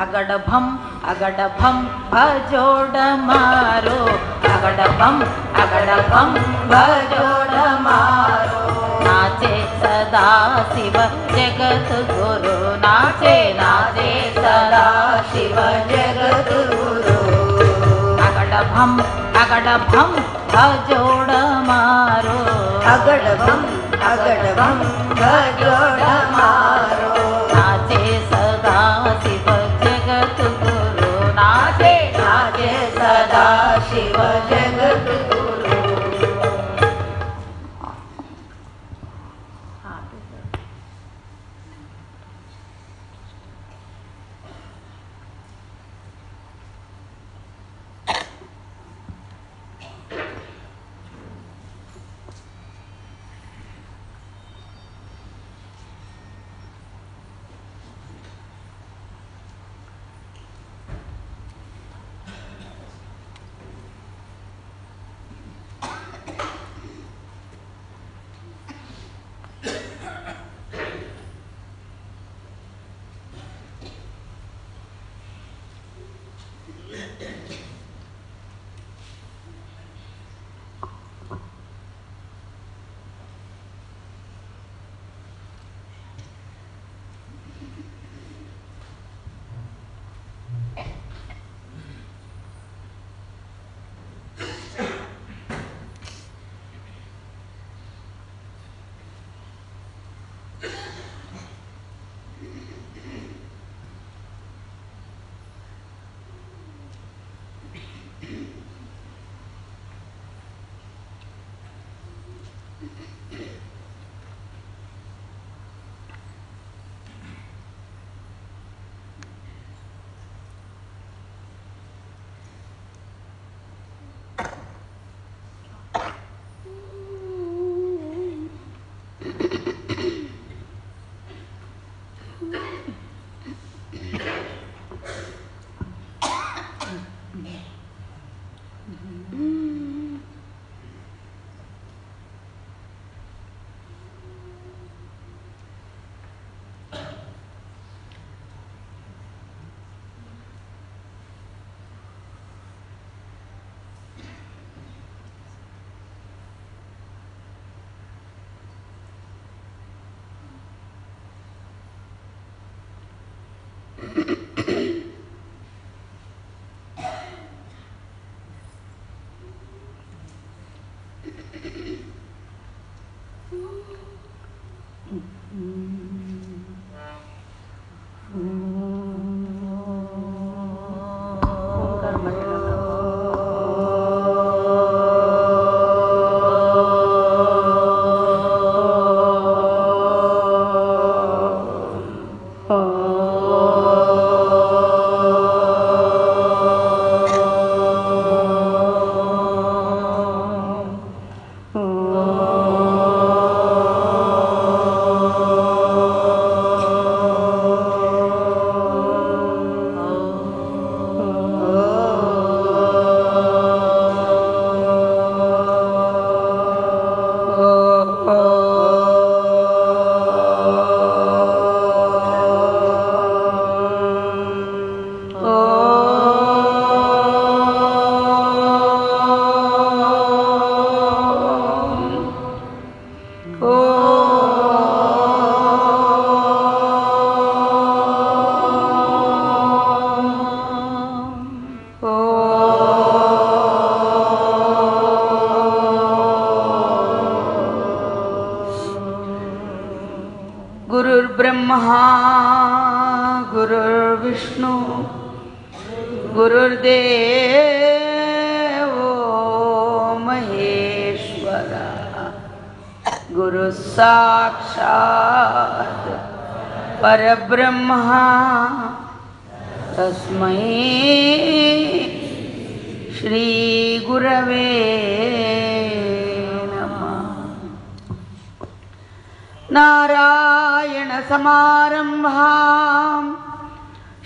अगडभम अगडभम भजोड मारो अगडभम भजोड मारो नाचे सदा शिव जगत गुरु नाचे नाचे सदा शिव जगत गुरु अगडभम भजोड मारो अगडभम भजोड मारो नाचे सदा शिव जगत गुरु नाचे नाचे सदा शिव जगत गुरु गुरुर्विष्णु गुरुर्देवो महेश्वर गुरुः साक्षात् परब्रह्म तस्मै श्री गुरवे नमः। नारायण समारंभां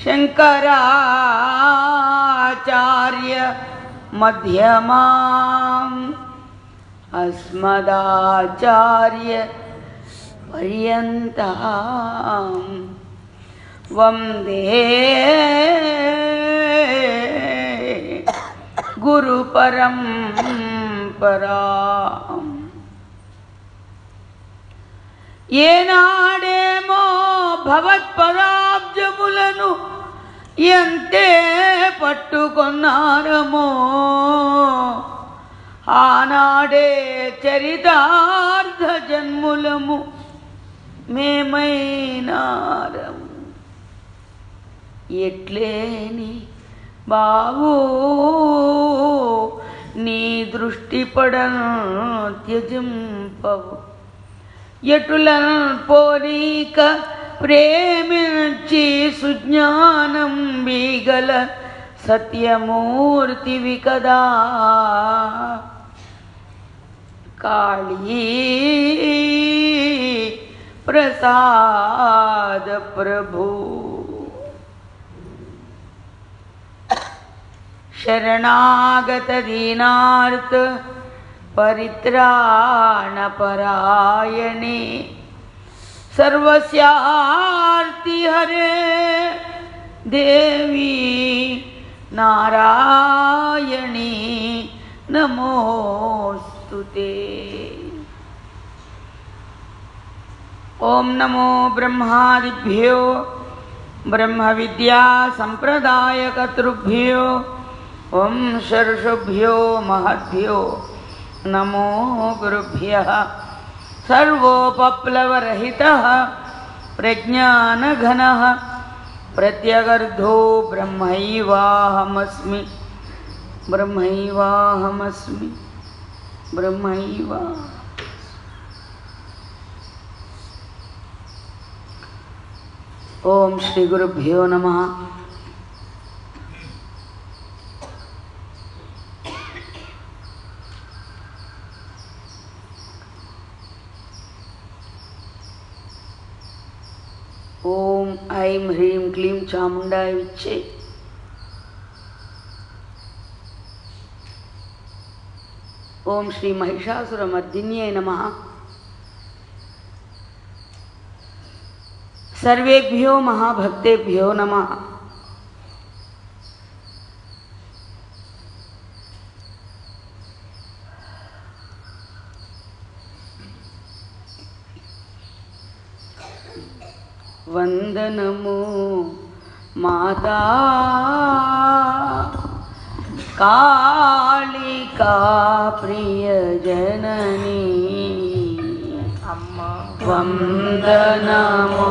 शंकराचार्य मध्यमाम् अस्मदाचार्य पर्यन्तां వందే గురు పరంపరా. ఏనాడేమో భగవత్పదాబ్జములను ఎంతే పట్టుకొన్నారమో, ఆనాడే చరితార్థ జన్ములము మేమైనారము. ఎట్లేని బావు నీ దృష్టి పడను త్యజింపవు, ఎటులను పోనీక ప్రేమించి సుజ్ఞానం బీగల సత్యమూర్తివి కదా. కాళీ ప్రసాద ప్రభు. శరణాగత దీనార్త పరిత్రాణ పరాయణే, సర్వస్యార్తి హరే దేవి నారాయణీ నమోస్తుతే. ఓం నమో బ్రహ్మాదిభ్యో బ్రహ్మ విద్యా సంప్రదాయకర్తృభ్యో వంశర్షభ్యో మహద్భ్యో నమో గురుభ్యః. సర్వోపప్లవరహితః ప్రజ్ఞానఘనః ప్రత్యగర్ధో బ్రహ్మైవాహమస్మి బ్రహ్మైవాహమస్మి బ్రహ్మైవా. ఓం శ్రీ గురుభ్యో నమః. ఓం ఐం హ్రీం క్లీం చాముండాయ విచ్చే. ఓం శ్రీ మహిషాసురమర్దిన్యై నమః. సర్వేభ్యో మహాభక్తేభ్యో నమః. వందనము మాతా కాళికా ప్రియ జననీ, వందనమో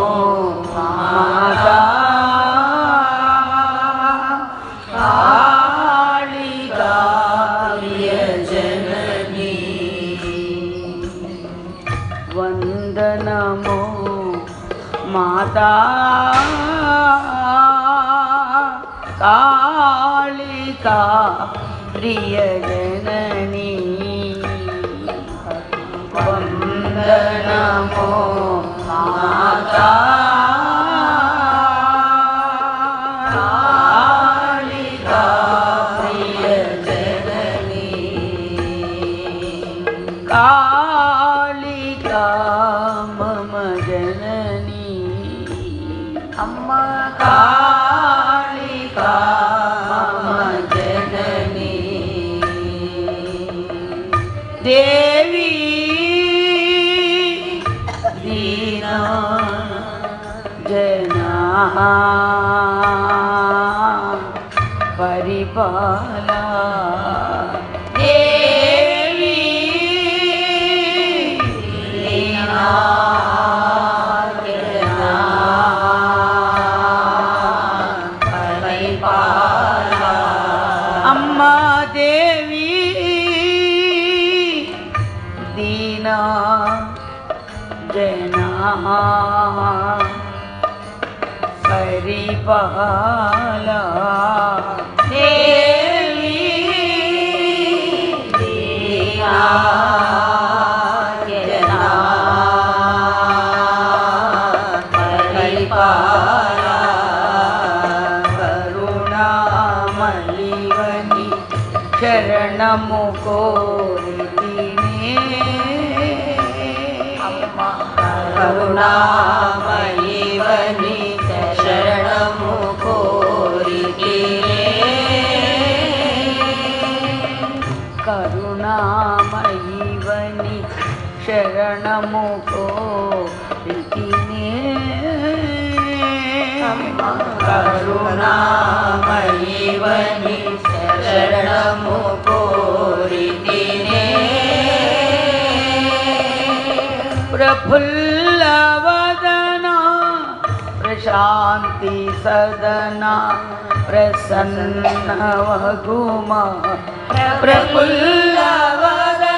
మాతా కాళికా ప్రియ జననీ, వందనమో మాతా కాళికా ప్రియ జననీ, వందనమో మాతా కాళికా ప్రియ జననీ, కాళికా మమ జననీ, అమ్మా కాళికా మమ జననీ. దేవి దీనా జనా పరిపాలా, దేవి దీనా జనా పరిపాలా. అమ్మా దేవి దీనా జనా పరిపాలా, దేవి దీనా జనా పరిపాలా. కరుణామలివని శరణము కోరితినే, కరుణామలివని శరణ కరుణామయీవని శరణము కోరితినే కరుణామయీవని శరణము కోరితినే ప్రఫుల్లవదన ప్రశాంతి సదన ప్రసన్నవగుమా ప్రఫుల్లవదన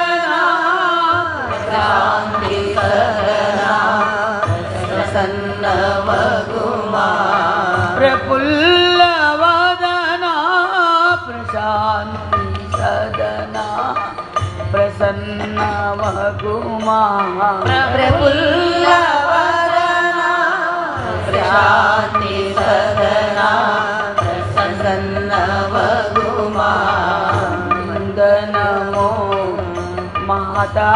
శాంతి సదనా ప్రసన్నవగుమా ప్రఫుల్లవదన ప్రశాంతి సదన ప్రసన్నవగుమా ప్రఫుల్లవదన శాంతి సదనా ప్రసన్నవగుమా వందనమో మాతా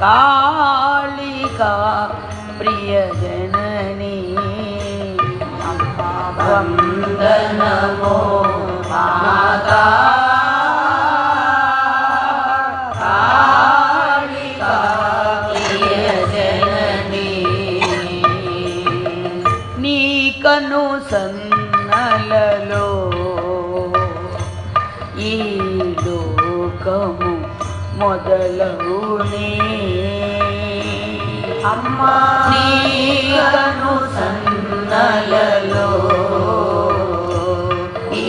కాళికా ప్రియజననీ వందనమో మాతా కాళికా ప్రియజననీ నీ కను సన్నలలో ఈ లోకము మొదలవునే అమ్మా నీ కను సన్నలలో ఈ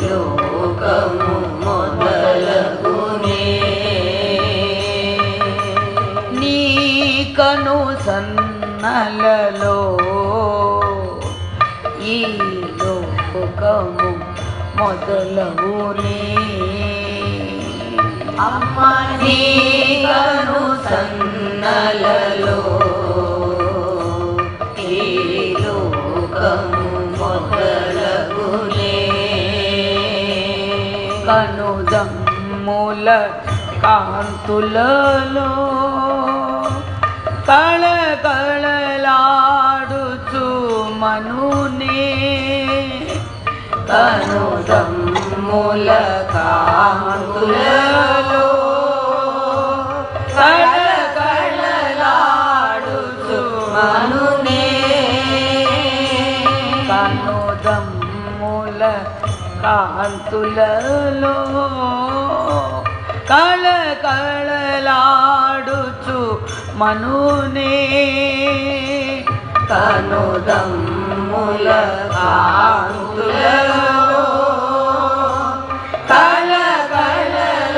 లోకము మొదలగునే నీ కను సన్నలలో ఈ లోకము మొదలవునే అమ్మా నీ కను సన్నలలో ఈ లోకము మొదలగునే కనుదమ్ముల కాంతులలో కళకళలాడుచు మనునే కనుదమ్ముల కాంతులలో కళకళలాడుచు మనునే కనుదమ్ముల కాంతులలో కళకళలాడుచు మనునే కనుదమ్ముల కాంతులలో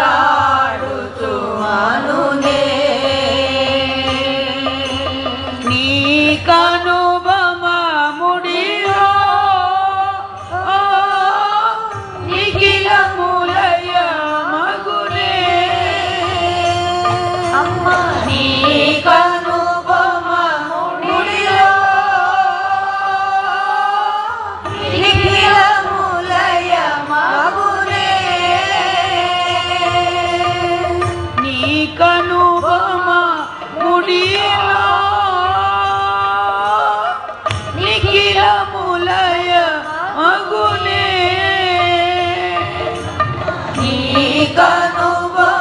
కళకళలాడుచు మనునే నీ కనుబముడిలో నిఖిలములయ మగునే అమ్మా నీ కనుబముడిలో నిఖిలములయ మగునే నీ కనుబముడిలో నిఖిలములయ మగునే నీ కనుబముడిలో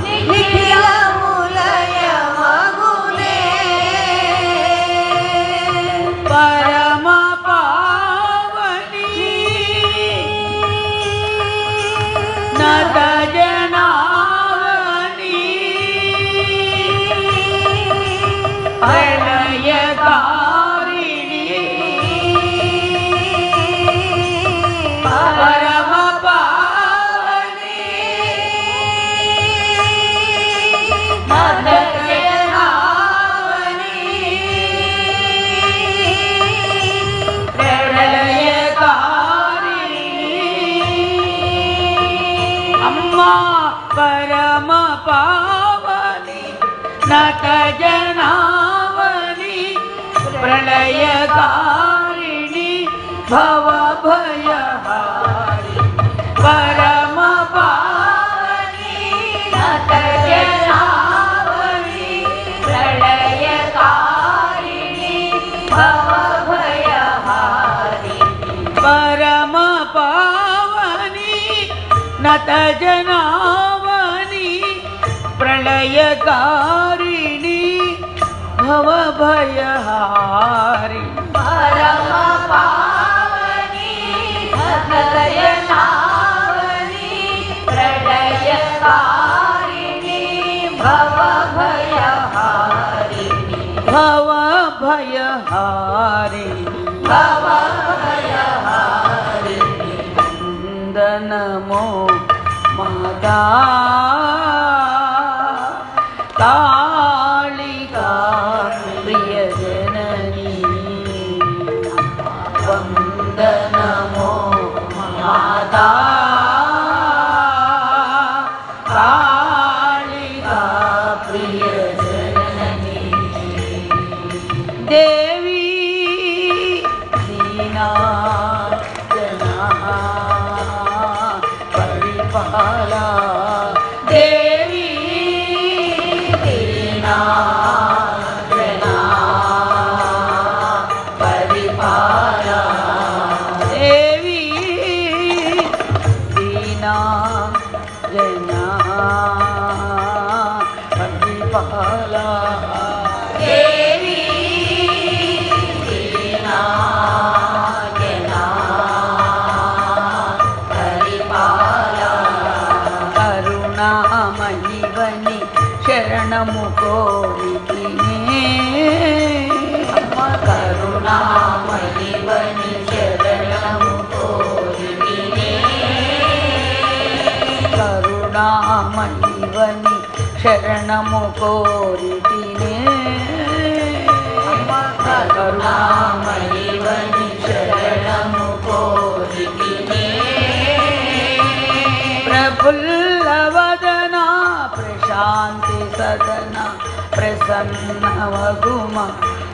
నిఖిలములయ మగునే పరమ పావని నత జనావని ప్రళయకారిణి పరమ పావని నత జనావని ప్రళయకారిణి అమ్మా పరమ పావని నత జనావని ప్రళయకారిణి భవ భయహారి పరమ పావని నత జనావని ప్రళయకారిణి భవ భయహారి పరమ పావని నత జనావని ప్రళయకారిణి భవభయహారి పరమ పావని నతయనావని ప్రళయకారిణి భవభయహారిణి భవభయహారిణి భవభయహారిణి వందనమో మాతా కాళికా ప్రియజననీ వందనమో మాతా కాళికా ప్రియజననీ దేవి దీనాజనా పరిపాలా దేవి దీనాజనా పరిపాలా దేవి దీనాజనా పరిపాలా దేవి దీనాజనా పరిపాలా కరుణామయివని శరణము కోరితినే అమ్మ కరుణామయివని శరణము కోరితినే కరుణామయివని శరణము కోరితినే అమ్మ కరుణామయివని శరణము కోరితినే ప్రఫుల్లవదన ప్రశాంతి సదన ప్రసన్నవగుమ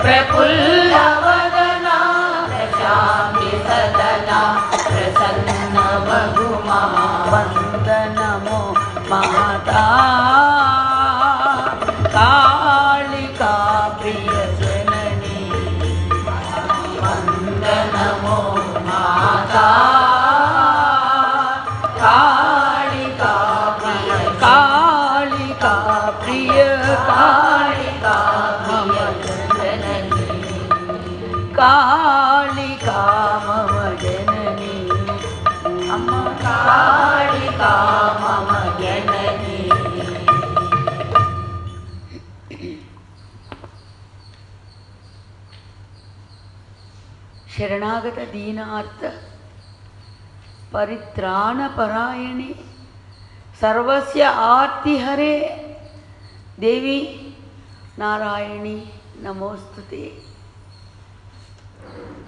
ప్రఫుల్లవదన ప్రశాంతి సదన ప్రసన్న భగుమా వందనమో మాతా కాళికా ప్రియజననీ వందనమో మాతా కాళికా ప్రియ కాళికా ప్రియ కాళికా ప్రియ జననీ కాళికా మమ జననీ అమ్మ కాళికా మమ జననీ శరణాగత దీనార్త పరిత్రాణపరాయణి సర్వస్య ఆర్తిహరే దేవి నారాయణి నమోస్తుతే.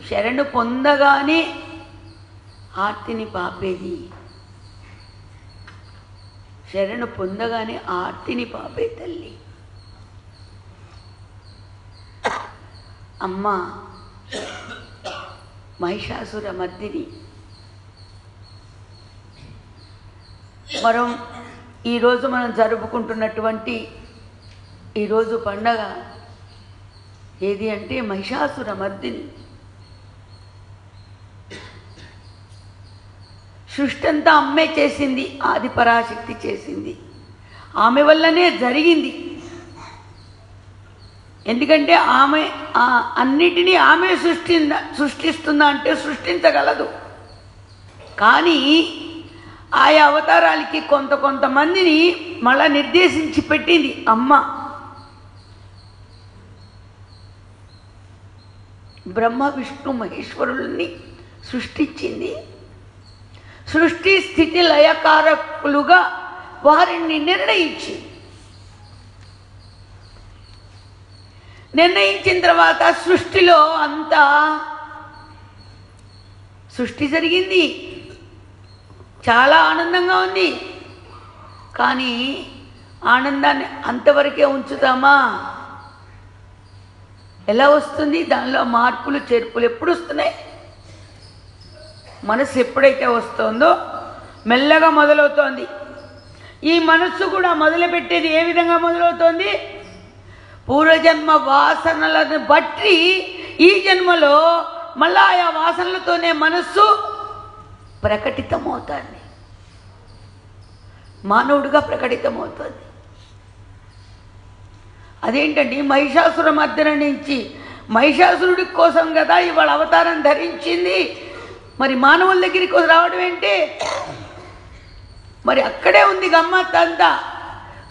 శరణు పొందగానే ఆర్తిని పాపేది, శరణు పొందగానే ఆర్తిని పాపే తల్లి. అమ్మ మహిషాసుర మర్దిని. ఈరోజు మనం జరుపుకుంటున్నటువంటి ఈరోజు పండగ ఏది అంటే మహిషాసుర మర్దిని. సృష్టి అంతా అమ్మే చేసింది, ఆది పరాశక్తి చేసింది, ఆమె వల్లనే జరిగింది. ఎందుకంటే ఆమె అన్నిటినీ ఆమె సృష్టిస్తుందా అంటే సృష్టించగలదు. కానీ ఆయా అవతారాలకి కొంతమందిని మళ్ళా నిర్దేశించి పెట్టింది అమ్మ. బ్రహ్మ విష్ణు మహేశ్వరుల్ని సృష్టించింది. సృష్టి స్థితి లయకారకులుగా వారిని నిర్ణయించిన తర్వాత సృష్టిలో అంతా సృష్టి జరిగింది, చాలా ఆనందంగా ఉంది. కానీ ఆనందాన్ని అంతవరకే ఉంచుతామా? ఎలా వస్తుంది? దానిలో మార్పులు చేర్పులు ఎప్పుడు వస్తున్నాయి? మనసు ఎప్పుడైతే వస్తుందో మెల్లగా మొదలవుతోంది. ఈ మనస్సు కూడా మొదలుపెట్టేది ఏ విధంగా మొదలవుతోంది? పూర్వజన్మ వాసనలను బట్టి ఈ జన్మలో మళ్ళా ఆయా వాసనలతోనే మనస్సు ప్రకటితమవుతుంది, మానవుడిగా ప్రకటితమవుతుంది. అదేంటండి, మహిషాసుర మర్దన నుంచి మహిషాసురుడి కోసం కదా ఇవాళ అవతారం ధరించింది, మరి మానవుల దగ్గరికి రావడం ఏంటి? మరి అక్కడే ఉంది గమ్మత్తంతా.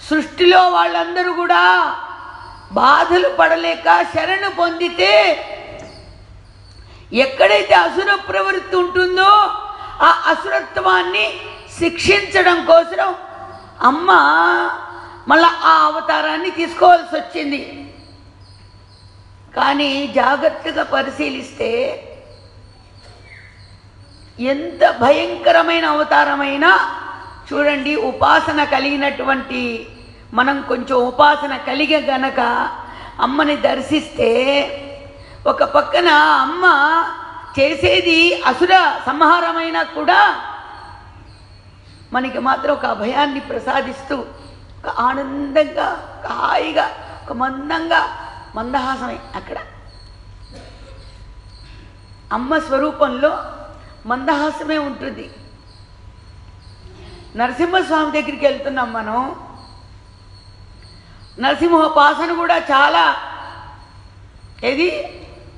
సృష్టిలో వాళ్ళందరూ కూడా బాధలు పడలేక శరణు పొందితే ఎక్కడైతే అసుర ప్రవృత్తి ఉంటుందో ఆ అసురత్వాన్ని శిక్షించడం కోసం అమ్మ మళ్ళా ఆ అవతారాన్ని తీసుకోవాల్సి వచ్చింది. కానీ జాగ్రత్తగా పరిశీలిస్తే ఎంత భయంకరమైన అవతారమైనా చూడండి, ఉపాసన కలిగినటువంటి మనం కొంచెం ఉపాసన కలిగే గనక అమ్మని దర్శిస్తే ఒక పక్కన అమ్మ చేసేది అసుర సంహారమైనా కూడా మనకి మాత్రం ఒక అభయాన్ని ప్రసాదిస్తూ ఒక ఆనందంగా, ఒక హాయిగా, ఒక మందహాసమే. అక్కడ అమ్మ స్వరూపంలో మందహాసమే ఉంటుంది. నరసింహస్వామి దగ్గరికి వెళ్తున్నాం మనం. నరసింహోపాసన కూడా చాలా, ఏది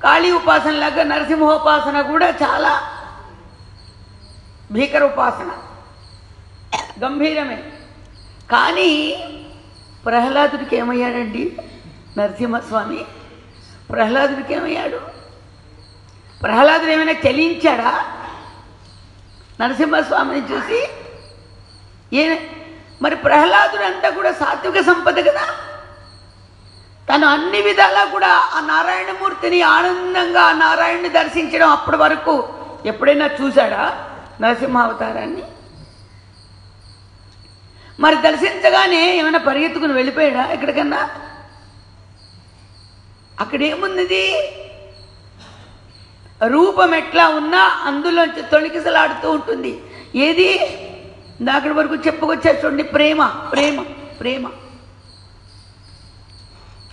కాళీ ఉపాసనలాగా నరసింహోపాసన కూడా చాలా భీకర ఉపాసన, గంభీరమే. కానీ ప్రహ్లాదుడికి ఏమయ్యాడండి నరసింహస్వామి? ప్రహ్లాదుడికి ఏమయ్యాడు? ప్రహ్లాదుడు ఏమైనా చలించాడా నరసింహస్వామిని చూసి? మరి ప్రహ్లాదుడు అంతా కూడా సాత్విక సంపద కదా. తను అన్ని విధాలా కూడా ఆ నారాయణమూర్తిని ఆనందంగా ఆ నారాయణుని దర్శించడం అప్పటి వరకు ఎప్పుడైనా చూశాడా నరసింహావతారాన్ని? మరి దర్శించగానే ఏమైనా పరిగెత్తుకుని వెళ్ళిపోయాడా ఎక్కడికన్నా? అక్కడేముంది? రూపం ఎట్లా ఉన్నా అందులోంచి తొణికిసలాడుతూ ఉంటుంది. ఏది అక్కడి వరకు చెప్పుకొచ్చా చూడండి, ప్రేమ ప్రేమ ప్రేమ,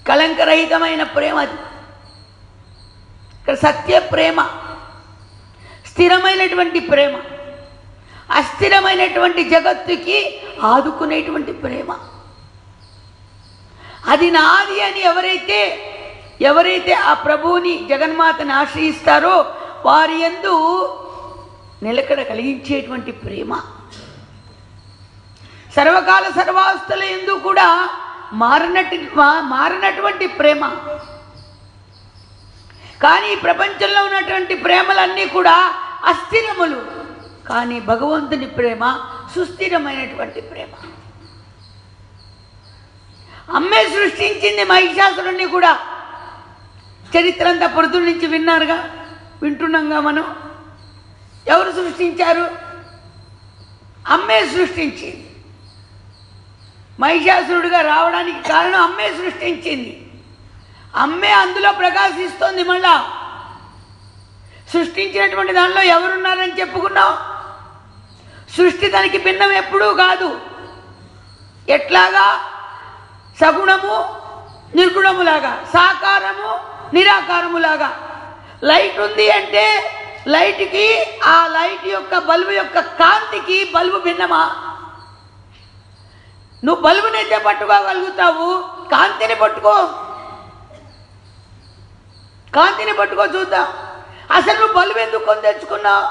కళంకరహితమైన ప్రేమ. అది ఇక్కడ సత్య ప్రేమ, స్థిరమైనటువంటి ప్రేమ, అస్థిరమైనటువంటి జగత్తుకి ఆదుకునేటువంటి ప్రేమ. అది నాది అని ఎవరైతే ఆ ప్రభువుని జగన్మాతని ఆశ్రయిస్తారో వారి యందు నిలకడ కలిగించేటువంటి ప్రేమ, సర్వకాల సర్వావస్థల యందు కూడా మారినటువంటి ప్రేమ. కానీ ఈ ప్రపంచంలో ఉన్నటువంటి ప్రేమలన్నీ కూడా అస్థిరములు. కానీ భగవంతుని ప్రేమ సుస్థిరమైనటువంటి ప్రేమ. అమ్మే సృష్టించింది మహిషాసురుణ్ణి కూడా. చరిత్ర అంతా పొద్దు నుంచి వింటున్నాంగా మనం. ఎవరు సృష్టించారు? అమ్మే సృష్టించింది. మహిషాసురుడిగా రావడానికి కారణం అమ్మే సృష్టించింది. అమ్మే అందులో ప్రకాశిస్తోంది. మళ్ళా సృష్టించినటువంటి దానిలో ఎవరున్నారని చెప్పుకున్నాం? సృష్టి తనకి భిన్నం ఎప్పుడూ కాదు. ఎట్లాగా? సగుణము నిర్గుణములాగా, సాకారము నిరాకారములాగా. లైట్ ఉంది అంటే లైట్కి, ఆ లైట్ యొక్క బల్బు యొక్క కాంతికి బల్బు భిన్నమా? నువ్వు బల్బునైతే పట్టుకోగలుగుతావు, కాంతిని పట్టుకో చూద్దాం. అసలు నువ్వు బల్బు ఎందుకు కొని తెచ్చుకున్నావు?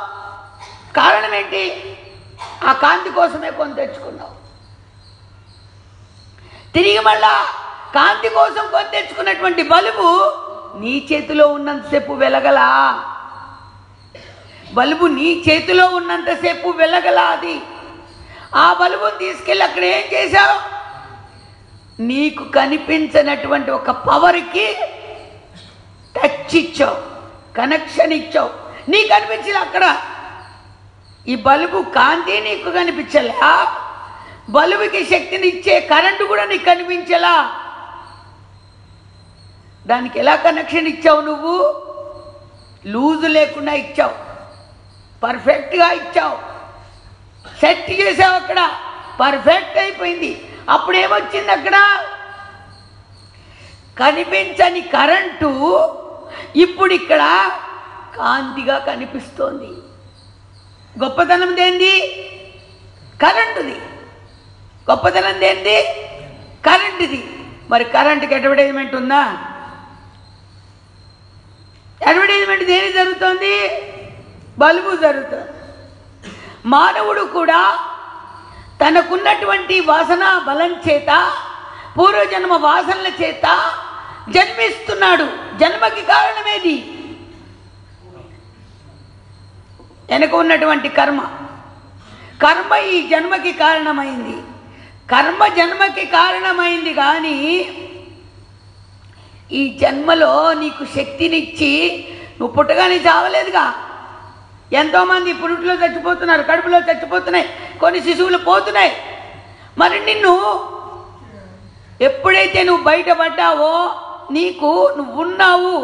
కారణం ఏంటి? ఆ కాంతి కోసమే కొని తెచ్చుకున్నావు. తిరిగి మళ్ళా కాంతి కోసం కొని తెచ్చుకున్నటువంటి బల్బు నీ చేతిలో ఉన్నంతసేపు వెలగలా? బల్బు నీ చేతిలో ఉన్నంతసేపు వెలగలా? అది ఆ బల్బుని తీసుకెళ్ళి అక్కడ ఏం చేశావు? నీకు కనిపించినటువంటి ఒక పవర్కి టచ్ ఇచ్చావు, కనెక్షన్ ఇచ్చావు. నీకు కనిపించలే అక్కడ. ఈ బల్బు కాంతి నీకు కనిపించలే, బల్బుకి శక్తిని ఇచ్చే కరెంటు కూడా నీకు కనిపించలా. దానికి ఎలా కనెక్షన్ ఇచ్చావు? నువ్వు లూజు లేకుండా ఇచ్చావు, పర్ఫెక్ట్గా ఇచ్చావు, సెట్ చేసావు. అక్కడ పర్ఫెక్ట్ అయిపోయింది. అప్పుడు ఏమొచ్చింది? అక్కడ కనిపించని కరెంటు ఇప్పుడు ఇక్కడ కాంతిగా కనిపిస్తోంది. గొప్పతనం దేంది? కరెంటుది. గొప్పతనం దేంది? కరెంటుది. మరి కరెంటుకి అడ్వర్టైజ్మెంట్ ఉందా? అడ్వర్టైజ్మెంట్ దేని జరుగుతోంది? బల్బు జరుగుతుంది. మానవుడు కూడా తనకున్నటువంటి వాసన బలం చేత, పూర్వజన్మ వాసనల చేత జన్మిస్తున్నాడు. జన్మకి కారణమేది? వెనక ఉన్నటువంటి కర్మ. కర్మ ఈ జన్మకి కారణమైంది. కర్మ జన్మకి కారణమైంది. కానీ ఈ జన్మలో నీకు శక్తినిచ్చి నువ్వు పుట్టగానే చావలేదుగా. ఎంతోమంది పురుట్లో చచ్చిపోతున్నారు, కడుపులో చచ్చిపోతున్నాయి, కొన్ని శిశువులు పోతున్నాయి. మరి నిన్ను ఎప్పుడైతే నువ్వు బయటపడ్డావో, నీకు నువ్వు ఉన్నావు,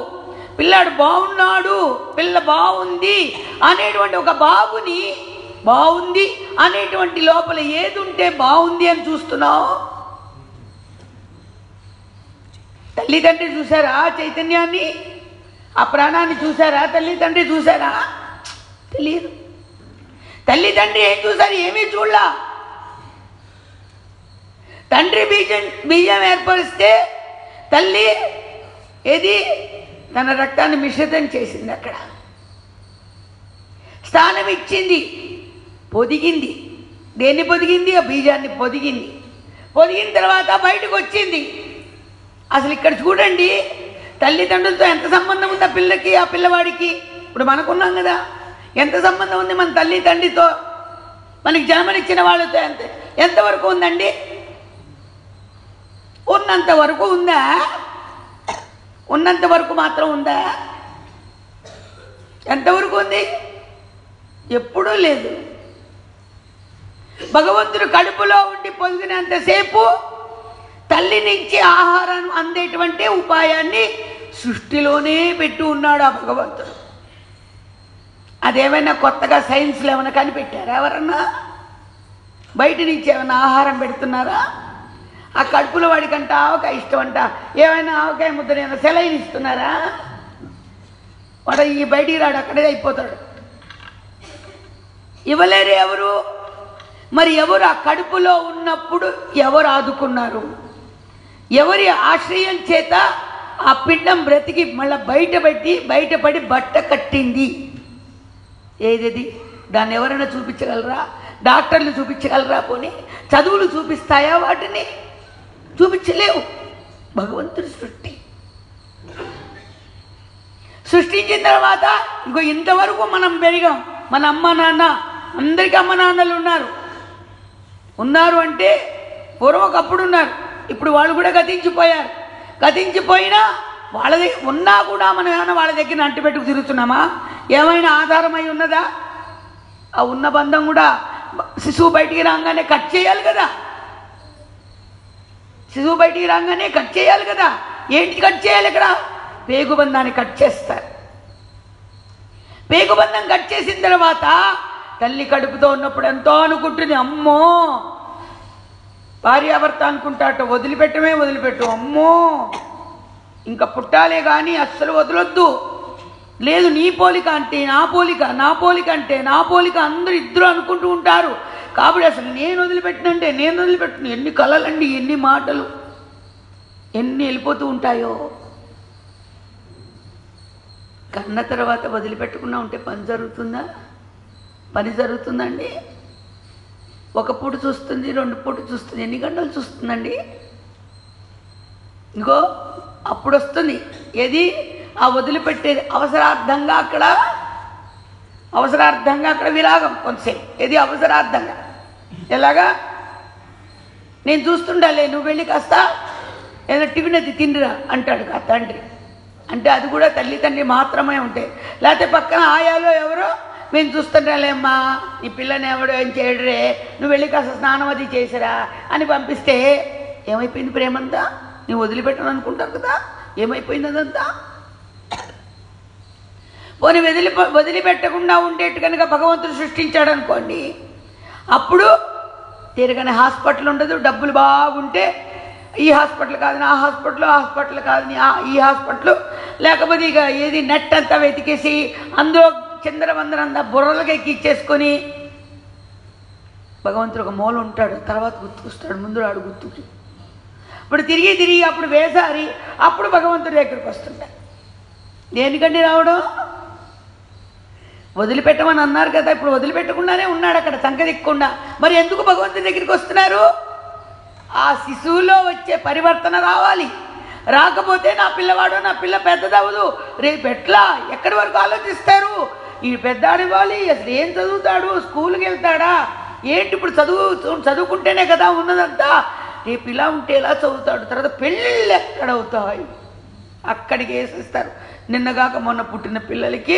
పిల్లాడు బాగున్నాడు, పిల్ల బాగుంది అనేటువంటి ఒక బాబుని, బాగుంది అనేటువంటి లోపల ఏది ఉంటే బాగుంది అని చూస్తున్నావు. తల్లిదండ్రి చూసారా చైతన్యాన్ని? ఆ ప్రాణాన్ని చూసారా? తల్లిదండ్రి చూసారా? తెలియదు. తల్లిదండ్రి ఏం చూసారు? ఏమీ చూడలా. తండ్రి బీజం ఏర్పరిస్తే తల్లి ఏది తన రక్తాన్ని మిశ్రితం చేసింది. అక్కడ స్థానం ఇచ్చింది, పొదిగింది. దేన్ని పొదిగింది? ఆ బీజాన్ని పొదిగింది. పొదిగిన తర్వాత బయటకు వచ్చింది. అసలు ఇక్కడ చూడండి, తల్లిదండ్రులతో ఎంత సంబంధం ఉంది ఆ పిల్లకి, ఆ పిల్లవాడికి. ఇప్పుడు మనకున్నాం కదా, ఎంత సంబంధం ఉంది మన తల్లి తండ్రితో, మనకి జన్మనిచ్చిన వాళ్ళతో ఎంతవరకు ఉందండి? ఉన్నంత వరకు ఉందా? ఉన్నంత వరకు మాత్రం ఉందా? ఎంతవరకు ఉంది? ఎప్పుడూ లేదు. భగవంతుడు కడుపులో ఉండి పొందినంతసేపు తల్లి నుంచి ఆహారం అందేటువంటి ఉపాయాన్ని సృష్టిలోనే పెట్టి ఉన్నాడు ఆ భగవంతుడు. అదేమైనా కొత్తగా సైన్స్లో ఏమైనా కనిపెట్టారా? ఎవరన్నా బయట నుంచి ఏమైనా ఆహారం పెడుతున్నారా? ఆ కడుపులో వాడికంట ఆవకాయ ఇష్టం అంట, ఏమైనా ఆవకాయ ముద్దరైనా సెలైన్ ఇస్తున్నారా? వాడు ఈ బయటికి రాడు, అక్కడే అయిపోతాడు. ఇవ్వలేరు ఎవరు? మరి ఎవరు ఆ కడుపులో ఉన్నప్పుడు ఎవరు ఆదుకున్నారు? ఎవరి ఆశ్రయం చేత ఆ పిండం బ్రతికి మళ్ళీ బయటపడి బట్ట కట్టింది? ఏది? దాన్ని ఎవరైనా చూపించగలరా? డాక్టర్లు చూపించగలరా? పోనీ చదువులు చూపిస్తాయా? వాటిని చూపించలేవు. భగవంతుడి సృష్టించిన తర్వాత ఇంకో ఇంతవరకు మనం పెరిగాం. మన అమ్మ నాన్న, అందరికీ అమ్మ నాన్నలు ఉన్నారు అంటే పూర్వం ఒకప్పుడు ఉన్నారు, ఇప్పుడు వాళ్ళు కూడా గతించిపోయారు. గతించిపోయినా వాళ్ళ దగ్గర ఉన్నా కూడా మనం ఏమైనా వాళ్ళ దగ్గర అంటిపెట్టుకు తిరుగుతున్నామా? ఏమైనా ఆధారమై ఉన్నదా? ఆ ఉన్న బంధం కూడా శిశువు బయటికి రాగానే కట్ చేయాలి కదా. శిశువు బయటికి రాగానే కట్ చేయాలి కదా. ఏంటి కట్ చేయాలి? ఇక్కడ పేగుబంధాన్ని కట్ చేస్తారు. పేగుబంధం కట్ చేసిన తర్వాత తల్లి కడుపుతో ఉన్నప్పుడు ఎంతో అనుకుంటుంది, అమ్మో భార్యాభర్త అనుకుంటాట, వదిలిపెట్టు, అమ్మో ఇంకా పుట్టాలే కానీ అస్సలు వదలొద్దు. లేదు, నీ పోలిక అంటే నా పోలిక, నా పోలిక అంటే నా పోలిక, అందరూ ఇద్దరు అనుకుంటూ ఉంటారు. కాబట్టి అసలు నేను వదిలిపెట్టినంటే నేను వదిలిపెట్టిన. ఎన్ని కళలండి, ఎన్ని మాటలు, ఎన్ని వెళ్ళిపోతూ ఉంటాయో. కన్న తర్వాత వదిలిపెట్టకుండా ఉంటే పని జరుగుతుందండి? ఒక పూట చూస్తుంది, 2 పూట చూస్తుంది, ఎన్ని గంటలు చూస్తుందండి? ఇంకో అప్పుడు వస్తుంది ఏది? ఆ వదిలిపెట్టేది అవసరార్థంగా అక్కడ విరాగం కొంతసేపు. ఏది? అవసరార్థంగా. ఎలాగా? నేను చూస్తుండాలే, నువ్వు వెళ్ళి కాస్త ఏదైనా టిఫిన్ అది తిండిరా అంటాడు ఆ తండ్రి. అంటే అది కూడా తల్లి తండ్రి మాత్రమే ఉంటాయి. లేకపోతే పక్కన ఆయాలో ఎవరో, మేము చూస్తుంటాలేమ్మా, నీ పిల్లని ఎవడో ఏం చేయడరే, నువ్వు వెళ్ళి కాస్త స్నానం అది చేసిరా అని పంపిస్తే ఏమైపోయింది ప్రేమంతా? నువ్వు వదిలిపెట్టను అనుకుంటారు కదా, ఏమైపోయింది అదంతా? పోనీ వదిలిపెట్టకుండా ఉండేట్టు కనుక భగవంతుడు సృష్టించాడు అనుకోండి, అప్పుడు తిరగని హాస్పిటల్ ఉండదు. డబ్బులు బాగుంటే ఈ హాస్పిటల్ కాదని ఆ హాస్పిటల్ కాదని ఈ హాస్పిటల్, లేకపోతే ఇక ఏది నెట్ అంతా వెతికేసి అందులో చిందరవందరంతా బుర్రలకి ఎక్కిచ్చేసుకొని భగవంతుడు ఒక మూల ఉంటాడు, తర్వాత గుర్తుకొస్తాడు, ముందు రాడు గుర్తుకి. ఇప్పుడు తిరిగి అప్పుడు వేసారి అప్పుడు భగవంతుడి దగ్గరికి వస్తుంటాడు. దేనికండి రావడం? వదిలిపెట్టమని అన్నారు కదా, ఇప్పుడు వదిలిపెట్టకుండానే ఉన్నాడు అక్కడ సంకదిక్కకుండా. మరి ఎందుకు భగవంతుడి దగ్గరికి వస్తున్నారు? ఆ శిశువులో వచ్చే పరివర్తన రావాలి. రాకపోతే నా పిల్లవాడు నా పిల్ల పెద్దదవదు, రేపు ఎట్లా ఎక్కడి వరకు ఆలోచిస్తారు? ఈ పెద్దాడివ్వాలి, అసలు ఏం చదువుతాడు, స్కూల్కి వెళ్తాడా ఏంటి? ఇప్పుడు చదువుకుంటేనే కదా ఉన్నదంతా. రేపు ఇలా ఉంటే ఎలా చదువుతాడు? తర్వాత పెళ్ళిళ్ళు ఎక్కడవుతాయి? అక్కడికి వేసేస్తారు. నిన్నగాక మొన్న పుట్టిన పిల్లలకి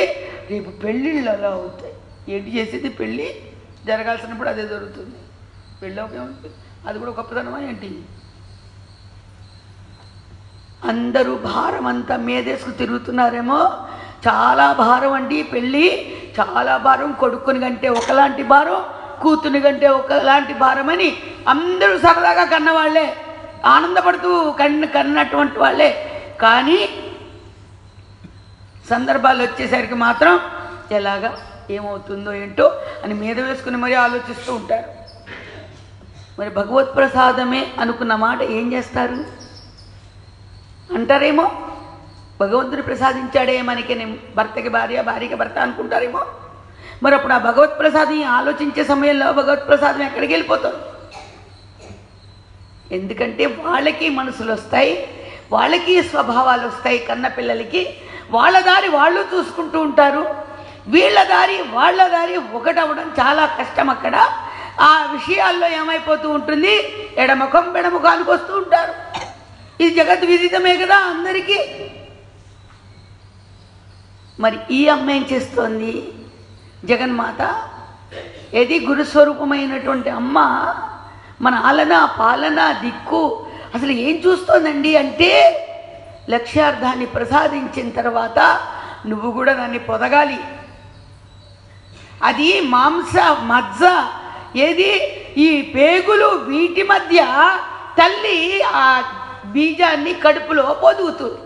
రేపు పెళ్ళిళ్ళు అలా అవుతాయి. ఏంటి చేసేది? పెళ్ళి జరగాల్సినప్పుడు అదే జరుగుతుంది. పెళ్ళి ఒకేముంటుంది, అది కూడా గొప్పతనమా ఏంటి? అందరూ భారం అంతా మీదేసుకు తిరుగుతున్నారేమో. చాలా భారం అండి పెళ్ళి, చాలా భారం. కొడుకుని కంటే ఒకలాంటి భారం, కూతుని కంటే ఒకలాంటి భారం అని అందరూ సరదాగా కన్నవాళ్లే, ఆనందపడుతూ కన్నటువంటి వాళ్ళే. కానీ సందర్భాలు వచ్చేసరికి మాత్రం ఎలాగా ఏమవుతుందో ఏంటో అని మీద వేసుకుని మరీ ఆలోచిస్తూ ఉంటారు. మరి భగవత్ ప్రసాదమే అనుకున్న మాట ఏం చేస్తారు అంటారేమో. భగవంతుడు ప్రసాదించాడే మనకి, భర్తకి భార్య, భార్యకి భర్త అనుకుంటారేమో. మరి అప్పుడు ఆ భగవత్ ప్రసాదం ఆలోచించే సమయంలో భగవత్ ప్రసాదం ఎక్కడికి వెళ్ళిపోతారు? ఎందుకంటే వాళ్ళకి మనసులు వస్తాయి, వాళ్ళకి స్వభావాలు వస్తాయి. కన్న పిల్లలకి వాళ్ళ దారి వాళ్ళు చూసుకుంటూ ఉంటారు, వీళ్ళ దారి వాళ్ళ దారి ఒకటవడం చాలా కష్టం. అక్కడ ఆ విషయాల్లో ఏమైపోతూ ఉంటుంది, ఎడముఖం బెడముఖానికి వస్తూ ఉంటారు. ఇది జగత్ విదితమే కదా అందరికీ. మరి ఈ అమ్మ ఏం చేస్తోంది? జగన్మాత ఏది గురుస్వరూపమైనటువంటి అమ్మ మన ఆలన పాలన దిక్కు అసలు ఏం చూస్తోందండి అంటే, లక్ష్యార్థాన్ని ప్రసాదించిన తర్వాత నువ్వు కూడా దాన్ని పొదగాలి. అది మాంస మజ్జ ఏది ఈ పేగులు వీటి మధ్య తల్లి ఆ బీజాన్ని కడుపులో పొదుగుతుంది.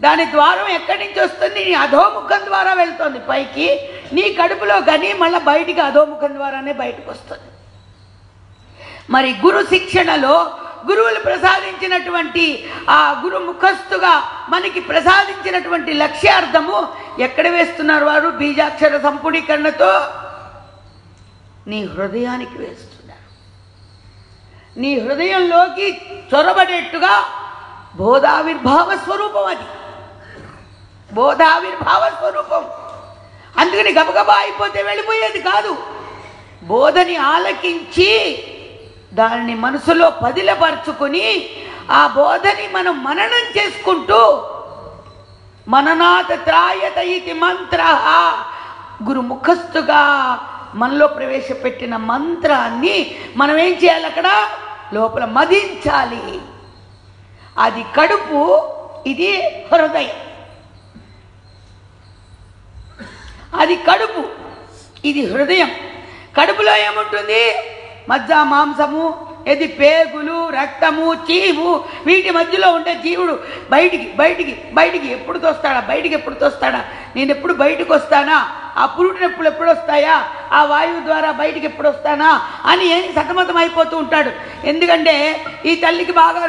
దాని ద్వారం ఎక్కడి నుంచి వస్తుంది? నీ అధోముఖం ద్వారా వెళ్తుంది పైకి, నీ కడుపులో కానీ మళ్ళీ బయటికి అధోముఖం ద్వారానే బయటకు వస్తుంది. మరి గురు శిక్షణలో గురువులు ప్రసాదించినటువంటి ఆ గురు ముఖస్థుగా మనకి ప్రసాదించినటువంటి లక్ష్యార్థము ఎక్కడ వేస్తున్నారు వారు? బీజాక్షర సంపుడీకరణతో నీ హృదయానికి వేస్తున్నారు. నీ హృదయంలోకి చొరబడేట్టుగా బోధావిర్భావ స్వరూపం, అది బోధావిర్భావ స్వరూపం. అందుకని గబగబా అయిపోతే వెళ్ళిపోయేది కాదు. బోధని ఆలకించి దానిని మనసులో పదిలపరుచుకొని ఆ బోధని మనం మననం చేసుకుంటూ, మననాథ త్రాయత ఇది మంత్ర, గురు ముఖస్థుగా మనలో ప్రవేశపెట్టిన మంత్రాన్ని మనం ఏం చేయాలి? అక్కడ లోపల మదించాలి. అది కడుపు, ఇది హృదయం. అది కడుపు, ఇది హృదయం. కడుపులో ఏముంటుంది? మజ్జ మాంసము, ఇది పేగులు, రక్తము, చీము, వీటి మధ్యలో ఉండే జీవుడు బయటికి బయటికి బయటికి ఎప్పుడు తోస్తాడా? బయటికి ఎప్పుడు తోస్తాడా? నేను ఎప్పుడు బయటకు వస్తానా? ఆ పురుటి నొప్పులు ఎప్పుడు వస్తాయా? ఆ వాయువు ద్వారా బయటికి ఎప్పుడు వస్తానా అని సతమతం అయిపోతూ ఉంటాడు. ఎందుకంటే ఈ తల్లికి బాగా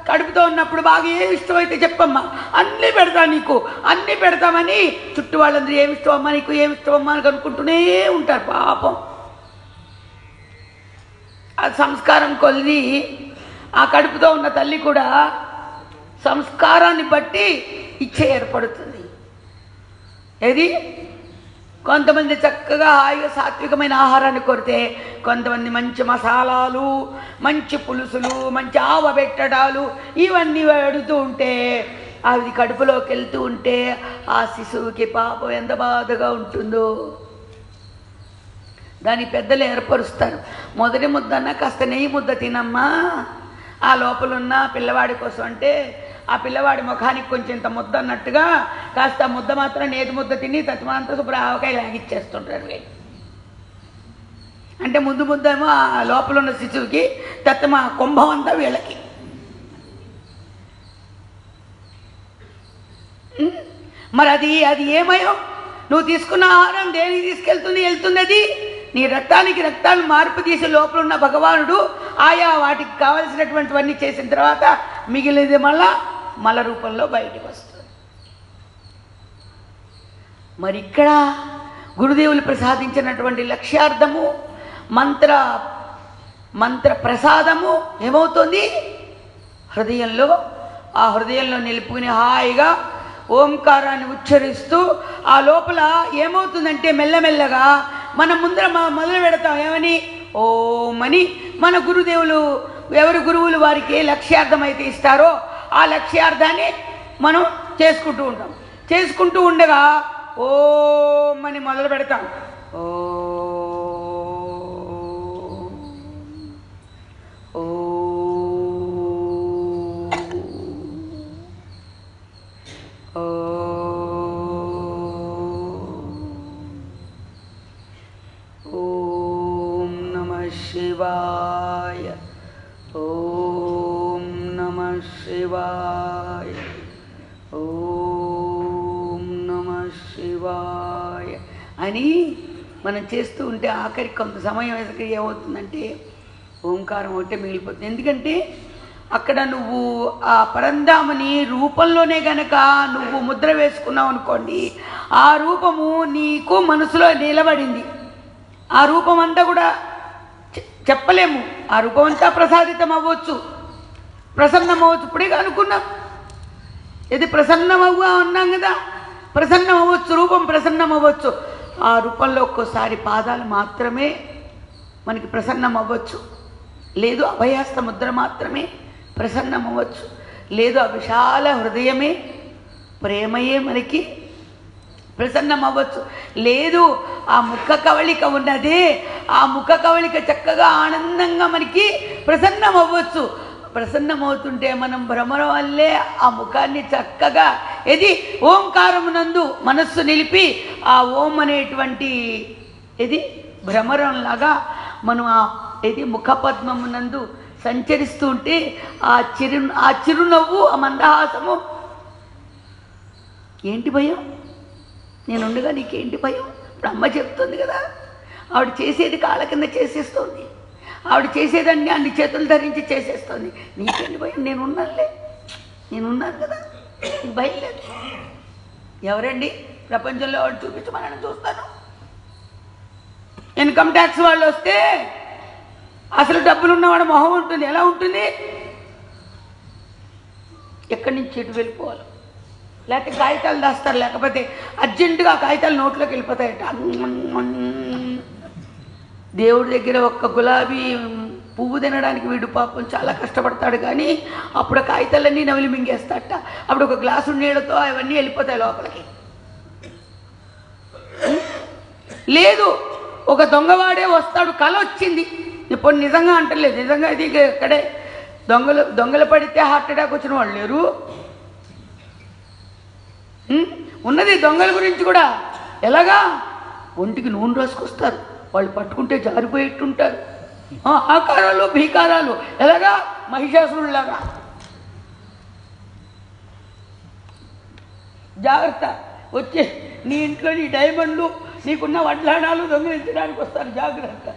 కడుపుతో ఉన్నప్పుడు బాగా ఏమి ఇష్టమైతే చెప్పమ్మా, అన్నీ పెడతా నీకు, అన్నీ పెడతామని చుట్టూ వాళ్ళందరూ ఏమి ఇష్టమమ్మా నీకు, ఏమి ఇష్టమమ్మా అని కనుక్కుంటూనే ఉంటారు. పాపం ఆ సంస్కారం కొలిది ఆ కడుపుతో ఉన్న తల్లి కూడా సంస్కారాన్ని బట్టి ఇచ్చే ఏర్పడుతుంది. ఏది కొంతమంది చక్కగా హాయిగా సాత్వికమైన ఆహారాన్ని కోరితే, కొంతమంది మంచి మసాలాలు, మంచి పులుసులు, మంచి ఆవ పెట్టడాలు ఇవన్నీ అడుగుతూ ఉంటే, అవి కడుపులోకి వెళ్తూ ఉంటే ఆ శిశువుకి పాపం ఎంత బాధగా ఉంటుందో. దాని పెద్దలు ఏర్పరుస్తారు. మొదటి ముద్దన్నా కాస్త నెయ్యి ముద్ద తినమ్మా, ఆ లోపలున్న పిల్లవాడి కోసం అంటే ఆ పిల్లవాడి ముఖానికి కొంచెం ఇంత ముద్ద అన్నట్టుగా కాస్త ముద్ద మాత్రం నేతి ముద్ద తిని తత్వాంత శుభ్ర ఆవకాయ లాగిచ్చేస్తుంటారు. అంటే ముందు ముందేమో ఆ లోపల ఉన్న శిశువుకి, తత్తమ కుంభం అంతా వీళ్ళకి. మరి అది ఏమయం? నువ్వు తీసుకున్న ఆహారం దేనికి వెళ్తుంది అది నీ రక్తాన్ని మార్పు తీసి లోపల ఉన్న భగవానుడు ఆయా వాటికి కావలసినటువంటివన్నీ చేసిన తర్వాత మిగిలినది మల రూపంలో బయటకు వస్తుంది. మరి ఇక్కడ గురుదేవులు ప్రసాదించినటువంటి లక్ష్యార్థము మంత్ర ప్రసాదము ఏమవుతుంది? ఆ హృదయంలో నిలుపుకుని హాయిగా ఓంకారాన్ని ఉచ్చరిస్తూ ఆ లోపల ఏమవుతుందంటే మెల్లమెల్లగా మనం ముందర మొదలు పెడతాం. ఏమని? ఓం అని. మన గురుదేవులు ఎవరు గురువులు వారికి ఏ లక్ష్యార్థం అయితే ఇస్తారో ఆ లక్ష్యార్థాన్ని మనం చేసుకుంటూ ఉండగా ఓం అని మొదలు పెడతాం. శివాయ ఓం నమః శివాయ ఓం నమః శివాయ అని మనం చేస్తూ ఉంటే ఆఖరికి కొంత సమయం ఏమవుతుందంటే ఓంకారం ఒకటే మిగిలిపోతుంది. ఎందుకంటే అక్కడ నువ్వు ఆ పరంధామని రూపంలోనే గనక నువ్వు ముద్ర వేసుకున్నావు అనుకోండి, ఆ రూపము నీకు మనసులో నిలబడింది. ఆ రూపం అంతా కూడా చెప్పలేము. ఆ రూపం అంతా ప్రసాదితం అవ్వచ్చు, ప్రసన్నం అవ్వచ్చు. ఇప్పుడే అనుకున్నాం ఇది ప్రసన్నం అన్నాం కదా, ప్రసన్నం అవ్వచ్చు, రూపం ప్రసన్నం అవ్వచ్చు. ఆ రూపంలో ఒక్కోసారి పాదాలు మాత్రమే మనకి ప్రసన్నం అవ్వచ్చు, లేదు అభయాస్త ముద్ర మాత్రమే ప్రసన్నం అవ్వచ్చు, లేదు ఆ విశాల హృదయమే ప్రేమయే మనకి ప్రసన్నం అవ్వచ్చు, లేదు ఆ ముఖ కవళిక ఉన్నదే ఆ ముఖ కవళిక చక్కగా ఆనందంగా మనకి ప్రసన్నం అవ్వచ్చు. ప్రసన్నం అవుతుంటే మనం భ్రమరం వల్లే ఆ ముఖాన్ని చక్కగా ఓంకారమునందు మనస్సు నిలిపి ఆ ఓం అనేటువంటి భ్రమరంలాగా మనం ముఖపద్మమునందు సంచరిస్తూ ఉంటే ఆ చిరునవ్వు, ఆ మందహాసము. ఏంటి భయం? నేనుండగా నీకేంటి భయం? ఇప్పుడు అమ్మ చెప్తుంది కదా, ఆవిడ చేసేది కాళ్ళ కింద చేసేస్తుంది, ఆవిడ చేసేదాన్ని అన్ని చేతులు ధరించి చేసేస్తుంది. నీకేంటి భయం? నేనున్నాను కదా, నీకు భయం లేదు. ఎవరండి ప్రపంచంలో వాడు చూపించమని చూస్తాను. ఇన్కమ్ ట్యాక్స్ వాళ్ళు వస్తే అసలు డబ్బులు ఉన్నవాడు మొహం ఉంటుంది. ఎలా ఉంటుంది? ఎక్కడి నుంచి ఎటు వెళ్ళిపోవాలి, లేకపోతే కాగితాలు దాస్తారు, లేకపోతే అర్జెంటుగా కాగితాలు నోట్లోకి వెళ్ళిపోతాయట. దేవుడి దగ్గర ఒక్క గులాబీ పువ్వు తినడానికి వీడు పాపం చాలా కష్టపడతాడు, కానీ అప్పుడు కాగితాలన్నీ నవిలి మింగేస్తాడట. అప్పుడు ఒక గ్లాసు నీళ్ళతో అవన్నీ వెళ్ళిపోతాయి లోపలికి. లేదు, ఒక దొంగవాడే వస్తాడు, కల వచ్చింది. ఇప్పుడు నిజంగా అంటలేదు, నిజంగా ఇది ఇక్కడే దొంగలు పడితే హార్ట్ అటాక్ వచ్చిన వాళ్ళు లేరు. ఉన్నది దొంగల గురించి కూడా. ఎలాగా? ఒంటికి నూనె రాసుకొస్తారు, వాళ్ళు పట్టుకుంటే జారిపోయేట్టుంటారు. ఆకారాలు భీకారాలు. ఎలాగా? మహిషాసురులాగా. జాగ్రత్త. వచ్చే నీ ఇంట్లో నీ డైమండ్లు, నీకున్న వడ్లాణాలు దొంగిలించడానికి వస్తారు, జాగ్రత్త.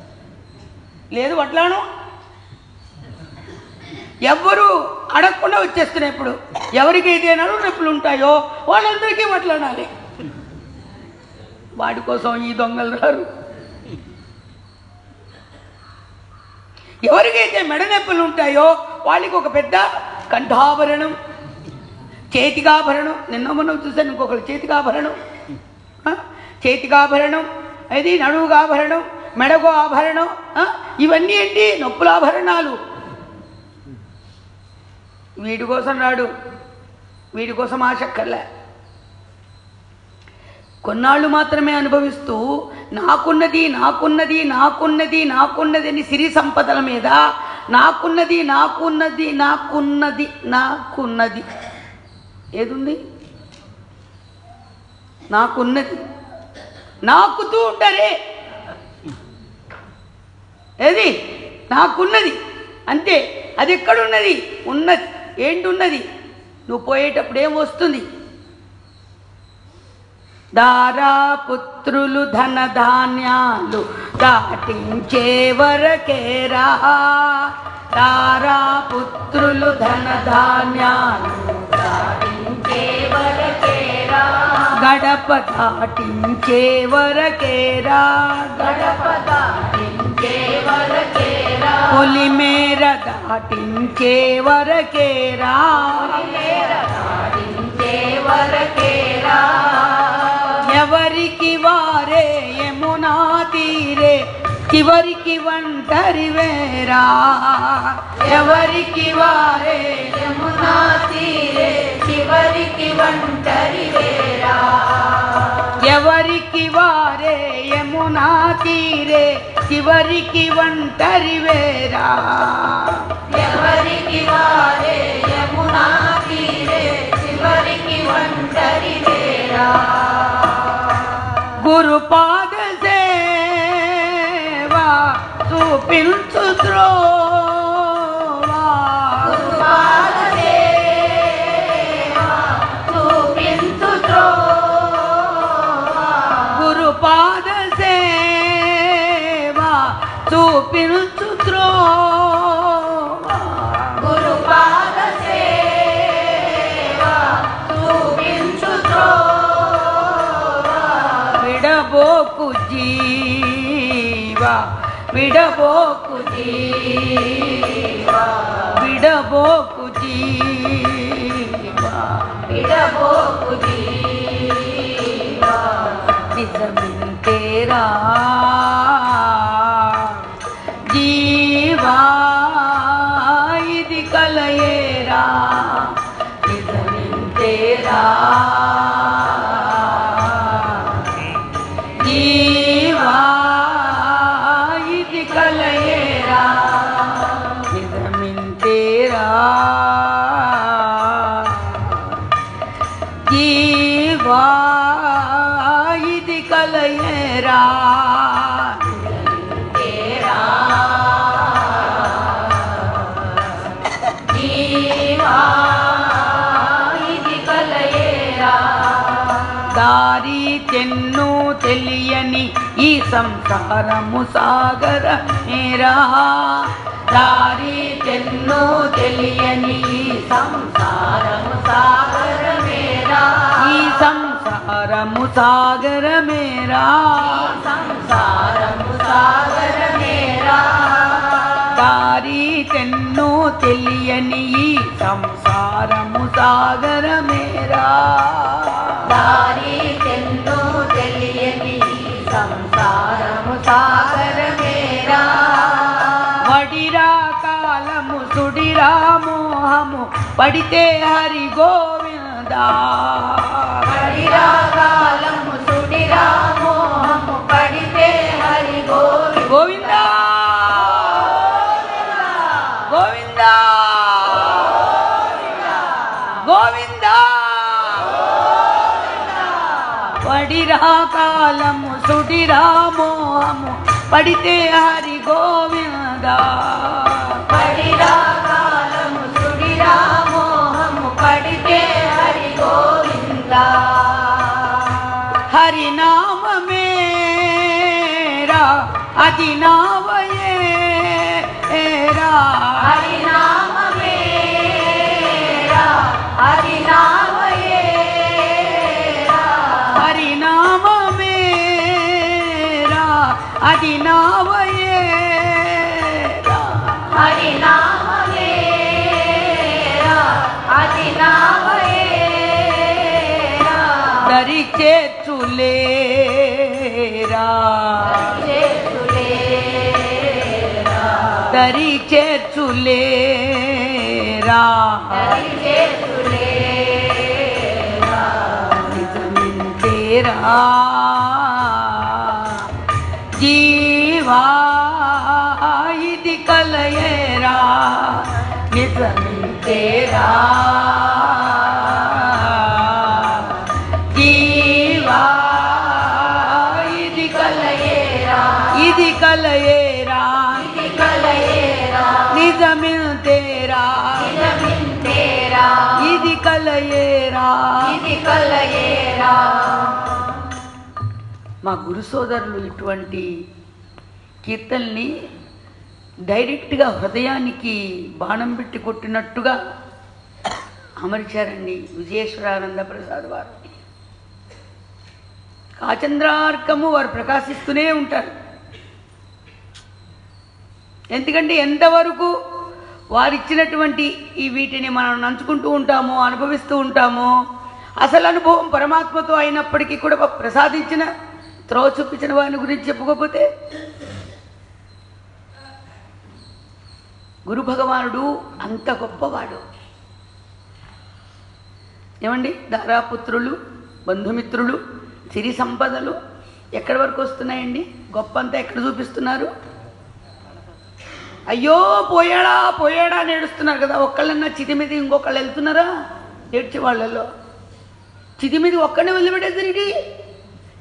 లేదు వడ్లాణం ఎవ్వరూ అడగకుండా వచ్చేస్తున్నాయి. ఇప్పుడు ఎవరికైతే నలునొప్పులు ఉంటాయో వాళ్ళందరికీ వడ్లాణాలి. వాడి కోసం ఈ దొంగలు రారు. ఎవరికైతే మెడ నొప్పులు ఉంటాయో వాళ్ళకి ఒక పెద్ద కంఠాభరణం, చేతికాభరణం. నిన్న మనం చూసాను ఇంకొకరు చేతికాభరణం, అది నడువుగాభరణం, మెడగో ఆభరణం. ఇవన్నీ ఏంటి? నొప్పుల ఆభరణాలు. వీడి కోసం రాడు, వీడి కోసం ఆశక్కర్లే. కొన్నాళ్ళు మాత్రమే అనుభవిస్తూ నాకున్నది నాకున్నది నాకున్నది నాకున్నది అని సిరి సంపదల మీద నాకున్నది నాకున్నది నాకున్నది నాకున్నది ఏదుంది? నాకున్నది నాకుతూ ఉంటారే. ఏది నాకున్నది అంతే. అది ఎక్కడున్నది? ఉన్నది. ఏంటి ఉన్నది? నువ్వు పోయేటప్పుడు ఏమొస్తుంది? దారా పుత్రులు ధన ధాన్యాలు దాటించే వరకేరా, దారా పుత్రులు ధన ధాన్యాలు దాటించే వరకేరా, గడప దాటించే వరకేరా, గడప దాటించే వరకేరా, పొలిమేర దాటించే వరకేరా, పొలిమేర దాటించే వరకేరా, ఎవరికి వారే యమునా తీరే చివరికి ఒంటరి వేరా, ఎవరికి వారే యమునా తీరే చివరికి ఒంటరి వేరా, ఎవరికి వారే యమునా తీరే చివరికి ఒంటరి వేరా, ఎవరికి వారే యమునా తీరే చివరికి ఒంటరి వేరా, గురుపాద సేవా చూపించు త్రోవా, గురుపాద సేవా చూపించు త్రోవా, గురుపాద సేవా చూపించు త్రోవా, గురుపాద సేవా చూపించు త్రోవా, విడబోకు జీవా విడబోకు జీవా విడబోకు జీవా, విడబోకు జీవా, నిజమింతేరా జీవా ఇది కలయేరా, నిజమింతేరా జీవా ఇది కలయేరా, నిజమింతేరా జీవా ఇది కలయేరా, తేరా జీవా ఇది కలయేరా, దారి తెన్ను తెలియని ఈ సంసారము సాగర మేరా, దారి తెన్ను తెలియని ఈ సంసారము సాగర మేరా, ఈ సంసారము సాగర మేరా, సంసారము సాగర మేరా, దారి తెన్ను తెలియని ఈ సంసారము సాగర మేరా, దారి తెన్ను తెలియని సంసారము సాగర మేరా, వడిరా కాలము సుడిరా మోహము పడితే హరి గోవిందా, పడిరా కాలము సుడిరా మోహము పడితే హరి గోవిందా గోవిందా గోవిందా, వడిరా కాలము సుడిరా మోహము పడితే హరి గోవిందా, పడిరా కాలము సుడిరా మోహము పడితే హరి గోవిందా, హరినామేరా అది నావయేరా, హరినామేరా హరినామయేరా, హరినామేరా అది నావయేరా, హరినామయేరా అది నామయేరా, దరి చేర్చులేరా, చేతులేరా, దరి చేర్చులేరా, చేతులేరా, నిజమింతేరా జీవా ఇది కలయేరా, నిజమింతేరా జీవా ఇది కలయేరా, ఇది కలయేరా, ఇది కలయేరా నిజమింతేరా నిజమింతేరా ఇది కలయేరా. ఇది కలయేరా. మా గురు సోదరులు ఇటువంటి కీర్తనల్ని డైరెక్ట్గా హృదయానికి బాణం పెట్టి కొట్టినట్టుగా అమర్చారండి విజయేశ్వరానంద ప్రసాద్ వారు. కాచంద్రార్కము వారు ప్రకాశిస్తూనే ఉంటారు. ఎందుకంటే ఎంతవరకు వారిచ్చినటువంటి ఈ వీటిని మనం నంచుకుంటూ ఉంటామో అనుభవిస్తూ ఉంటామో, అసలు అనుభవం పరమాత్మతో అయినప్పటికీ కూడా ప్రసాదించిన త్రోవ చూపించిన వారిని గురించి చెప్పుకోకపోతే, గురు భగవానుడు అంత గొప్పవాడు. ఏమండి, దారాపుత్రులు, బంధుమిత్రులు, సిరి సంపదలు ఎక్కడి వరకు వస్తున్నాయండి? గొప్ప అంతా ఎక్కడ చూపిస్తున్నారు? అయ్యో పోయాడా పోయాడా అని ఏడుస్తున్నారు కదా. ఒక్కళ్ళన్నా చితి మీద ఇంకొకళ్ళు వెళ్తున్నారా? ఏడ్చే వాళ్ళలో చితి మీద ఒక్కడిని వదిలిపెట్టేసరికి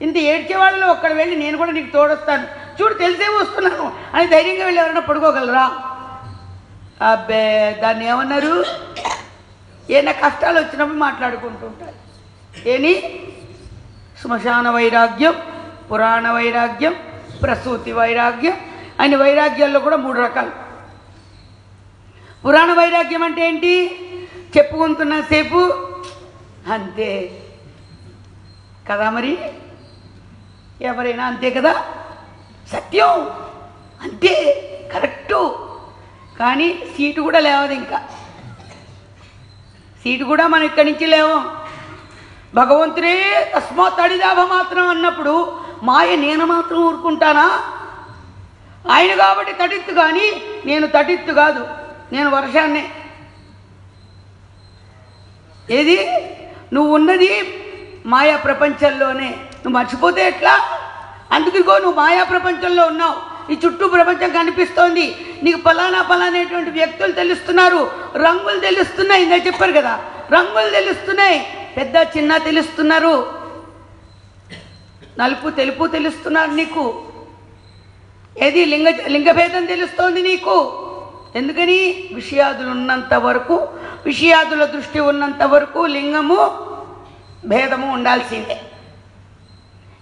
ఇంత ఏడ్చే వాళ్ళలో ఒక్కడ వెళ్ళి నేను కూడా నీకు తోడొస్తాను చూడు తెలిసే వస్తున్నాను అని ధైర్యంగా వెళ్ళి ఎవరైనా పడుకోగలరా? అబ్బే, దాన్ని ఏమన్నారు? ఏమైనా కష్టాలు వచ్చినప్పుడు మాట్లాడుకుంటూ ఉంటారు. ఏని శ్మశాన వైరాగ్యం, పురాణ వైరాగ్యం, ప్రసూతి వైరాగ్యం అని వైరాగ్యాల్లో కూడా 3 రకాలు. పురాణ వైరాగ్యం అంటే ఏంటి? చెప్పుకుంటున్న సేపు అంతే కదా, మరి ఎవరైనా అంతే కదా, సత్యం అంతే, కరెక్టు. కానీ సీటు కూడా లేవదు, ఇంకా సీటు కూడా మనం ఇక్కడి నుంచి లేవం. భగవంతుడే తస్మాత్ తడిదాభ మాత్రం అన్నప్పుడు మాయ నేను మాత్రం ఊరుకుంటానా? ఆయన కాబట్టి తటిత్తు, కానీ నేను తటిత్తు కాదు, నేను వర్షాన్నే. ఏది నువ్వు ఉన్నది మాయా ప్రపంచంలోనే, నువ్వు మర్చిపోతే ఎట్లా? అందుకో నువ్వు మాయా ప్రపంచంలో ఉన్నావు. ఈ చుట్టూ ప్రపంచం కనిపిస్తోంది, నీకు ఫలానా ఫలానేటువంటి వ్యక్తులు తెలుస్తున్నారు, రంగులు తెలుస్తున్నాయి. ఇందా చెప్పారు కదా, రంగులు తెలుస్తున్నాయి, పెద్ద చిన్న తెలుస్తున్నారు, నలుపు తెలుపు తెలుస్తున్నారు నీకు. ఏది లింగభేదం తెలుస్తోంది నీకు. ఎందుకని? విషయాదులు ఉన్నంత వరకు, విషయాదుల దృష్టి ఉన్నంత వరకు లింగము భేదము ఉండాల్సిందే.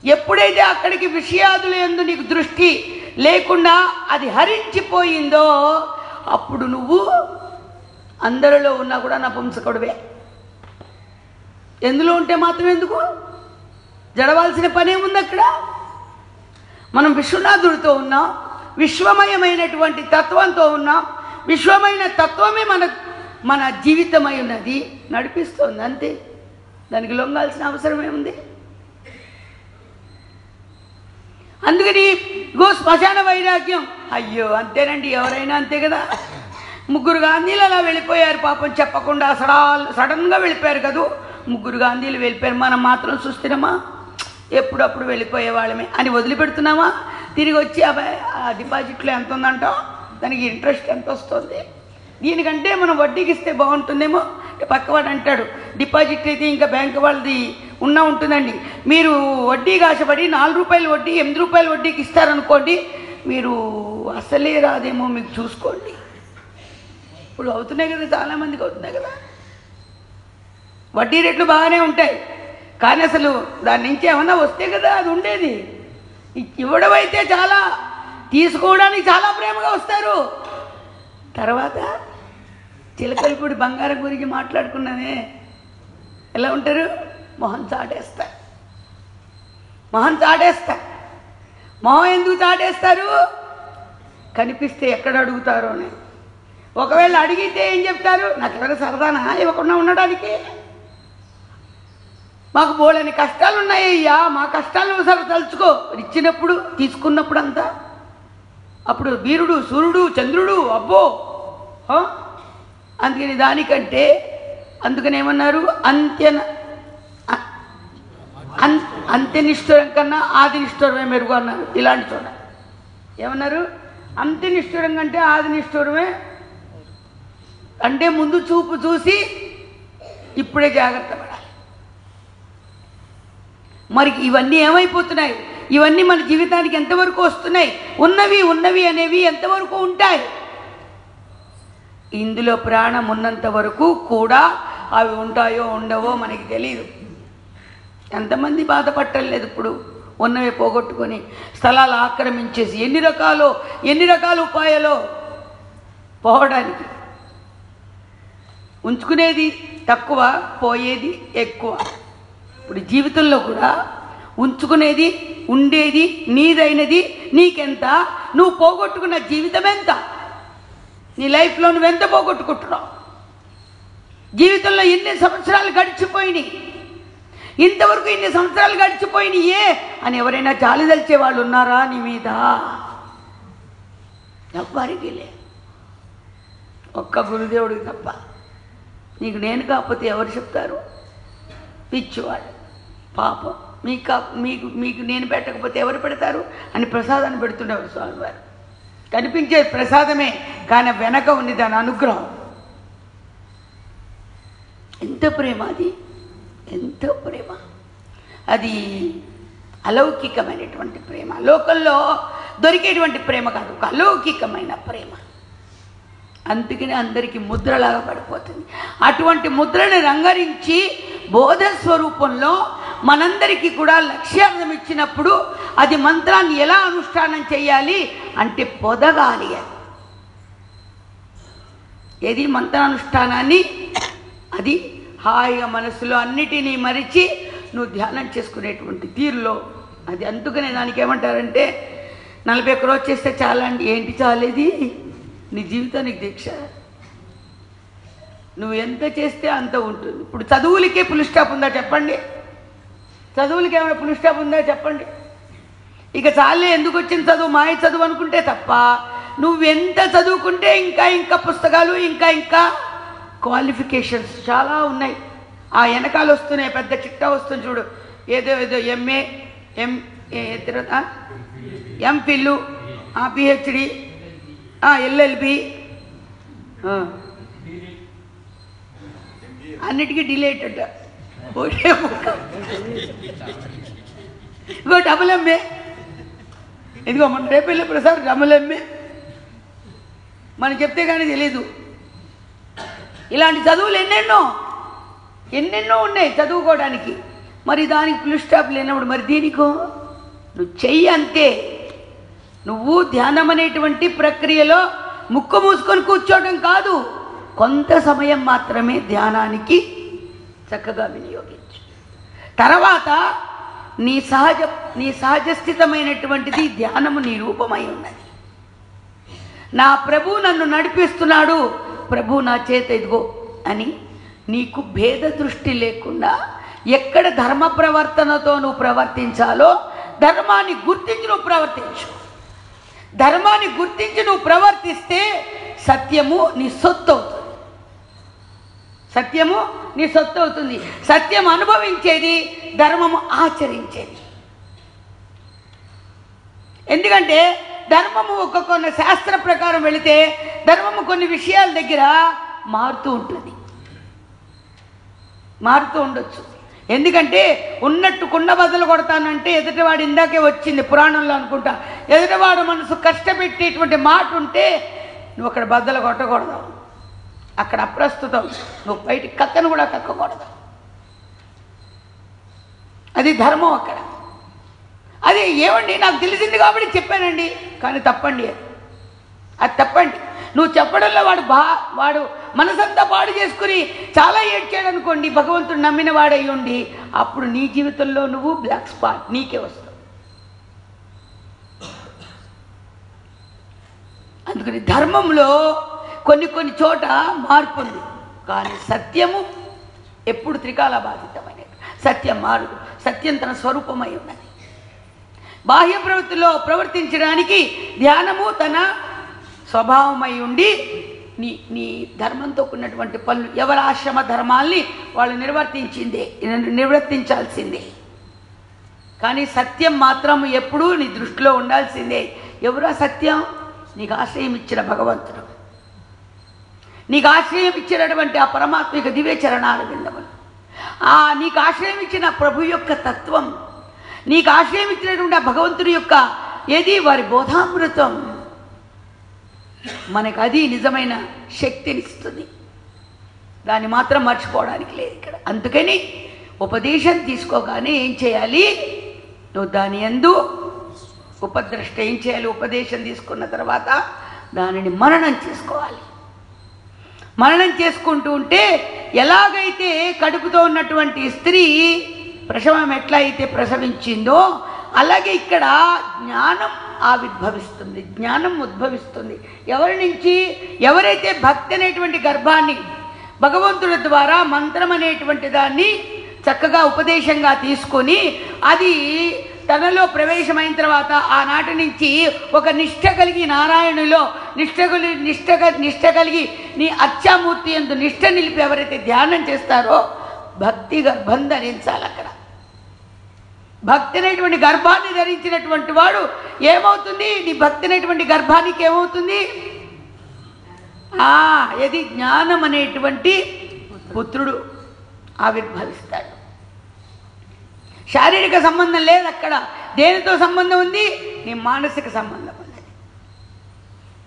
ఎప్పుడైతే అక్కడికి విషయాదుల యందు నీకు దృష్టి లేకుండా అది హరించిపోయిందో అప్పుడు నువ్వు అందరిలో ఉన్నా కూడా నపుంసకుడివే. ఎందులో ఉంటే మాత్రం ఎందుకు? జడవాల్సిన పనేముంది అక్కడ? మనం విశ్వనాథుడితో ఉన్నాం, విశ్వమయమైనటువంటి తత్వంతో ఉన్నాం. విశ్వమైన తత్వమే మన జీవితమై ఉన్నది, నడిపిస్తోంది అంతే. దానికి లొంగాల్సిన అవసరం ఏముంది? అందుకని శ్మశాన వైరాగ్యం, అయ్యో అంతేనండి, ఎవరైనా అంతే కదా. 3 గాంధీలు అలా వెళ్ళిపోయారు పాపం, చెప్పకుండా సడన్గా వెళ్ళిపోయారు కదా. 3 గాంధీలు వెళ్ళిపోయారు, మనం మాత్రం చూస్తున్నామా? ఎప్పుడప్పుడు వెళ్ళిపోయే వాళ్ళమే అని వదిలిపెడుతున్నామా? తిరిగి వచ్చి ఆ డిపాజిట్లో ఎంత ఉందంటాం, దానికి ఇంట్రెస్ట్ ఎంత వస్తుంది, దీనికంటే మనం వడ్డీకి ఇస్తే బాగుంటుందేమో. పక్కవాడు అంటాడు, డిపాజిట్ అయితే ఇంకా బ్యాంకు వాళ్ళది ఉంటుందండి, మీరు వడ్డీకి ఆశపడి 4 రూపాయలు వడ్డీ 8 రూపాయలు వడ్డీకి ఇస్తారనుకోండి, మీరు అసలే రాదేమో, మీకు చూసుకోండి. ఇప్పుడు అవుతున్నాయి కదా, చాలామందికి అవుతున్నాయి కదా. వడ్డీ రేట్లు బాగానే ఉంటాయి, కానీ అసలు దాని నుంచి ఏమన్నా వస్తే కదా అది ఉండేది. ఇవ్వడం అయితే చాలా, తీసుకోవడానికి చాలా ప్రేమగా వస్తారు. తర్వాత చిలకలపూడి బంగారం గురించి మాట్లాడుకున్నానే, ఎలా ఉంటారు? మొహం చాటేస్తారు. మొహం ఎందుకు చాటేస్తారు? కనిపిస్తే ఎక్కడ అడుగుతారో అని. ఒకవేళ అడిగితే ఏం చెప్తారు? నాకు ఎవరైనా సరదానా ఇవ్వకుండా ఉండడానికి? మాకు బోలని కష్టాలు ఉన్నాయ్యా, మా కష్టాలను ఒకసారి తలుచుకో. ఇచ్చినప్పుడు తీసుకున్నప్పుడు అంతా అప్పుడు వీరుడు సూర్యుడు చంద్రుడు అబ్బో. అందుకని దానికంటే అందుకనేమన్నారు? అంత్యనిష్ఠురం కన్నా ఆది నిష్ఠురమే మెరుగు అన్నారు. ఇలాంటి చోట ఏమన్నారు? అంత్యనిష్ఠురం కంటే ఆది నిష్ఠురమే, అంటే ముందు చూపు చూసి ఇప్పుడే జాగ్రత్త పడాలి. మరి ఇవన్నీ ఏమైపోతున్నాయి? ఇవన్నీ మన జీవితానికి ఎంతవరకు వస్తున్నాయి? ఉన్నవి అనేవి ఎంతవరకు ఉంటాయి? ఇందులో ప్రాణం ఉన్నంత వరకు కూడా అవి ఉంటాయో ఉండవో మనకి తెలియదు. ఎంతమంది బాధపట్టలేదు ఇప్పుడు ఉన్నవి పోగొట్టుకొని స్థలాలు ఆక్రమించేసి ఎన్ని రకాల ఉపాయాలు పోవడానికి. ఉంచుకునేది తక్కువ, పోయేది ఎక్కువ. ఇప్పుడు జీవితంలో కూడా ఉంచుకునేది, ఉండేది, నీదైనది నీకెంత, నువ్వు పోగొట్టుకున్న జీవితం ఎంత, నీ లైఫ్లో నువ్వెంత పోగొట్టుకుంటున్నావు, జీవితంలో ఎన్ని సంవత్సరాలు గడిచిపోయినాయి, ఇంతవరకు ఇన్ని సంవత్సరాలు గడిచిపోయినాయే అని ఎవరైనా జాలిదలిచే వాళ్ళు ఉన్నారా నీ మీద? ఎవ్వరికి లే, ఒక్క గురుదేవుడికి తప్ప. నీకు నేను కాకపోతే ఎవరు చెప్తారు? పిచ్చివాడు, పాపం. మీకు నేను పెట్టకపోతే ఎవరు పెడతారు అని ప్రసాదాన్ని పెడుతుండేవారు స్వామివారు. కనిపించే ప్రసాదమే, కానీ వెనక ఉంది దాని అనుగ్రహం. ఎంత ప్రేమ అది, ఎంతో ప్రేమ. అది అలౌకికమైనటువంటి ప్రేమ, లోకంలో దొరికేటువంటి ప్రేమ కాదు, ఒక అలౌకికమైన ప్రేమ. అందుకని అందరికీ ముద్రలాగా పడిపోతుంది. అటువంటి ముద్రని రంగరించి బోధ స్వరూపంలో మనందరికీ కూడా లక్ష్యార్థం ఇచ్చినప్పుడు అది మంత్రాన్ని ఎలా అనుష్ఠానం చేయాలి అంటే పొదగాలి. ఏది మంత్రానుష్ఠానాన్ని అది హాయిగా మనసులో అన్నిటినీ మరిచి నువ్వు ధ్యానం చేసుకునేటువంటి తీరులో అది. అందుకనే దానికి ఏమంటారంటే 41 రోజు చేస్తే చాలా అండి. ఏంటి చాలేది? నీ జీవితానికి దీక్ష. నువ్వు ఎంత చేస్తే అంత ఉంటుంది. ఇప్పుడు చదువులకే ఫుల్ స్టాప్ ఉందా చెప్పండి? చదువులకి ఏమైనా ఫుల్ స్టాప్ ఉందా చెప్పండి? ఇక చాలే, ఎందుకు వచ్చిన చదువు, మాయ చదువు అనుకుంటే తప్ప నువ్వెంత చదువుకుంటే ఇంకా పుస్తకాలు, ఇంకా క్వాలిఫికేషన్స్ చాలా ఉన్నాయి. ఆ వెనకాల వస్తున్నాయి, పెద్ద చిట్టా వస్తుంది చూడు, ఏదో ఎంఏ, ఎంఫిల్, పిహెచ్డి, ఎల్ఎల్బి, అన్నిటికీ డిలేట్ అంట. ఇగో డబుల్ ఎంఏ, ఇదిగో మన రేపు వెళ్ళినప్పుడు సార్ డబుల్ ఎంఏ మనం చెప్తే కానీ తెలీదు. ఇలాంటి చదువులు ఎన్నెన్నో ఉన్నాయి చదువుకోవడానికి. మరి దానికి ఫుల్ స్టాప్ లేనప్పుడు మరి దీనికో నువ్వు చెయ్యి అంతే. నువ్వు ధ్యానం అనేటువంటి ప్రక్రియలో ముక్కు మూసుకొని కూర్చోవడం కాదు, కొంత సమయం మాత్రమే ధ్యానానికి చక్కగా వినియోగించు. తర్వాత నీ సహజస్థితమైనటువంటిది ధ్యానము నీ రూపమై ఉన్నది. నా ప్రభు నన్ను నడిపిస్తున్నాడు, ప్రభు నా చేత ఇదిగో అని నీకు భేద దృష్టి లేకుండా ఎక్కడ ధర్మ ప్రవర్తనతో నువ్వు ప్రవర్తించాలో ధర్మాన్ని గుర్తించి నువ్వు ప్రవర్తించు. ధర్మాన్ని గుర్తించి నువ్వు ప్రవర్తిస్తే సత్యము నీ సొత్తు అవుతుంది. సత్యము నీ సొత్తు అవుతుంది. సత్యం అనుభవించేది, ధర్మము ఆచరించేది. ఎందుకంటే ధర్మము కొన్ని శాస్త్ర ప్రకారం వెళితే ధర్మము కొన్ని విషయాల దగ్గర మారుతూ ఉంటుంది, మారుతూ ఉండొచ్చు. ఎందుకంటే ఉన్నట్టు కుండ బద్దలు కొడతానంటే ఎదుటివాడు, ఇందాకే వచ్చింది పురాణంలో అనుకుంటా, ఎదుటివాడు మనసు కష్టపెట్టేటువంటి మాట ఉంటే నువ్వు అక్కడ బద్దలు కొట్టకూడదు, అక్కడ అప్రస్తుతం, నువ్వు బయటికి కక్కను కూడా కక్కకూడదు. అది ధర్మం అక్కడ. అది ఏమండి నాకు తెలిసింది కాబట్టి చెప్పానండి, కానీ తప్పండి, అది తప్పండి. నువ్వు చెప్పడంలో వాడు మనసంతా పాడు చేసుకుని చాలా ఏడ్చాడు అనుకోండి, భగవంతుడు నమ్మిన వాడై ఉండి, అప్పుడు నీ జీవితంలో నువ్వు బ్లాక్ స్పాట్ నీకే వస్తావు. అందుకని ధర్మంలో కొన్ని చోట మార్పు ఉంది, కానీ సత్యము ఎప్పుడు త్రికాల బాధితమైనది. సత్యం మారు, సత్యం తన స్వరూపమై ఉన్నది. బాహ్య ప్రవృత్తిలో ప్రవర్తించడానికి ధ్యానము తన స్వభావమై ఉండి నీ ధర్మంతో ఉన్నటువంటి పనులు, ఎవరి ఆశ్రమ ధర్మాల్ని వాళ్ళు నిర్వర్తించాల్సిందే. కానీ సత్యం మాత్రం ఎప్పుడూ నీ దృష్టిలో ఉండాల్సిందే. ఎవరా సత్యం? నీకు ఆశ్రయం ఇచ్చిన భగవంతుడు, నీకు ఆశ్రయం ఇచ్చినటువంటి ఆ పరమాత్మ యొక్క దివ్య చరణాల విందములు, నీకు ఆశ్రయం ఇచ్చిన ప్రభు యొక్క తత్వం, నీకు ఆశ్రయం ఇచ్చినటువంటి ఆ భగవంతుడి యొక్క ఏది వారి బోధామృతం మనకు అది నిజమైన శక్తినిస్తుంది. దాన్ని మాత్రం మర్చిపోవడానికి లేదు ఇక్కడ. అందుకని ఉపదేశం తీసుకోగానే ఏం చేయాలి? నువ్వు దాని యందు ఉపద్రష్ట ఏం చేయాలి? ఉపదేశం తీసుకున్న తర్వాత దానిని మననం చేసుకోవాలి. మననం చేసుకుంటూ ఉంటే ఎలాగైతే కడుపుతో ఉన్నటువంటి స్త్రీ ప్రసవం ఎట్లా అయితే ప్రసవించిందో అలాగే ఇక్కడ జ్ఞానం ఆవిర్భవిస్తుంది, జ్ఞానం ఉద్భవిస్తుంది. ఎవరి నుంచి? ఎవరైతే భక్తి అనేటువంటి గర్భాన్ని భగవంతుడి ద్వారా మంత్రం అనేటువంటి దాన్ని చక్కగా ఉపదేశంగా తీసుకొని అది తనలో ప్రవేశమైన తర్వాత ఆనాటి నుంచి ఒక నిష్ఠ కలిగి నారాయణులో నిష్ఠ కలిగి నీ అర్చామూర్తి యందు నిష్ఠ నిలిపి ఎవరైతే ధ్యానం చేస్తారో భక్తి గర్భం ధరించాలి. అక్కడ భక్తి అనేటువంటి గర్భాన్ని ధరించినటువంటి వాడు ఏమవుతుంది? నీ భక్తి అనేటువంటి గర్భానికి ఏమవుతుంది? ఇది జ్ఞానం అనేటువంటి పుత్రుడు ఆవిర్భవిస్తాడు. శారీరక సంబంధం లేదు అక్కడ. దేనితో సంబంధం ఉంది? నీ మానసిక సంబంధం ఉన్నది.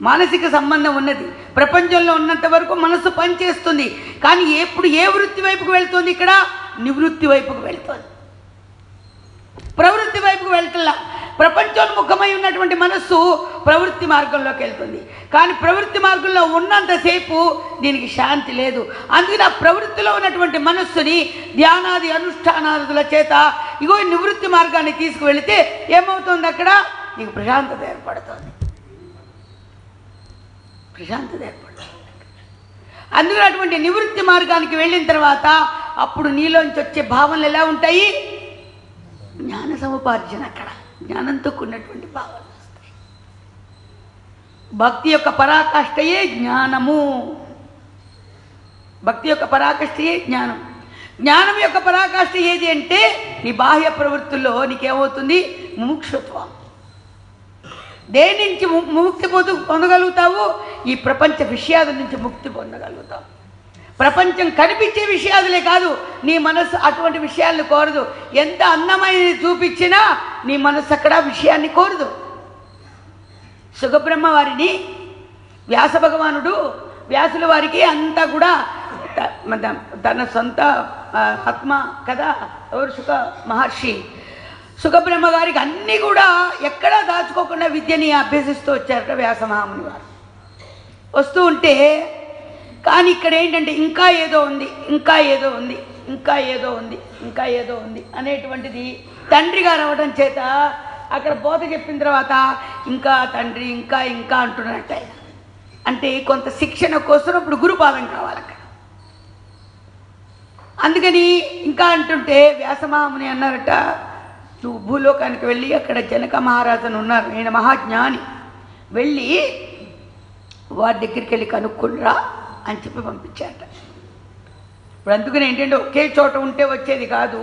మానసిక సంబంధం ఉన్నది. ప్రపంచంలో ఉన్నంత వరకు మనసు పనిచేస్తుంది. కానీ ఎప్పుడు ఏ వృత్తి వైపుకు వెళ్తుంది? ఇక్కడ నివృత్తి వైపుకు వెళ్తుంది, ప్రవృత్తి వైపుకు వెళ్తలా. ప్రపంచోన్ముఖమై ఉన్నటువంటి మనస్సు ప్రవృత్తి మార్గంలోకి వెళ్తుంది. కానీ ప్రవృత్తి మార్గంలో ఉన్నంతసేపు దీనికి శాంతి లేదు. అందుకని ఆ ప్రవృత్తిలో ఉన్నటువంటి మనస్సుని ధ్యానాది అనుష్ఠానాదుల చేత ఇగో నివృత్తి మార్గాన్ని తీసుకువెళితే ఏమవుతుంది? అక్కడ నీకు ప్రశాంతత ఏర్పడుతుంది, ప్రశాంతత ఏర్పడుతుంది. అందుకని అటువంటి నివృత్తి మార్గానికి వెళ్ళిన తర్వాత అప్పుడు నీలోంచి వచ్చే భావనలు ఎలా ఉంటాయి? జ్ఞాన సముపార్జన. అక్కడ జ్ఞానంతో కూడినటువంటి భావనలు వస్తాయి. భక్తి యొక్క పరాకాష్ఠయే జ్ఞానము. భక్తి యొక్క పరాకాష్ఠయే జ్ఞానం. జ్ఞానం యొక్క పరాకాష్ఠ ఏది అంటే నీ బాహ్య ప్రవృత్తుల్లో నీకేమవుతుంది? ముముక్షుత్వం. దేని నుంచి ముక్తి పొందగలుగుతావు? ఈ ప్రపంచ విషయాల నుంచి ముక్తి పొందగలుగుతావు. ప్రపంచం కనిపించే విషయాలే కాదు, నీ మనస్సు అటువంటి విషయాలను కోరదు. ఎంత అందమైనది చూపించినా నీ మనస్సు అక్కడ విషయాన్ని కోరదు. సుఖబ్రహ్మ వారిని వ్యాస భగవానుడు వ్యాసుల వారికి అంతా కూడా తన సొంత ఆత్మ కదా. ఎవరు? సుఖ మహర్షి. సుఖబ్రహ్మ గారికి అన్నీ కూడా ఎక్కడా దాచుకోకుండా విద్యని అభ్యసిస్తూ వచ్చారట వ్యాసమహాముని వారు. వస్తూ ఉంటే కానీ ఇక్కడ ఏంటంటే ఇంకా ఏదో ఉంది, ఇంకా ఏదో ఉంది, ఇంకా ఏదో ఉంది, ఇంకా ఏదో ఉంది అనేటువంటిది తండ్రి గారు అవ్వడం చేత అక్కడ బోధ చెప్పిన తర్వాత ఇంకా తండ్రి ఇంకా ఇంకా అంటున్నట్ట. అంటే కొంత శిక్షణ కోసం ఇప్పుడు గురుపాదం కావాలి అక్కడ. అందుకని ఇంకా అంటుంటే వ్యాసమహాముని అన్నారట, నువ్వు భూలోకానికి వెళ్ళి అక్కడ జనక మహారాజును ఉన్నారు, ఆయన మహాజ్ఞాని, వెళ్ళి వారి దగ్గరికి వెళ్ళి కనుక్కుండ్రా అని చెప్పి పంపించారట. ఇప్పుడు అందుకని ఏంటంటే ఒకే చోట ఉంటే వచ్చేది కాదు,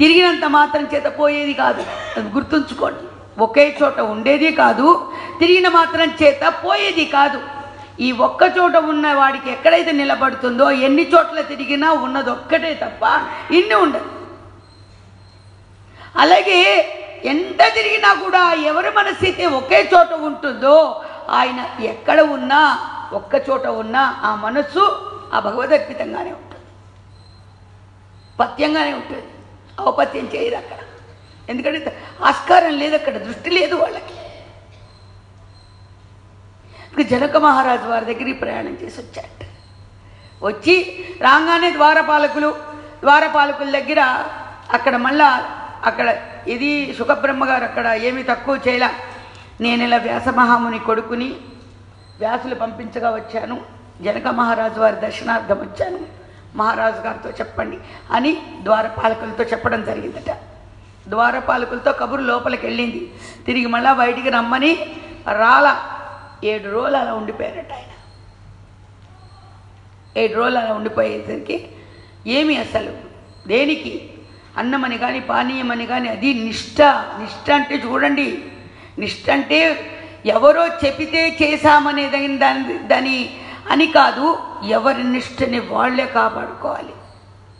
తిరిగినంత మాత్రం చేత పోయేది కాదు. అది గుర్తుంచుకోండి. ఒకే చోట ఉండేది కాదు, తిరిగిన మాత్రం చేత పోయేది కాదు. ఈ ఒక్క చోట ఉన్న వాడికి ఎక్కడైతే నిలబడుతుందో ఎన్ని చోట్ల తిరిగినా ఉన్నది ఒక్కటే తప్ప ఇన్ని ఉండదు. అలాగే ఎంత తిరిగినా కూడా ఎవరి మనసు అయితే ఒకే చోట ఉంటుందో ఆయన ఎక్కడ ఉన్నా ఒక్క చోట ఉన్నా ఆ మనస్సు ఆ భగవదర్పితంగానే ఉంటుంది, పథ్యంగానే ఉంటుంది. ఔపత్యం చేయరు అక్కడ. ఎందుకంటే ఆస్కారం లేదు అక్కడ, దృష్టి లేదు వాళ్ళకి. జనక మహారాజు వారి దగ్గరికి ప్రయాణం చేసి వచ్చాట. వచ్చి రాగానే ద్వారపాలకుల దగ్గర అక్కడ మళ్ళా అక్కడ ఇది సుఖబ్రహ్మ గారు అక్కడ ఏమీ తక్కువ చేయలే. నేను ఇలా వ్యాసమహాముని కొడుకుని వ్యాసులు పంపించగా వచ్చాను, జనక మహారాజు వారి దర్శనార్థం వచ్చాను, మహారాజు గారితో చెప్పండి అని ద్వారపాలకులతో చెప్పడం జరిగిందట. ద్వారపాలకులతో కబురు లోపలికి వెళ్ళింది. తిరిగి మళ్ళా బయటికి రమ్మని 7 రోజులు అలా ఉండిపోయారట ఆయన. 7 రోజులు అలా ఉండిపోయేసరికి ఏమి అసలు దేనికి అన్నమని కానీ పానీయమని కానీ అది నిష్ఠ. నిష్ఠ అంటే చూడండి, నిష్ఠ అంటే ఎవరో చెబితే చేశామనే దాని అని కాదు, ఎవరి నిష్ఠని వాళ్ళే కాపాడుకోవాలి.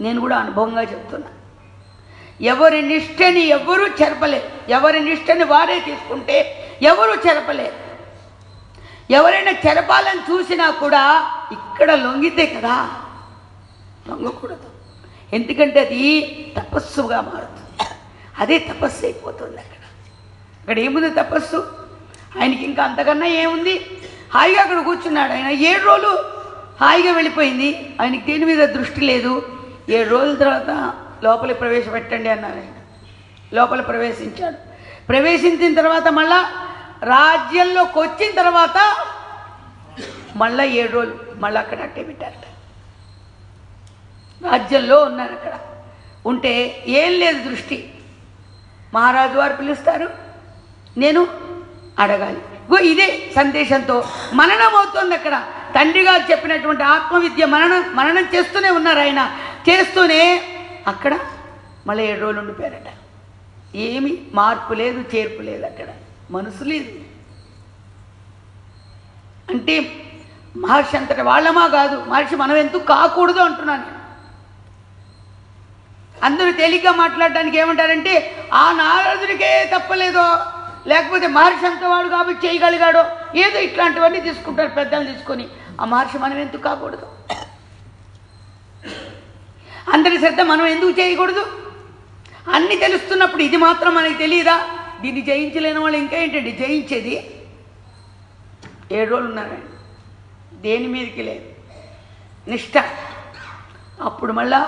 నేను కూడా అనుభవంగా చెప్తున్నా. ఎవరి నిష్టని ఎవరూ చెరపలేరు. ఎవరి నిష్టని వారే తీసుకుంటే ఎవరూ చెరపలేరు. ఎవరైనా చెరపాలని చూసినా కూడా ఇక్కడ లొంగితే కదా, లొంగకూడదు. ఎందుకంటే అది తపస్సుగా మారుతుంది. అదే తపస్సు అయిపోతుంది. అక్కడ ఏముంది తపస్సు? ఆయనకి ఇంకా అంతకన్నా ఏముంది? హాయిగా అక్కడ కూర్చున్నాడు. ఆయన 7 రోజులు హాయిగా వెళ్ళిపోయింది. ఆయనకి దేని మీద దృష్టి లేదు. 7 రోజుల తర్వాత లోపలికి ప్రవేశపెట్టండి అన్నారు. ఆయన లోపల ప్రవేశించాడు. ప్రవేశించిన తర్వాత మళ్ళా రాజ్యంలోకి వచ్చిన తర్వాత మళ్ళా 7 రోజులు మళ్ళీ అక్కడ అట్టే పెట్టారట. రాజ్యంలో ఉన్నారు. అక్కడ ఉంటే ఏం లేదు దృష్టి. మహారాజు వారు పిలుస్తారు, నేను అడగాలి. ఇదే సందేశంతో మననం అవుతుంది. అక్కడ తండ్రి గారు చెప్పినటువంటి ఆత్మవిద్య మననం చేస్తూనే ఉన్నారు. ఆయన చేస్తూనే అక్కడ మళ్ళీ 7 రోజులు ఉండిపోయారట. ఏమి మార్పు లేదు, చేర్పు లేదు. అక్కడ మనసు లేదు. అంటే మహర్షి అంతటి వాళ్ళమా కాదు, మహర్షి మనం ఎందుకు కాకూడదు అంటున్నాను. అందరూ తేలిగ్గా మాట్లాడడానికి ఏమంటారంటే ఆ నారదుడికే తప్పలేదో, లేకపోతే మహర్షి అంత వాడు కాబట్టి చేయగలిగాడో, ఏదో ఇట్లాంటివన్నీ తీసుకుంటారు పెద్దలు తీసుకొని. ఆ మహర్షి మనం ఎందుకు కాకూడదు? అందరి శ్రద్ధ మనం ఎందుకు చేయకూడదు? అన్నీ తెలుస్తున్నప్పుడు ఇది మాత్రం మనకి తెలియదా? దీన్ని జయించలేని వాళ్ళు ఇంకా ఏంటండి జయించేది? 7 రోజులు ఉన్నారండి, దేని మీదకి లేదు నిష్ఠ. అప్పుడు మళ్ళా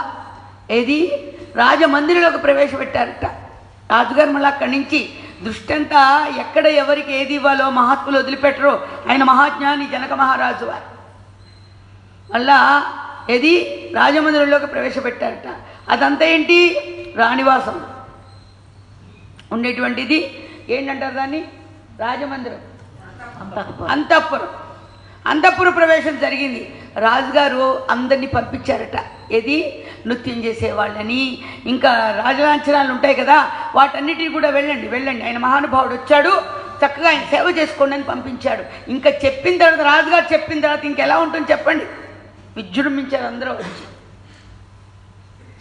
ఏది రాజమందిరంలోకి ప్రవేశపెట్టారట. రాజుగారు మళ్ళీ అక్కడి నుంచి దృష్టి అంతా ఎక్కడ ఎవరికి ఏది ఇవ్వాలో మహాత్ములు వదిలిపెట్టరో. ఆయన మహాజ్ఞాని జనక మహారాజు వారు మళ్ళా ఏది రాజమందిరంలోకి ప్రవేశపెట్టారట. అదంతా ఏంటి? రాణివాసం ఉండేటువంటిది. ఏంటంటారు దాన్ని? రాజమందిరం, అంతఃపుర ప్రవేశం జరిగింది. రాజుగారు అందరినీ పంపించారట. ఏది నృత్యం చేసేవాళ్ళని, ఇంకా రాజలాంఛనాలు ఉంటాయి కదా, వాటన్నిటిని కూడా వెళ్ళండి ఆయన మహానుభావుడు వచ్చాడు, చక్కగా ఆయన సేవ చేసుకోండి అని పంపించాడు. ఇంకా చెప్పిన తర్వాత, రాజుగారు చెప్పిన తర్వాత ఇంకెలా ఉంటుంది చెప్పండి? విజృంభించారు అందరూ వచ్చి.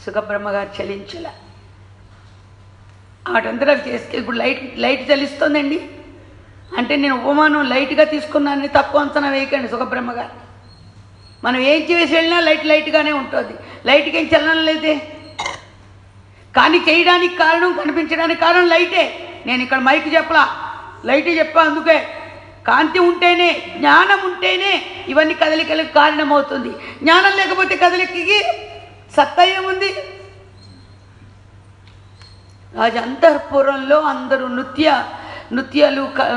సుఖబ్రహ్మగారు చలించల. వాటంతా చేస్తే ఇప్పుడు లైట్ చలిస్తుందండి అంటే నేను ఉపమానం లైట్గా తీసుకున్నానని తక్కువ అంచనా వేయకండి. సుఖబ్రహ్మగారు మనం ఏం చేసి వెళ్ళినా లైట్గానే ఉంటుంది. లైట్కి ఏం చలనం లేదే, కానీ చేయడానికి కారణం, కనిపించడానికి కారణం లైటే. నేను ఇక్కడ మైక్ చెప్పలా, లైట్ చెప్పా. అందుకే కాంతి ఉంటేనే, జ్ఞానం ఉంటేనే ఇవన్నీ కదలికలకు కారణమవుతుంది. జ్ఞానం లేకపోతే కదలికకి సత్తా ఏముంది? రాజ అంతఃపురంలో అందరూ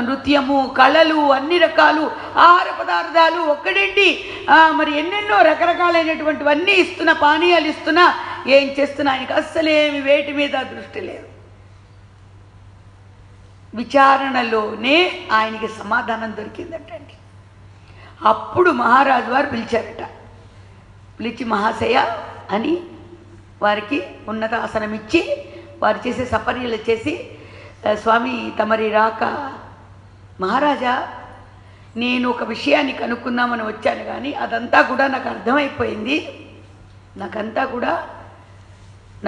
నృత్యము, కళలు, అన్ని రకాలు ఆహార పదార్థాలు ఒక్కడేంటి మరి ఎన్నెన్నో రకరకాలైనటువంటివన్నీ ఇస్తున్నా, పానీయాలు ఇస్తున్నా, ఏం చేస్తున్నా ఆయనకి అస్సలేమి వేటి మీద దృష్టి లేదు. విచారణలోనే ఆయనకి సమాధానం దొరికిందటండి. అప్పుడు మహారాజు వారు పిలిచారట. పిలిచి మహాశయ అని వారికి ఉన్నతాసనం ఇచ్చి, వారు చేసే సపర్యలు చేసి, స్వామి తమరి రాక మహారాజా, నేను ఒక విషయాన్ని కనుక్కుందామని వచ్చాను, కానీ అదంతా కూడా నాకు అర్థమైపోయింది.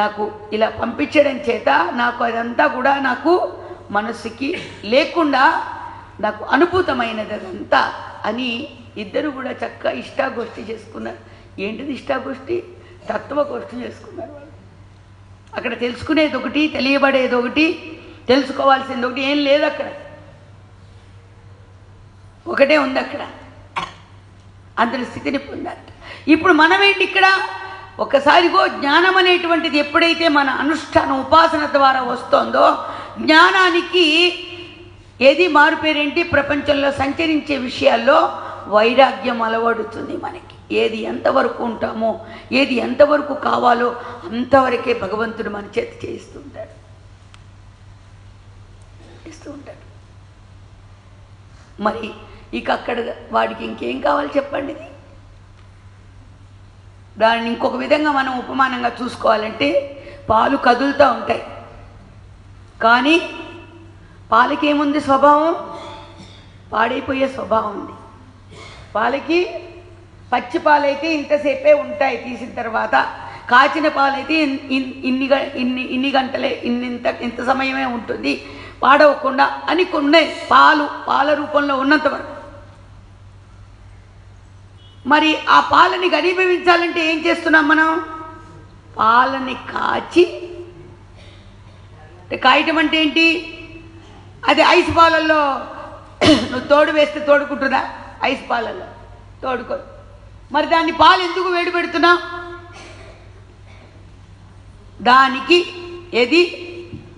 నాకు ఇలా పంపించడం చేత నాకు అదంతా కూడా నాకు మనసుకి లేకుండా నాకు అనుభూతమైనది అదంతా అని ఇద్దరు కూడా చక్కగా ఇష్టాగోష్ఠి చేసుకున్నారు. ఏంటిది ఇష్టాగోష్ఠి? తత్వగోష్ఠి చేసుకున్నారు వాళ్ళు. అక్కడ తెలుసుకునేది ఒకటి, తెలియబడేది ఒకటి, తెలుసుకోవాల్సింది ఒకటి, ఏం లేదు అక్కడ. ఒకటే ఉంది అక్కడ. అందరి స్థితిని పొందారు. ఇప్పుడు మనమేంటి ఇక్కడ? ఒకసారిగో జ్ఞానం అనేటువంటిది ఎప్పుడైతే మన అనుష్ఠానం, ఉపాసన ద్వారా వస్తుందో, జ్ఞానానికి ఏది మారుపేరేంటి? ప్రపంచంలో సంచరించే విషయాల్లో వైరాగ్యం అలవడుతుంది మనకి. ఏది ఎంతవరకు ఉంటామో, ఏది ఎంతవరకు కావాలో అంతవరకే భగవంతుడు మన చేత చేస్తూ ఉంటాడు. మరి ఇక అక్కడ వాడికి ఇంకేం కావాలి చెప్పండి? దాన్ని ఇంకొక విధంగా మనం ఉపమానంగా చూసుకోవాలంటే, పాలు కదులుతూ ఉంటాయి, కానీ పాలకేముంది స్వభావం? పాడైపోయే స్వభావం ఉంది. పాలకి పచ్చి పాలైతే ఇంతసేపే ఉంటాయి, తీసిన తర్వాత కాచిన పాలైతే ఇన్ని గంటలే ఇంత సమయమే ఉంటుంది పాడవకుండా అని కొన్ని పాల రూపంలో ఉన్నంత వరకు. మరి ఆ పాలని ఘనీభవించాలంటే ఏం చేస్తున్నాం మనం? పాలని కాయటం అంటే ఏంటి? అది ఐస్ పాలల్లో నువ్వు తోడు వేస్తే తోడుకుంటున్నా, ఐస్ పాలల్లో తోడుకో. మరి దాన్ని పాలు ఎందుకు వేడి పెడుతున్నా?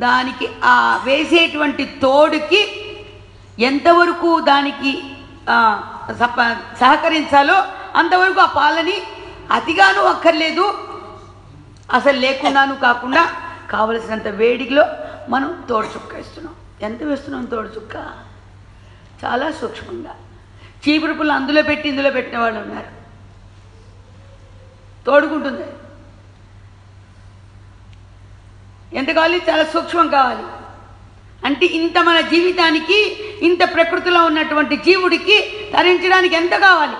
దానికి ఆ వేసేటువంటి తోడుకి ఎంతవరకు దానికి సహకరించాలో అంతవరకు ఆ పాలని అతిగాను అక్కర్లేదు, అసలు లేకుండాను కాకుండా కావలసినంత వేడిలో మనం తోడు చుక్క వేస్తున్నాం. ఎంత వేస్తున్నాం తోడు చుక్క? చాలా సూక్ష్మంగా. చీపురు పుల్ల ఇందులో పెట్టిన వాళ్ళు ఉన్నారు. తోడుకుంటుంది. ఎంత కావాలి? చాలా సూక్ష్మం కావాలి. అంటే ఇంత మన జీవితానికి, ఇంత ప్రకృతిలో ఉన్నటువంటి జీవుడికి తరించడానికి ఎంత కావాలి?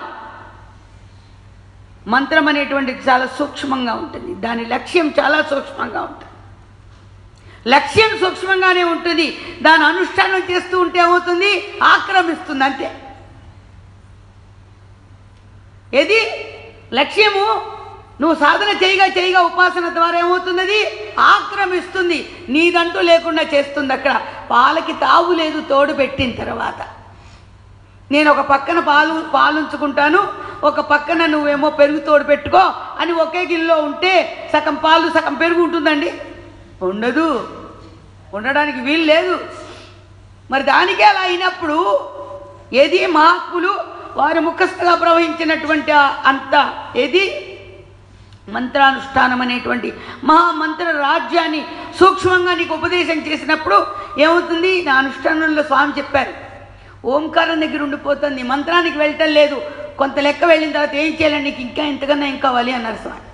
మంత్రం అనేటువంటిది చాలా సూక్ష్మంగా ఉంటుంది. దాని లక్ష్యం చాలా సూక్ష్మంగా ఉంటుంది. లక్ష్యం సూక్ష్మంగానే ఉంటుంది. దాని అనుష్ఠానం చేస్తూ ఉంటే ఏమవుతుంది? ఆక్రమిస్తుంది అంతే. ఏది లక్ష్యము? నువ్వు సాధన చేయగా ఉపాసన ద్వారా ఏమవుతుంది? అది ఆక్రమిస్తుంది, నీదంటూ లేకుండా చేస్తుంది. అక్కడ పాలకి తావు లేదు తోడు పెట్టిన తర్వాత. నేను ఒక పక్కన పాలుంచుకుంటాను, ఒక పక్కన నువ్వేమో పెరుగు తోడు పెట్టుకో అని ఒకే గిన్నెలో ఉంటే సగం పాలు సగం పెరుగు ఉంటుందండి? ఉండదు, ఉండడానికి వీలు లేదు. మరి దానికే అలా అయినప్పుడు ఏది మహాత్ములు వారి ముఖస్థగా ప్రవహించినటువంటి అంత ఏది మంత్రానుష్ఠానం అనేటువంటి మహామంత్ర రాజ్యాన్ని సూక్ష్మంగా నీకు ఉపదేశం చేసినప్పుడు ఏమవుతుంది? నా అనుష్ఠానంలో స్వామి చెప్పారు, ఓంకారం దగ్గర ఉండిపోతుంది, మంత్రానికి వెళ్ళటం లేదు. కొంత లెక్క వెళ్ళిన తర్వాత ఏం చేయాలని నీకు ఇంకా ఇంతకన్నా ఏం కావాలి అన్నారు స్వామి.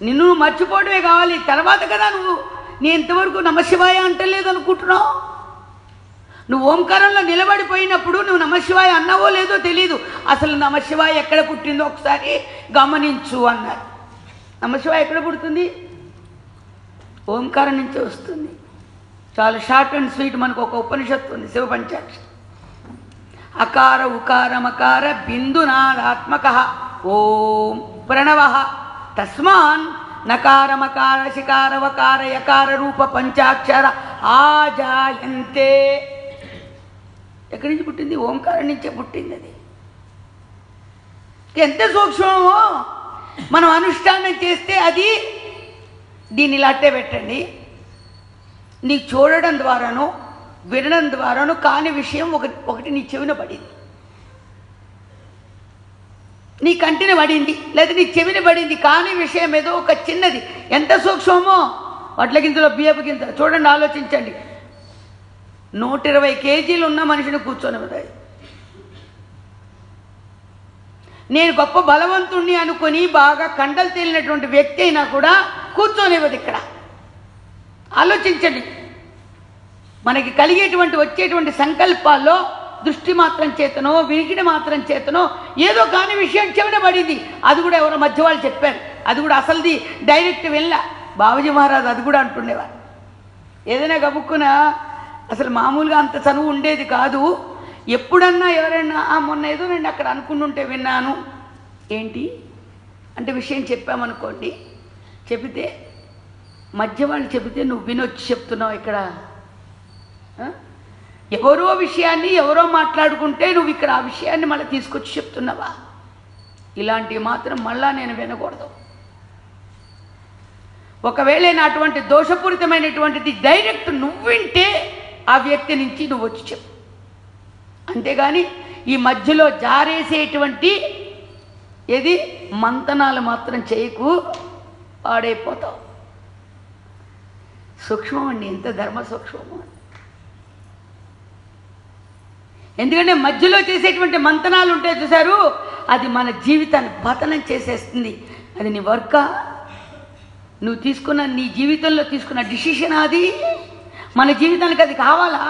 నిన్ను మర్చిపోవడమే కావాలి. తర్వాత కదా నేను ఇంతవరకు నమశివాయ అంటలేదు అనుకుంటున్నావు. నువ్వు ఓంకారంలో నిలబడిపోయినప్పుడు నువ్వు నమశివాయ అన్నావో లేదో తెలీదు. అసలు నమశివాయ ఎక్కడ పుట్టిందో ఒకసారి గమనించు అన్నారు. నమశివాయ ఎక్కడ పుడుతుంది? ఓంకారం నుంచే వస్తుంది. చాలా షార్ట్ అండ్ స్వీట్. మనకు ఒక ఉపనిషత్తు ఉంది, శివపంచాక్షరి. అకార ఉకార మకార బిందునాదాత్మక ఓం ప్రణవ తస్మాన్ నకార మకార శికార వకార యకార రూప పంచాక్షర ఆజాయంతే. ఎక్కడి నుంచి పుట్టింది? ఓంకారం నుంచే పుట్టింది. అది ఎంత సూక్ష్మమో మనం అనుష్ఠానం చేస్తే అది. దీన్ని ఇలా అట్టే పెట్టండి. నీకు చూడడం ద్వారానో వినడం ద్వారానో కాని విషయం ఒకటి నీ చెవిన పడింది, నీ కంటిన పడింది, లేదా నీ చెవిన పడింది. కాని విషయం ఏదో ఒక చిన్నది. ఎంత సూక్ష్మమో! వడ్ల గింజలో బియ్యపు గింజ చూడండి, ఆలోచించండి. 120 కేజీలు ఉన్న మనిషిని కూర్చొని, నేను గొప్ప బలవంతుణ్ణి అనుకొని బాగా కండలు తేలినటువంటి వ్యక్తి అయినా కూడా కూర్చోనివ్వదు. ఇక్కడ ఆలోచించండి. మనకి కలిగేటువంటి వచ్చేటువంటి సంకల్పాల్లో దృష్టి మాత్రం చేతనో వినికిడి మాత్రం చేతనో ఏదో కాని విషయం చెవిన పడింది. అది కూడా ఎవరో మధ్య వాళ్ళు చెప్పారు. అది కూడా అసలుది డైరెక్ట్ వెళ్ళా. బాబుజీ మహారాజ్ అది కూడా అంటుండేవారు. ఏదైనా గబుక్కున అసలు మామూలుగా అంత చనువు ఉండేది కాదు. ఎప్పుడన్నా ఎవరైనా మొన్న ఏదో నేను అక్కడ అనుకుంటుంటే విన్నాను. ఏంటి అంటే విషయం చెప్పామనుకోండి, చెబితే మధ్య వాళ్ళు చెబితే నువ్వు వినొచ్చి చెప్తున్నావు. ఇక్కడ ఎవరో విషయాన్ని ఎవరో మాట్లాడుకుంటే నువ్వు ఇక్కడ ఆ విషయాన్ని మళ్ళీ తీసుకొచ్చి చెప్తున్నావా? ఇలాంటివి మాత్రం మళ్ళా నేను వినకూడదు. ఒకవేళ అటువంటి దోషపూరితమైనటువంటిది డైరెక్ట్ నువ్వు వింటే ఆ వ్యక్తి నుంచి నువ్వు వచ్చి చెప్పు. అంతేగాని ఈ మధ్యలో జారేసేటువంటి ఏది మంతనాలు మాత్రం చేయకు, పాడైపోతావు. సూక్ష్మం అండి, ఎంత ధర్మ సూక్ష్మము. ఎందుకంటే మధ్యలో చేసేటువంటి మంతనాలు ఉంటాయి చూసారు, అది మన జీవితాన్ని పతనం చేసేస్తుంది. అది నీ వర్క, నువ్వు తీసుకున్న నీ జీవితంలో తీసుకున్న డిసిషన్. అది మన జీవితానికి అది కావాలా?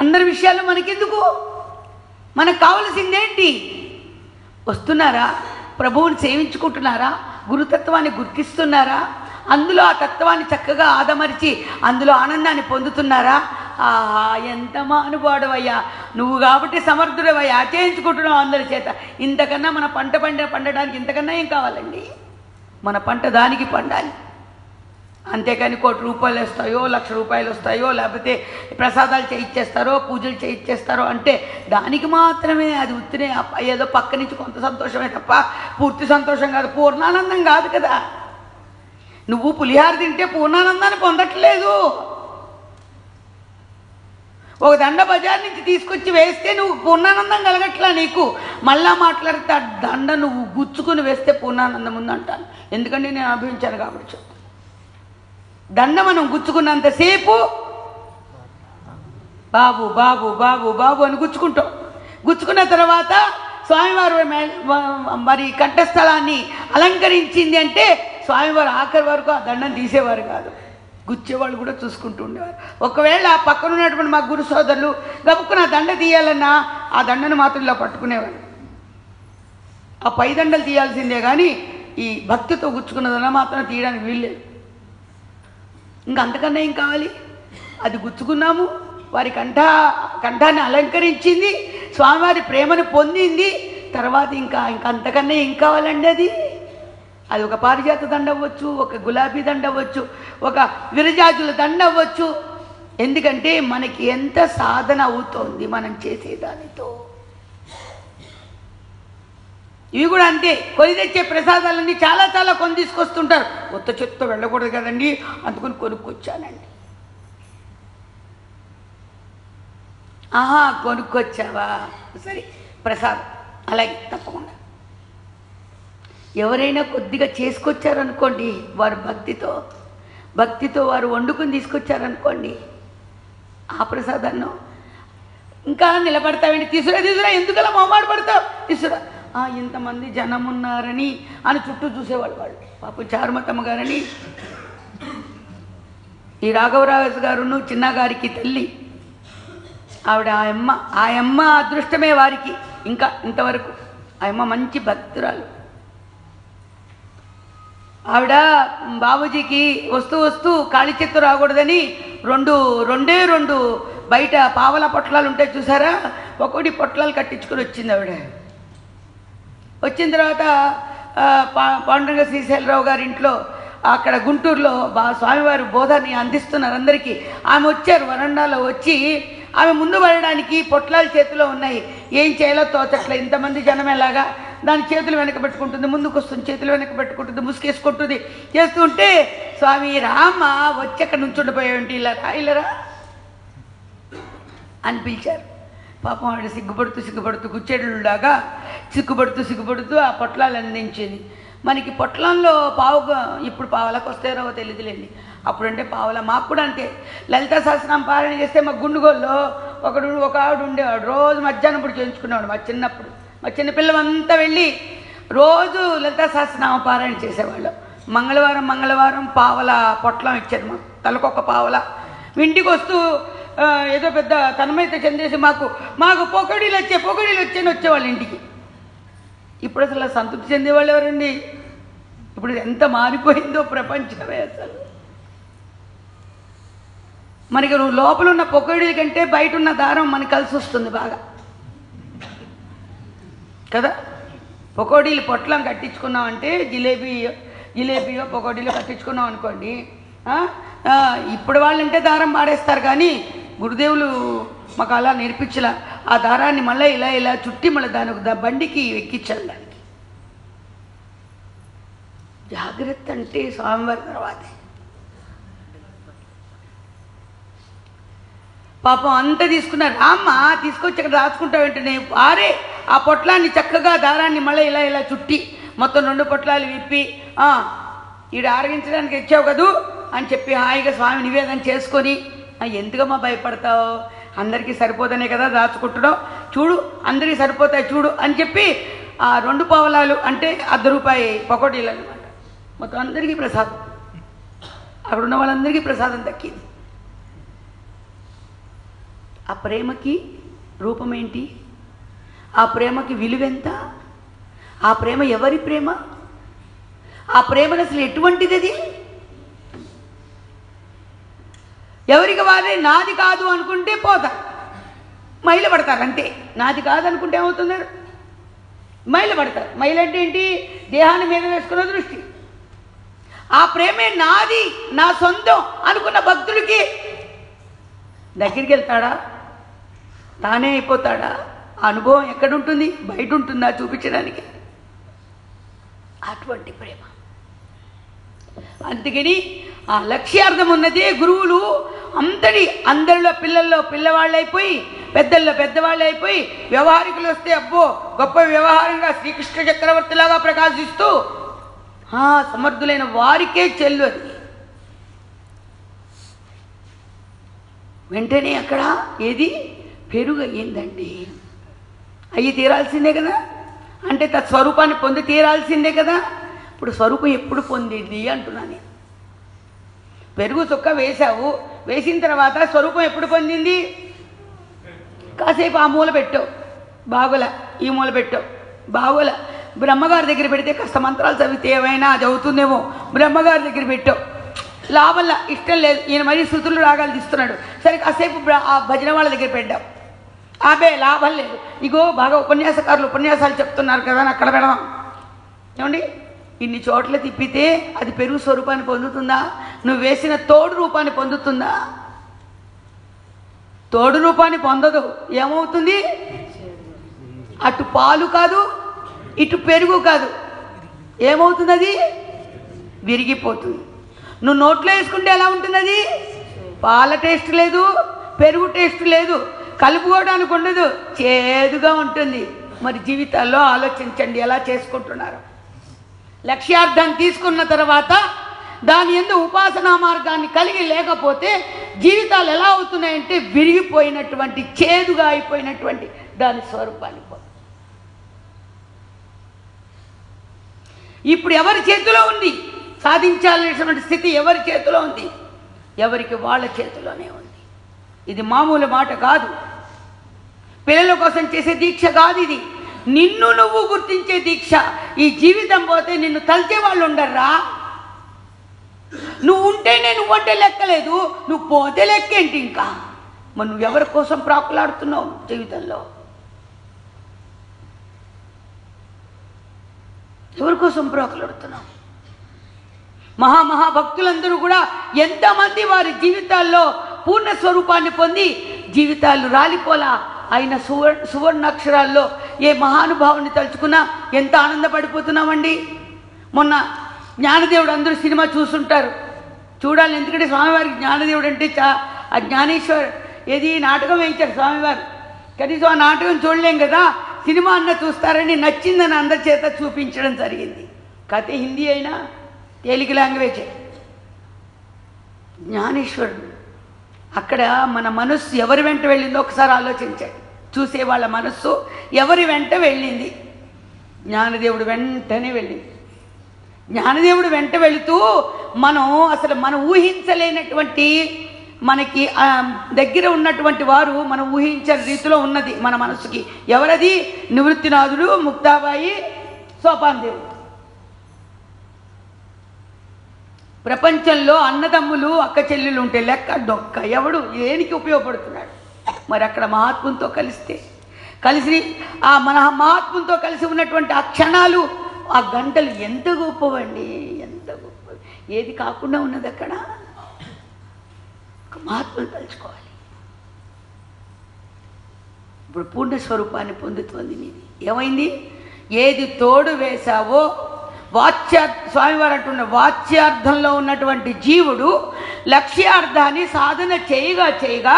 అందరి విషయాల్లో మనకెందుకు? మనకు కావలసిందేంటి? వస్తున్నారా? ప్రభువుని సేవించుకుంటున్నారా? గురుతత్వాన్ని గుర్తిస్తున్నారా? అందులో ఆ తత్వాన్ని చక్కగా ఆదమరిచి అందులో ఆనందాన్ని పొందుతున్నారా? ఎంత మానుభావుడవయ్యా నువ్వు, కాబట్టి సమర్థుడవయ్యా, చేయించుకుంటున్నావు అందరి చేత. ఇంతకన్నా మన పండడానికి ఇంతకన్నా ఏం కావాలండి? మన పంట దానికి పండాలి. అంతేకాని ₹1,00,000 వస్తాయో, ₹1,00,000 వస్తాయో, లేకపోతే ప్రసాదాలు చేయించేస్తారో, పూజలు చేయించేస్తారో అంటే దానికి మాత్రమే అది ఉత్తినే ఏదో పక్క నుంచి కొంత సంతోషమే తప్ప పూర్తి సంతోషం కాదు, పూర్ణానందం కాదు కదా. నువ్వు పులిహార తింటే పూర్ణానందాన్ని పొందట్లేదు. ఒక దండ బజార్ నుంచి తీసుకొచ్చి వేస్తే నువ్వు పూర్ణానందం కలగట్లా నీకు. మళ్ళా మాట్లాడితే ఆ దండ నువ్వు గుచ్చుకుని వేస్తే పూర్ణానందం ఉందంటాను. ఎందుకంటే నేను అనుభవించాను కాబట్టి చెప్తాను. దండ మనం గుచ్చుకున్నంతసేపు బాబు బాబు బాబు బాబు అని గుచ్చుకుంటాం. గుచ్చుకున్న తర్వాత స్వామివారు మరి కంఠస్థలాన్ని అలంకరించింది అంటే స్వామివారు ఆఖరి వరకు ఆ దండం తీసేవారు కాదు, గుచ్చేవాళ్ళు కూడా చూసుకుంటూ ఉండేవారు. ఒకవేళ పక్కన ఉన్నటువంటి మా గురు సోదరులు గబుక్కున దండ తీయాలన్నా ఆ దండను మాత్రం ఇలా పట్టుకునేవారు. ఆ పై దండలు తీయాల్సిందే కానీ ఈ భక్తితో గుచ్చుకున్న దండ మాత్రం తీయడానికి వీల్లేదు. ఇంకా అంతకన్నా ఏం కావాలి? అది గుచ్చుకున్నాము, వారి కంఠాన్ని అలంకరించింది, స్వామివారి ప్రేమను పొందింది. తర్వాత ఇంకా అంతకన్నా ఏం కావాలండి? అది ఒక పారిజాత దండ అవ్వచ్చు, ఒక గులాబీ దండ అవ్వచ్చు, ఒక విరజాజుల దండ అవ్వచ్చు. ఎందుకంటే మనకి ఎంత సాధన అవుతోంది మనం చేసేదానితో. ఇవి కూడా అంతే. కొని తెచ్చే ప్రసాదాలన్నీ చాలా చాలా కొని తీసుకొస్తుంటారు. కొత్త చెత్త వెళ్ళకూడదు కదండి, అందుకని కొనుక్కొచ్చానండి. కొనుక్కొచ్చావా, సరే ప్రసాదం, అలాగే తప్పకుండా. ఎవరైనా కొద్దిగా చేసుకొచ్చారనుకోండి, వారు భక్తితో వారు వండుకుని తీసుకొచ్చారనుకోండి, ఆ ప్రసాదాన్ని ఇంకా నిలబడతావండి, తీసురా ఎందుకలా మొహమాట పడతావు, తీసురా. ఇంతమంది జనం ఉన్నారని అని చుట్టూ చూసేవాళ్ళు వాళ్ళు. పాపం చారుమతమ్మ గారని ఈ రాఘవరాజు గారును చిన్నగారికి తల్లి ఆవిడ. ఆ అమ్మ అదృష్టమే వారికి ఇంకా ఇంతవరకు. ఆ అమ్మ మంచి భక్తురాలు. ఆవిడ బాబూజీకి వస్తూ ఖాళీ చేత్తో రాకూడదని రెండు బయట పావల పొట్లాలు ఉంటాయి చూసారా, ఒకటి పొట్లాలు కట్టించుకొని వచ్చింది ఆవిడ. వచ్చిన తర్వాత పాండురంగ శ్రీశైలరావు గారి ఇంట్లో అక్కడ గుంటూరులో స్వామివారి బోధని అందిస్తున్నారు అందరికీ. ఆమె వచ్చారు, వరండాలో వచ్చి ఆమె ముందు పడడానికి పొట్లాలు చేతిలో ఉన్నాయి. ఏం చేయాలో తోచట్లే, ఇంతమంది జనం ఎలాగా. దాని చేతులు వెనక పెట్టుకుంటుంది, ముందుకు వస్తుంది, చేతులు వెనక పెట్టుకుంటుంది, ముసుకేసుకుంటుంది. చేస్తుంటే స్వామి రామ వచ్చి అక్కడ నుంచుండిపోయావంటి, ఇలా అని పిలిచారు. పాపం ఆవిడ సిగ్గుపడుతూ గుచ్చేడులాగా సిగ్గుపడుతూ ఆ పొట్లాలు అందించింది. మనకి పొట్లంలో ఇప్పుడు పావలకు వస్తారో తెలియదులేండి, అప్పుడంటే పావల. మాకు కూడా అంతే. లలితా సహస్రనామ పారాయణ చేస్తే మా గుండుగోల్లో ఒక ఆవిడ ఉండేవాడు, రోజు మధ్యాహ్నం ఇప్పుడు చేయించుకునేవాడు. మా చిన్నపిల్లలంతా వెళ్ళి రోజు లలితా సహస్రనామ పారాయణ చేసేవాళ్ళు. మంగళవారం పావల పొట్లం ఇచ్చారు మాకు, తలకొక పావల. ఇంటికి వస్తూ ఏదో పెద్ద తనమైతే చెందేసి మాకు పొకడీలు వచ్చాయని వచ్చేవాళ్ళు ఇంటికి. ఇప్పుడు అసలు సంతృప్తి చెందేవాళ్ళు ఎవరండి? ఇప్పుడు ఎంత మారిపోయిందో ప్రపంచమే అసలు. మనకి నువ్వు లోపల ఉన్న పొకడీల కంటే బయట ఉన్న దారం మనకు కలిసి వస్తుంది బాగా కదా. పొకోడీలు పొట్లం కట్టించుకున్నామంటే జిలేబీయో పొకోడీలో కట్టించుకున్నాం అనుకోండి, ఇప్పుడు వాళ్ళంటే దారం పాడేస్తారు, కానీ గురుదేవులు మాకు అలా నేర్పించలా. ఆ దారాన్ని మళ్ళీ ఇలా చుట్టి మళ్ళీ దాని బండికి ఎక్కించాలి. దానికి జాగ్రత్త అంటే స్వామివారి తర్వాతే. పాపం అంతా తీసుకున్నారు. తీసుకొచ్చి అక్కడ రాసుకుంటావేంటనే, ఆ పొట్లాన్ని చక్కగా దారాన్ని మళ్ళీ ఇలా చుట్టి మొత్తం 2 పొట్లాలు విప్పి ఈడ ఆరగించడానికి ఇచ్చావు కదూ అని చెప్పి హాయిగా స్వామి నివేదన చేసుకొని, ఎందుకమ్మా భయపడతావు, అందరికీ సరిపోతానే కదా దాచుకుంటున్నావు, చూడు అందరికీ సరిపోతాయి చూడు అని చెప్పి ఆ 2 పావలాలు అంటే ₹1 పకోడీలు అనమాట. మొత్తం అందరికీ ప్రసాదం, అక్కడ ఉన్న వాళ్ళందరికీ ప్రసాదం దక్కింది. ఆ ప్రేమకి రూపమేంటి, ఆ ప్రేమకి విలువెంత, ఆ ప్రేమ ఎవరి ప్రేమ? ఆ ప్రేమను అసలు ఎటువంటిది అది? ఎవరికి వారే నాది కాదు అనుకుంటే పోతారు, మైలు పడతారు, అంతే. నాది కాదు అనుకుంటే ఏమవుతున్నారు? మైలు పడతారు. మైలు అంటే ఏంటి? దేహాన్ని మీద వేసుకున్న దృష్టి. ఆ ప్రేమే నాది, నా సొంతం అనుకున్న భక్తుడికి దగ్గరికి వెళ్తాడా? తానే అయిపోతాడా? ఆ అనుభవం ఎక్కడుంటుంది? బయట ఉంటుందా చూపించడానికి? అటువంటి ప్రేమ. అందుకని ఆ లక్ష్యార్థం ఉన్నదే గురువులు అందరిలో పిల్లల్లో పిల్లవాళ్ళు అయిపోయి, పెద్దల్లో పెద్దవాళ్ళు అయిపోయి, వ్యవహారికులు వస్తే అబ్బో గొప్ప వ్యవహారంగా శ్రీకృష్ణ చక్రవర్తిలాగా ప్రకాశిస్తూ సమర్థులైన వారికే చెల్లు అది. వెంటనే అక్కడ ఏది పెరుగు అయ్యిందండి. అయ్యి తీరాల్సిందే కదా, అంటే తత్స్వరూపాన్ని పొంది తీరాల్సిందే కదా. ఇప్పుడు స్వరూపం ఎప్పుడు పొందింది అంటున్నా నేను. పెరుగు చుక్క వేశావు, వేసిన తర్వాత స్వరూపం ఎప్పుడు పొందింది? కాసేపు ఆ మూల పెట్టావు, బాగోల, ఈ మూల పెట్టావు, బాగోల. బ్రహ్మగారి దగ్గర పెడితే కాస్త మంత్రాలు చదివితే ఏమైనా అది అవుతుందేమో, బ్రహ్మగారి దగ్గర పెట్టావు, లాభంలా, ఇష్టం లేదు, ఈయన మరీ శృతులు రాగాలు తీస్తున్నాడు, సరే కాసేపు ఆ భజన వాళ్ళ దగ్గర పెట్టావు, ఆబే లాభం లేదు, ఇగో బాగా ఉపన్యాసకారులు ఉపన్యాసాలు చెప్తున్నారు కదా అని అక్కడ పెడదాం. ఏమండి, ఇన్ని చోట్ల తిప్పితే అది పెరుగు స్వరూపాన్ని పొందుతుందా? నువ్వు వేసిన తోడు రూపాన్ని పొందుతుందా? తోడు రూపాన్ని పొందదు. ఏమవుతుంది? అటు పాలు కాదు, ఇటు పెరుగు కాదు. ఏమవుతుంది? అది విరిగిపోతుంది. నువ్వు నోట్లో వేసుకుంటే ఎలా ఉంటుంది? అది పాల టేస్ట్ లేదు, పెరుగు టేస్ట్ లేదు, కలుపుకోవడానికి ఉండదు, చేదుగా ఉంటుంది. మరి జీవితాల్లో ఆలోచించండి ఎలా చేసుకుంటున్నారు. లక్ష్యార్థం తీసుకున్న తర్వాత దాని యందు ఉపాసనా మార్గాన్ని కలిగి లేకపోతే జీవితాలు ఎలా అవుతున్నాయంటే విరిగిపోయినటువంటి, చేదుగా అయిపోయినటువంటి దాని స్వరూపాన్ని. ఇప్పుడు ఎవరి చేతిలో ఉంది? సాధించాలనేటువంటి స్థితి ఎవరి చేతిలో ఉంది? ఎవరికి వాళ్ళ చేతిలోనే ఉంది. ఇది మామూలు మాట కాదు, పిల్లల కోసం చేసే దీక్ష కాదు ఇది. నిన్ను నువ్వు గుర్తించే దీక్ష. ఈ జీవితం పోతే నిన్ను తలిచే వాళ్ళు ఉండర్రా. నువ్వు ఉంటేనే నువ్వంటే లెక్కలేదు, నువ్వు పోతే లెక్కేంటి? ఇంకా మరి నువ్వు ఎవరి కోసం ప్రాకులాడుతున్నావు జీవితంలో? ఎవరి కోసం ప్రాకులాడుతున్నావు? మహాభక్తులందరూ కూడా ఎంతమంది వారి జీవితాల్లో పూర్ణ స్వరూపాన్ని పొంది జీవితాలు రాలిపోలా ఆయన సువర్ణాక్షరాల్లో ఏ మహానుభావుని తలుచుకున్నా ఎంత ఆనందపడిపోతున్నామండి. మొన్న జ్ఞానదేవుడు, అందరూ సినిమా చూసుంటారు, చూడాలి. ఎందుకంటే స్వామివారికి జ్ఞానదేవుడు అంటే ఆ జ్ఞానేశ్వర్ ఏది నాటకం వేయించారు స్వామివారు. కనీసం ఆ నాటకం చూడలేం కదా, సినిమా అన్న చూస్తారని నచ్చిందని అందరి చేత చూపించడం జరిగింది. కథ హిందీ అయినా తేలిక లాంగ్వేజే. జ్ఞానేశ్వరుడు అక్కడ మన మనస్సు ఎవరి వెంట వెళ్ళిందో ఒకసారి ఆలోచించండి. చూసే వాళ్ళ మనస్సు ఎవరి వెంట వెళ్ళింది? జ్ఞానదేవుడు వెంటనే వెళ్ళింది. జ్ఞానదేవుడు వెంట వెళుతూ మనం ఊహించలేనటువంటి, మనకి దగ్గర ఉన్నటువంటి వారు మనం ఊహించని రీతిలో ఉన్నది మన మనసుకి. ఎవరది? నివృత్తినాథుడు, ముక్తాబాయి, సోపానదేవుడు. ప్రపంచంలో అన్నదమ్ములు అక్క చెల్లెలు ఉంటే లెక్క డొక్క. ఎవడు దేనికి ఉపయోగపడుతున్నాడు? మరి అక్కడ మహాత్మునితో కలిసి ఆ మన మహాత్మునితో కలిసి ఉన్నటువంటి ఆ క్షణాలు, ఆ గంటలు ఎంత గొప్పవండి, ఎంత గొప్ప. ఏది కాకుండా ఉన్నది అక్కడ? ఒక మహాత్ముని తలుచుకోవాలి. ఇప్పుడు పూర్ణస్వరూపాన్ని పొందుతోంది నీది. ఏమైంది? ఏది తోడు వేశావో స్వామివారు అంటున్న వాచ్యార్థంలో ఉన్నటువంటి జీవుడు లక్ష్యార్థాన్ని సాధన చేయగా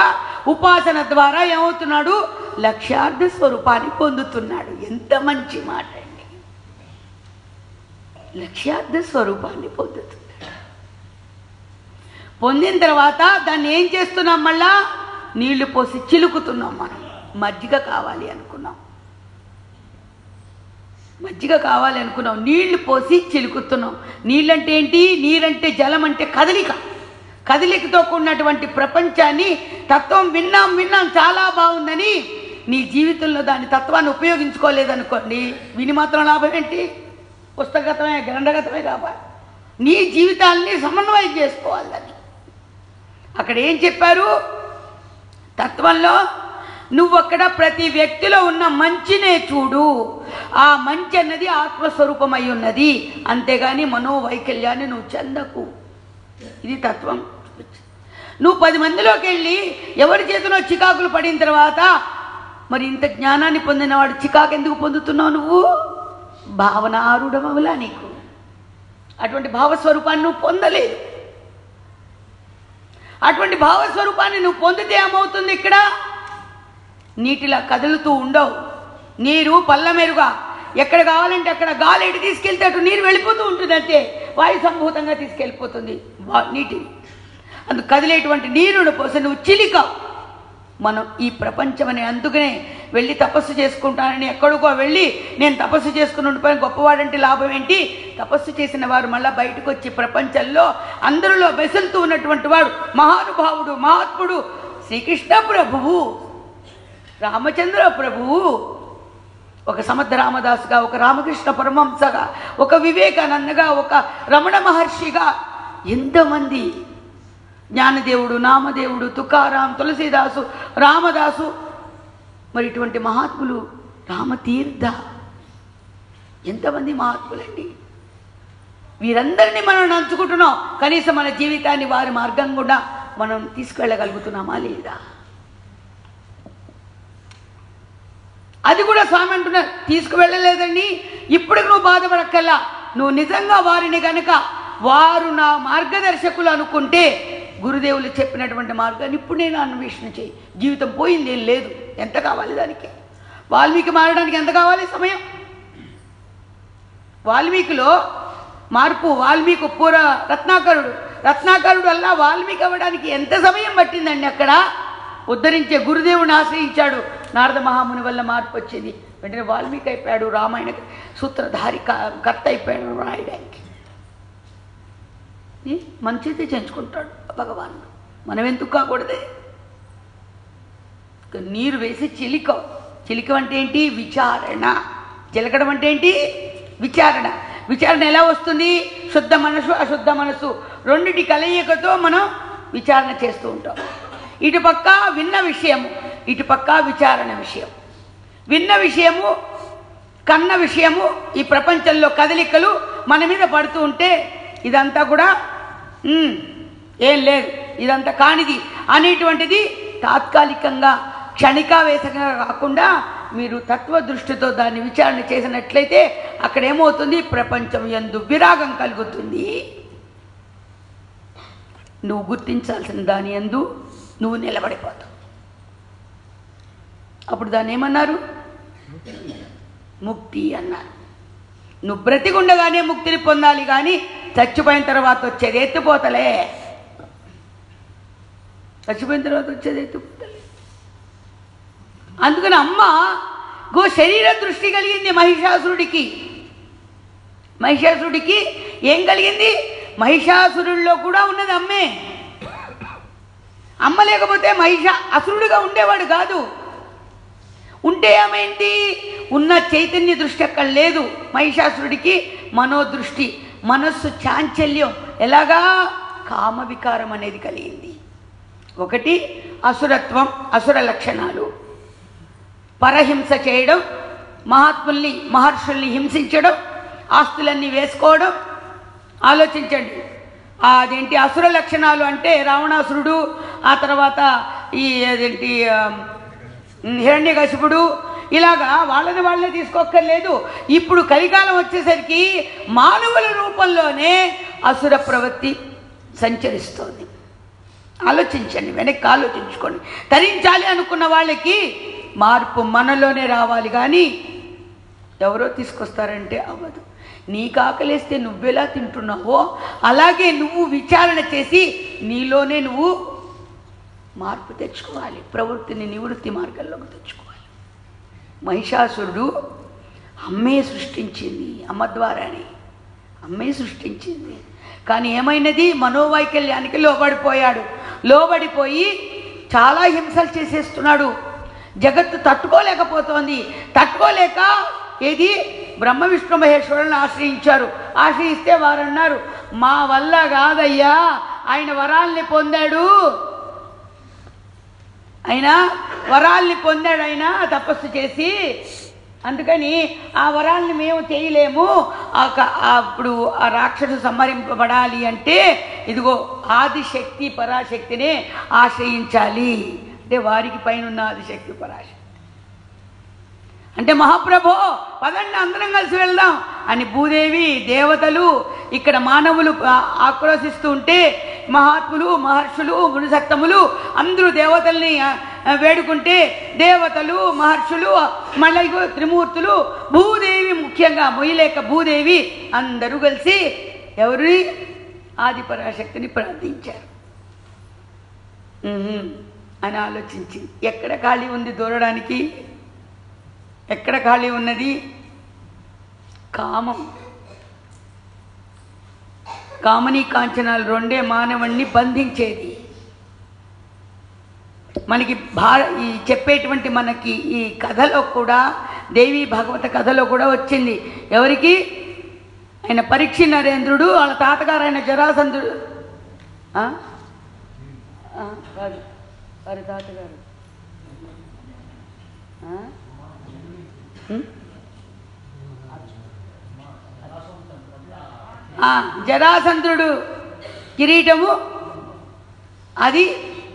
ఉపాసన ద్వారా ఏమవుతున్నాడు? లక్ష్యార్థ స్వరూపాన్ని పొందుతున్నాడు. ఎంత మంచి మాట అండి! లక్ష్యార్థ స్వరూపాన్ని పొందుతున్నాడు. పొందిన తర్వాత దాన్ని ఏం చేస్తున్నాం? మళ్ళా నీళ్లు పోసి చిలుకుతున్నాం. మనం మజ్జిగ కావాలి అనుకున్నాం, నీళ్లు పోసి చిలుకుతున్నాం. నీళ్ళంటే ఏంటి? నీరంటే జలం అంటే కదలికతో కూడినటువంటి ప్రపంచాన్ని తత్వం విన్నాం చాలా బాగుందని నీ జీవితంలో దాని తత్వాన్ని ఉపయోగించుకోలేదనుకోండి, విని మాత్రం లాభం ఏంటి? పుస్తకగతమే, గ్రంథగతమే కావాలి. నీ జీవితాన్ని సమన్వయం చేసుకోవాలి. అని అక్కడ ఏం చెప్పారు తత్వంలో? నువ్వు అక్కడ ప్రతి వ్యక్తిలో ఉన్న మంచినే చూడు, ఆ మంచి అన్నది ఆత్మస్వరూపమై ఉన్నది, అంతేగాని మనోవైకల్యాన్ని నువ్వు చెందకు. ఇది తత్వం. నువ్వు 10 మందిలోకి వెళ్ళి ఎవరి చేతిలో చికాకులు పడిన తర్వాత మరి ఇంత జ్ఞానాన్ని పొందినవాడు చికాకు ఎందుకు పొందుతున్నావు? నువ్వు భావనారూఢమవులా, నీకు అటువంటి భావస్వరూపాన్ని నువ్వు పొందలేదు. అటువంటి భావస్వరూపాన్ని నువ్వు పొందితే ఏమవుతుంది? ఇక్కడ నీటిలా కదులుతూ ఉండవు. నీరు పల్లమెరుగా ఎక్కడ కావాలంటే అక్కడ గాలి ఎటు తీసుకెళ్తే అటు నీరు వెళ్ళిపోతూ ఉంటుంది, అంతే. వాయు సంభూతంగా తీసుకెళ్ళిపోతుంది నీటిని. అందుకు కదిలేటువంటి నీరును పోసి నువ్వు చిలికావు. మనం ఈ ప్రపంచం అని అందుకనే వెళ్ళి తపస్సు చేసుకుంటానని ఎక్కడికో వెళ్ళి నేను తపస్సు చేసుకుని ఉండిపోయిన గొప్పవాడంటే లాభం ఏంటి? తపస్సు చేసిన వారు మళ్ళీ బయటకు వచ్చి ప్రపంచంలో అందరిలో బెసులుతూ ఉన్నటువంటి వాడు మహానుభావుడు, మహాత్ముడు శ్రీకృష్ణ ప్రభువు, రామచంద్ర ప్రభువు, ఒక సమర్థ రామదాసుగా, ఒక రామకృష్ణ పరమహంసగా, ఒక వివేకానందగా, ఒక రమణ మహర్షిగా ఎంతమంది, జ్ఞానదేవుడు, నామదేవుడు, తుకారాం, తులసీదాసు, రామదాసు, మరి ఇటువంటి మహాత్ములు, రామతీర్థ, ఎంతమంది మహాత్ములండి. వీరందరినీ మనం నంచుకుంటున్నాం. కనీసం మన జీవితాన్ని వారి మార్గం కూడా మనం తీసుకువెళ్ళగలుగుతున్నామా లేదా? అది కూడా స్వామి అంటున్నారు, తీసుకువెళ్ళలేదండి, ఇప్పటికి నువ్వు బాధపడక్కల్లా. నువ్వు నిజంగా వారిని కనుక వారు నా మార్గదర్శకులు అనుకుంటే గురుదేవులు చెప్పినటువంటి మార్గాన్ని ఇప్పుడు నేను అన్వేషణ చేయి. జీవితం పోయింది ఏం లేదు. ఎంత కావాలి దానికి? వాల్మీకి మారడానికి ఎంత కావాలి సమయం? వాల్మీకిలో మార్పు, వాల్మీకి పూర రత్నాకరుడు అలా వాల్మీకి అవ్వడానికి ఎంత సమయం పట్టిందండి? అక్కడ ఉద్ధరించే గురుదేవుని ఆశ్రయించాడు, నారద మహాముని వల్ల మార్పు వచ్చింది. వెంటనే వాల్మీకి అయిపోయాడు, రామాయణ సూత్రధారి కర్త అయిపోయాడు రాయడానికి. మంచిది చేయించుకుంటాడు భగవాన్, మనం ఎందుకు కాకూడదే? నీరు వేసి చిలికం అంటే ఏంటి? విచారణ. చిలకడం అంటే ఏంటి? విచారణ. విచారణ ఎలా వస్తుంది? శుద్ధ మనసు, అశుద్ధ మనసు రెండిటి కలయికతో మనం విచారణ చేస్తూ ఉంటాం. ఇటుపక్క విన్న విషయము, ఇటుపక్క విచారణ విషయం. విన్న విషయము, కన్న విషయము, ఈ ప్రపంచంలో కదలికలు మన మీద పడుతూ ఉంటే ఇదంతా కూడా ఏం లేదు, ఇదంతా కానిది అనేటువంటిది తాత్కాలికంగా క్షణికావేశంగా కాకుండా మీరు తత్వదృష్టితో దాన్ని విచారణ చేసినట్లయితే అక్కడ ఏమవుతుంది? ప్రపంచం యందు విరాగం కలుగుతుంది. నువ్వు గుర్తించాల్సిన దాని యందు నువ్వు నిలబడిపోతావు. అప్పుడు దాన్ని ఏమన్నారు? ముక్తి అన్నారు. నువ్వు బ్రతికుండగానే ముక్తిని పొందాలి, కానీ చచ్చిపోయిన తర్వాత వచ్చేది ఎత్తిపోతలే. చచ్చిపోయిన తర్వాత వచ్చేది ఎత్తిపోతలే. అందుకని అమ్మ శరీర దృష్టి కలిగింది మహిషాసురుడికి. మహిషాసురుడికి ఏం కలిగింది? మహిషాసురుడిలో కూడా ఉన్నది అమ్మే. అమ్మ లేకపోతే అసురుడిగా ఉండేవాడు కాదు. ఉంటే ఏమైంది? ఉన్న చైతన్య దృష్టి అక్కడ లేదు. మహిషాసురుడికి మనోదృష్టి, మనస్సు చాంచల్యం, ఎలాగా? కామ వికారం అనేది కలిగింది. ఒకటి అసురత్వం, అసుర లక్షణాలు, పరహింస చేయడం, మహాత్ముల్ని మహర్షుల్ని హింసించడం, ఆస్తులన్నీ వేసుకోవడం. ఆలోచించండి, అదేంటి అసుర లక్షణాలు అంటే రావణాసురుడు, ఆ తర్వాత అదేంటి హిరణ్యకశిపుడు, ఇలాగా వాళ్ళని వాళ్ళే తీసుకోక్కర్లేదు. ఇప్పుడు కలికాలం వచ్చేసరికి మానవుల రూపంలోనే అసుర ప్రవృత్తి సంచరిస్తోంది. ఆలోచించండి, వెనక్కి ఆలోచించుకోండి. తరించాలి అనుకున్న వాళ్ళకి మార్పు మనలోనే రావాలి, కానీ ఎవరో తీసుకొస్తారంటే అవ్వదు. నీకు ఆకలిస్తే నువ్వెలా తింటున్నావో అలాగే నువ్వు విచారణ చేసి నీలోనే నువ్వు మార్పు తెచ్చుకోవాలి. ప్రవృత్తిని నివృత్తి మార్గంలోకి తెచ్చుకోవాలి. మహిషాసురుడు అమ్మే సృష్టించింది, అమ్మ ద్వారానే అమ్మే సృష్టించింది. కానీ ఏమైనది? మనోవైకల్యానికి లోబడిపోయాడు. లోబడిపోయి చాలా హింసలు చేసేస్తున్నాడు. జగత్తు తట్టుకోలేకపోతోంది. తట్టుకోలేక ఏది బ్రహ్మ విష్ణు మహేశ్వరులను ఆశ్రయించారు. ఆశ్రయిస్తే వారు అన్నారు, మా వల్ల కాదయ్యా, ఆయన వరాల్ని పొందాడు, ఆయన తపస్సు చేసి, అందుకని ఆ వరాల్ని మేము చేయలేము. అప్పుడు ఆ రాక్షసు సంహరింపబడాలి అంటే ఇదిగో ఆదిశక్తి పరాశక్తినే ఆశ్రయించాలి. అంటే వారికి పైన ఉన్న ఆదిశక్తి పరాశక్తి అంటే మహాప్రభో పదండి అందరం కలిసి వెళ్దాం అని భూదేవి దేవతలు ఇక్కడ మానవులు ఆక్రోశిస్తూ ఉంటే మహాత్ములు మహర్షులు మునిసత్తములు అందరూ దేవతల్ని వేడుకుంటే దేవతలు మహర్షులు మళ్ళీ త్రిమూర్తులు భూదేవి ముఖ్యంగా మొయ్యలేక భూదేవి అందరూ కలిసి ఎవరి ఆదిపరాశక్తిని ప్రార్థించారు అని ఆలోచించి ఎక్కడ ఖాళీ ఉంది దూరడానికి, ఎక్కడ ఖాళీ ఉన్నది? కామం. కామనీ కాంచనాలు రెండే మానవుణ్ణి బంధించేది. మనకి ఈ చెప్పేటువంటి మనకి ఈ కథలో కూడా దేవి భాగవత కథలో కూడా వచ్చింది. ఎవరికి? ఆయన పరీక్ష నరేంద్రుడు వాళ్ళ తాతగారు ఆయన జరాసంధుడు కాదు వారి తాతగారు జరాసంధుడు కిరీటము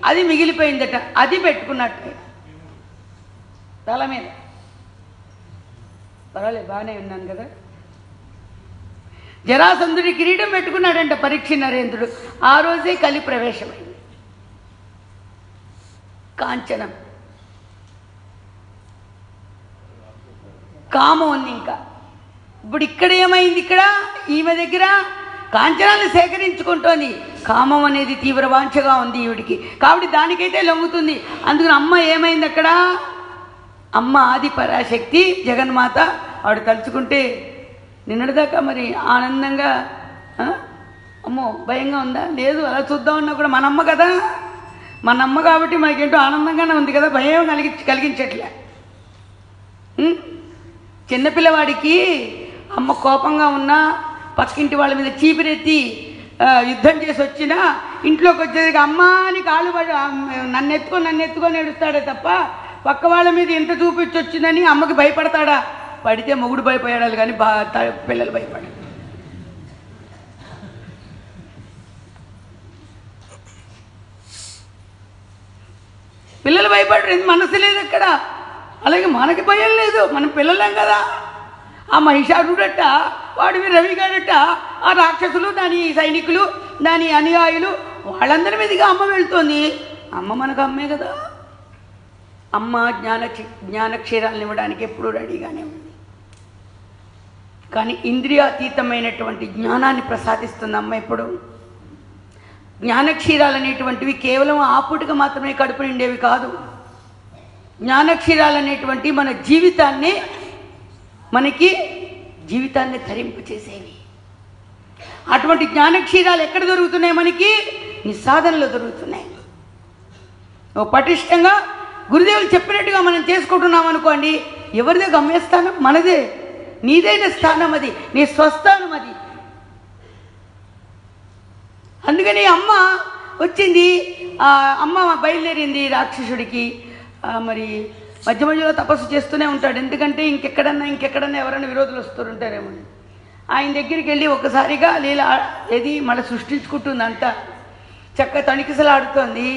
అది మిగిలిపోయిందట, అది పెట్టుకున్నట్టు తల మీద. పర్వాలేదు, బాగానే ఉన్నాను కదా. జరాసంధుడి కిరీటం పెట్టుకున్నాడంట పరీక్ష నరేంద్రుడు. ఆ రోజే కలి ప్రవేశమైంది. కాంచనం కామం ఉంది. ఇంకా ఇప్పుడు ఇక్కడ ఏమైంది? ఇక్కడ ఈమె దగ్గర కాంచనాన్ని సేకరించుకుంటోంది. కామం అనేది తీవ్ర వాంఛగా ఉంది ఈవిడికి, కాబట్టి దానికైతే లొంగుతుంది. అందుకని అమ్మ ఏమైంది అక్కడ? అమ్మ ఆది పరాశక్తి జగన్మాత. ఆవిడ తలుచుకుంటే నిన్నటిదాకా మరి ఆనందంగా, అమ్మో భయంగా ఉందా? లేదు, అలా చూద్దామన్నా కూడా మన అమ్మ కదా, మన అమ్మ కాబట్టి మనకేంటో ఆనందంగానే ఉంది కదా, భయం కలిగించట్లే. చిన్నపిల్లవాడికి అమ్మ కోపంగా ఉన్నా, పక్కింటి వాళ్ళ మీద చీపిరెత్తి యుద్ధం చేసి వచ్చినా ఇంట్లోకి వచ్చేది అమ్మ అని కాళ్ళు పడి నన్ను ఎత్తుకొని ఏడుస్తాడే తప్ప పక్క వాళ్ళ మీద ఎంత చూపించి వచ్చిందని అమ్మకి భయపడతాడా? పడితే మొగుడు భయపడాలి కానీ పిల్లలు భయపడాలి. పిల్లలు భయపడరు, మనసు లేదు అక్కడ. అలాగే మనకి భయం లేదు, మనం పిల్లలేం కదా. ఆ మహిషాసుడట, వాడివి రవిగాడట, ఆ రాక్షసులు దాని సైనికులు దాని అనుయాయులు వాళ్ళందరి మీదుగా అమ్మ వెళ్తోంది. అమ్మ మనకు అమ్మే కదా. అమ్మ జ్ఞానక్షీరాలను ఇవ్వడానికి ఎప్పుడూ రెడీగానే ఉంది. కానీ ఇంద్రియాతీతమైనటువంటి జ్ఞానాన్ని ప్రసాదిస్తుంది అమ్మ ఎప్పుడు. జ్ఞానక్షీరాలు అనేటువంటివి కేవలం ఆపుటిగా మాత్రమే కడుపు నిండేవి కాదు. జ్ఞానక్షీరాలు అనేటువంటి మనకి జీవితాన్ని ధరింపచేసేవి. అటువంటి జ్ఞానక్షీరాలు ఎక్కడ దొరుకుతున్నాయి? మనకి నిస్సాధనలో దొరుకుతున్నాయి. పటిష్టంగా గురుదేవులు చెప్పినట్టుగా మనం చేసుకుంటున్నాం అనుకోండి, ఎవరిదే గమ్యస్థానం? మనదే, నీదైన స్థానం అది, నీ స్వస్థానం అది. అందుకని అమ్మ వచ్చింది, అమ్మ బయలుదేరింది రాక్షసుడికి. మరి మధ్య మధ్యలో తపస్సు చేస్తూనే ఉంటాడు, ఎందుకంటే ఇంకెక్కడన్నా ఎవరైనా విరోధులు వస్తుంటారేమో. ఆయన దగ్గరికి వెళ్ళి ఒక్కసారిగా లీల ఏది మళ్ళీ సృష్టించుకుంటుంది అంతా. చక్క తణికిసలాడుతోంది.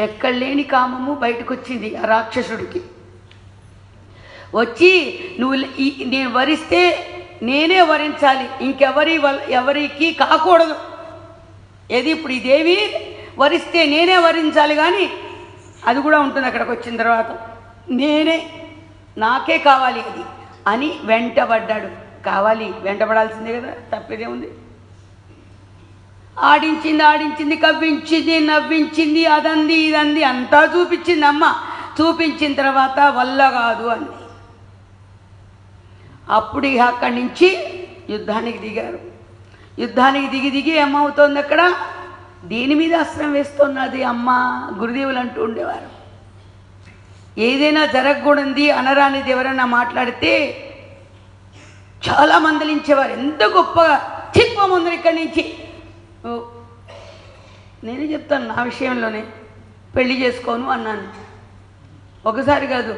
ఎక్కడలేని కామము బయటకు వచ్చింది ఆ రాక్షసుడికి. వచ్చి నేను వరిస్తే నేనే వరించాలి, ఎవరికి కాకూడదు. ఏది ఇప్పుడు ఈ దేవి వరిస్తే నేనే వరించాలి, కానీ అది కూడా ఉంటుంది అక్కడికి వచ్చిన తర్వాత. నాకే కావాలి అది అని వెంటబడ్డాడు. కావాలి, వెంటబడాల్సిందే కదా, తప్పేదే ఉంది. ఆడించింది, కవ్వించింది, నవ్వించింది, అదంది ఇదంది అంతా చూపించింది అమ్మ. చూపించిన తర్వాత వల్ల కాదు అంది. అప్పుడు అక్కడి నుంచి యుద్ధానికి దిగారు. యుద్ధానికి దిగి ఏమవుతోంది అక్కడ? దేని మీద అస్త్రం వేస్తున్నది అమ్మ? గురుదేవులు అంటూ ఉండేవారు, ఏదైనా జరగకూడదు అనరానిది ఎవరైనా మాట్లాడితే చాలా మందలించేవారు. ఎంత గొప్పగా చిప్ప ముందర ఇక్కడి నుంచి. నేనే చెప్తాను, నా విషయంలోనే పెళ్లి చేసుకోను అన్నాను. ఒకసారి కాదు,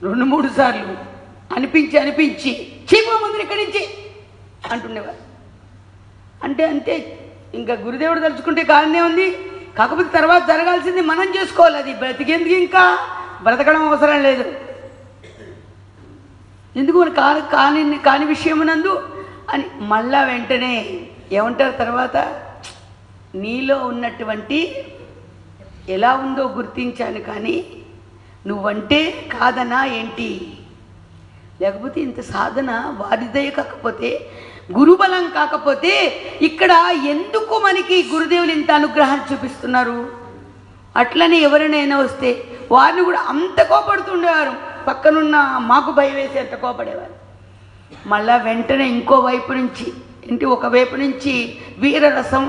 2-3 సార్లు అనిపించి చిప్ప ముందర ఇక్కడి నుంచి అంటుండేవారు. అంటే అంతే, ఇంకా గురుదేవుడు తలుచుకుంటే కాలనే ఉంది. కాకపోతే తర్వాత జరగాల్సింది మనం చేసుకోవాలి. అది బ్రతికేందుకు ఇంకా బ్రతకడం అవసరం లేదు. ఎందుకు కాని విషయమునందు అని మళ్ళా వెంటనే ఏమంటారు తర్వాత, నీలో ఉన్నటువంటి ఎలా ఉందో గుర్తించాను, కానీ నువ్వంటే కాదనా ఏంటి? లేకపోతే ఇంత సాధన వారిదయ కాకపోతే, గురుబలం కాకపోతే ఇక్కడ ఎందుకు మనకి గురుదేవులు ఇంత అనుగ్రహాన్ని చూపిస్తున్నారు? అట్లనే ఎవరినైనా వస్తే వారిని కూడా అంత కోపడుతుండేవారు. పక్కనున్న మాకు భయం వేసి అంత కోపడేవారు. మళ్ళా వెంటనే ఇంకో వైపు నుంచి ఒకవైపు నుంచి వీరరసం,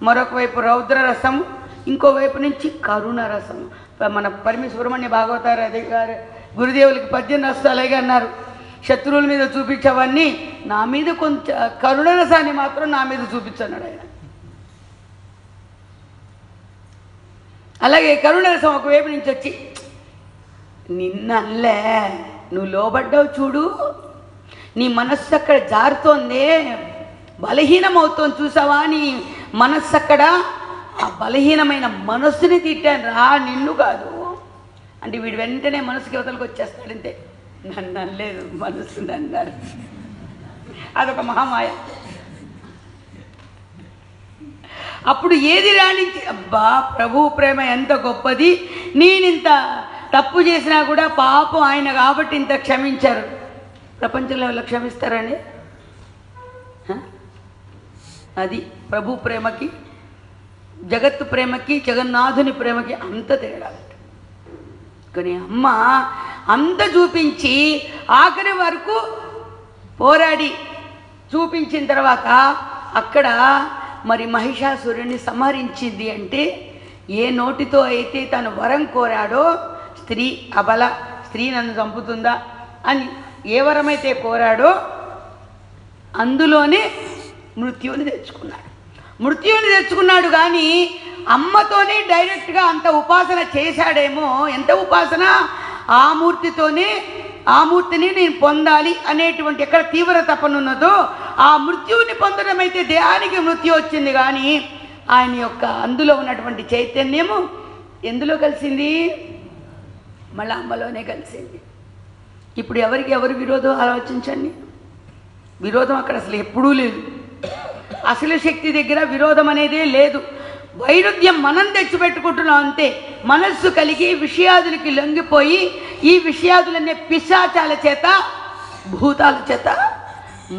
మరొక వైపు రౌద్రరసం, ఇంకో వైపు నుంచి కరుణ రసం. మన పరిమి సుబ్రహ్మణ్య భాగవతారాధి గారు గురుదేవులకి 18 రసాలు అలాగే అన్నారు, శత్రువుల మీద చూపించవన్నీ నా మీద కొంచెం కరుణ రసాన్ని మాత్రం నా మీద చూపించన్నాడు ఆయన. అలాగే కరుణ రసం ఒకవైపు నుంచి వచ్చి, నిన్నల్లే నువ్వు లోబడ్డావు చూడు, నీ మనస్సు అక్కడ జారుతోంది, బలహీనమవుతోంది చూసావా, నీ మనస్సు అక్కడ, ఆ బలహీనమైన మనస్సుని తిట్టాను రా, నిన్ను కాదు అంటే వీడు వెంటనే మనసుకి యువతలకు వచ్చేస్తాడు. అంతే, నన్ను అనలేదు, మనస్సు అన్నారు. అదొక మహామాయ. అప్పుడు ఏది రాణించి, అబ్బా ప్రభు ప్రేమ ఎంత గొప్పది, నేనింత తప్పు చేసినా కూడా పాపం ఆయన కాబట్టి ఇంత క్షమించారు. ప్రపంచంలో ఎవరు క్షమిస్తారని? అది ప్రభు ప్రేమకి, జగత్తు ప్రేమకి, జగన్నాథుని ప్రేమకి అంత తేడా. కానీ అమ్మ అంత చూపించి ఆఖరి వరకు పోరాడి చూపించిన తర్వాత అక్కడ మరి మహిషాసురుని సంహరించింది. అంటే ఏ నోటితో అయితే తను వరం కోరాడో, స్త్రీ అబల, స్త్రీ నన్ను చంపుతుందా అని ఏ వరమైతే కోరాడో అందులోనే మృత్యువుని తెచ్చుకున్నాడు. కానీ అమ్మతోనే డైరెక్ట్గా అంత ఉపాసన చేశాడేమో. ఎంత ఉపాసన? ఆ మూర్తిని నేను పొందాలి అనేటువంటి ఎక్కడ తీవ్ర తపనున్నదో ఆ మృత్యువుని పొందడం అయితే దేహానికి మృత్యు వచ్చింది. కానీ ఆయన యొక్క అందులో ఉన్నటువంటి చైతన్యము ఎందులో కలిసింది? మళ్ళీ అమ్మలోనే కలిసింది. ఇప్పుడు ఎవరు విరోధం ఆలోచించండి. విరోధం అక్కడ అసలు ఎప్పుడూ లేదు. అసలు శక్తి దగ్గర విరోధం అనేదే లేదు. వైరుధ్యం మనం తెచ్చిపెట్టుకుంటున్నాం అంతే. మనస్సు కలిగి విషయాదులకి లొంగిపోయి ఈ విషయాదులనే పిశాచాల చేత, భూతాల చేత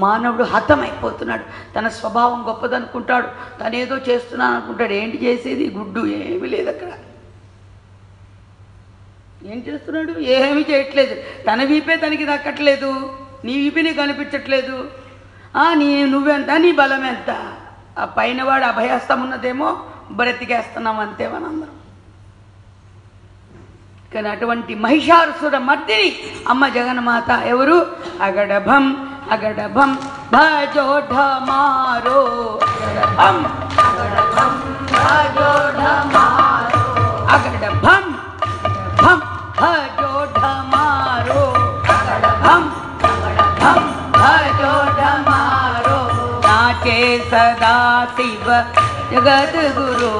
మానవుడు హతమైపోతున్నాడు. తన స్వభావం గొప్పదనుకుంటాడు, తనేదో చేస్తున్నాను అనుకుంటాడు. ఏంటి చేసేది? గుడ్డు, ఏమీ లేదు అక్కడ. ఏం చేస్తున్నాడు? ఏమీ చేయట్లేదు. తన వీపే తనకి దక్కట్లేదు, నీ వీపి నీకు కనిపించట్లేదు. నువ్వెంత, నీ బలం ఎంత? ఆ పైనవాడు అభయస్తం ఉన్నదేమో బ్రతికేస్తున్నాం అంతే మనందరం. కానీ అటువంటి మహిషాసుర మర్దిని అమ్మ జగన్మాత ఎవరు? అగడభం అగడభం భజోఢమారో, అగడభం అగడభం భజోఢమారో, అగడభం అగడభం భజోఢమారో, అగడభం అగడభం భజోఢమారో. నాచే సదా శివ జగద్గురు,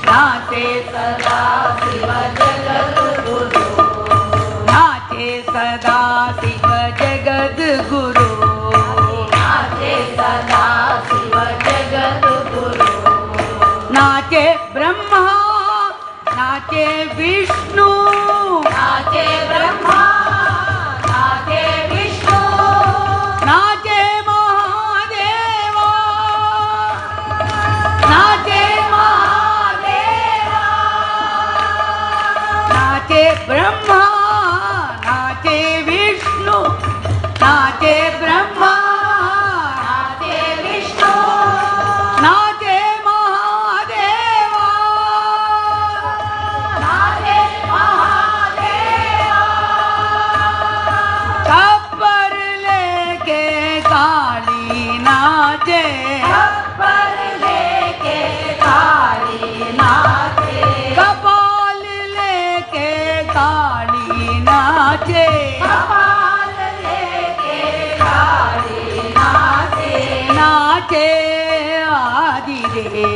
నాచే సదా శివ జగద్గురు, నాచే సదా శివ జగద్గురు, నాచే సదా శివ జగద్గురు. నాచే బ్రహ్మ, నాచే విష్ణు, నాచే బ్రహ్మ, నాచే విష్ణు, నాచే మహాదేవా, నాచే మహాదేవా, నాచే బ్రహ్మ, నాచే విష్ణు, నాచే బ్రహ్మ, నాచే విష్ణు, నాచే మహాదేవా. नाचे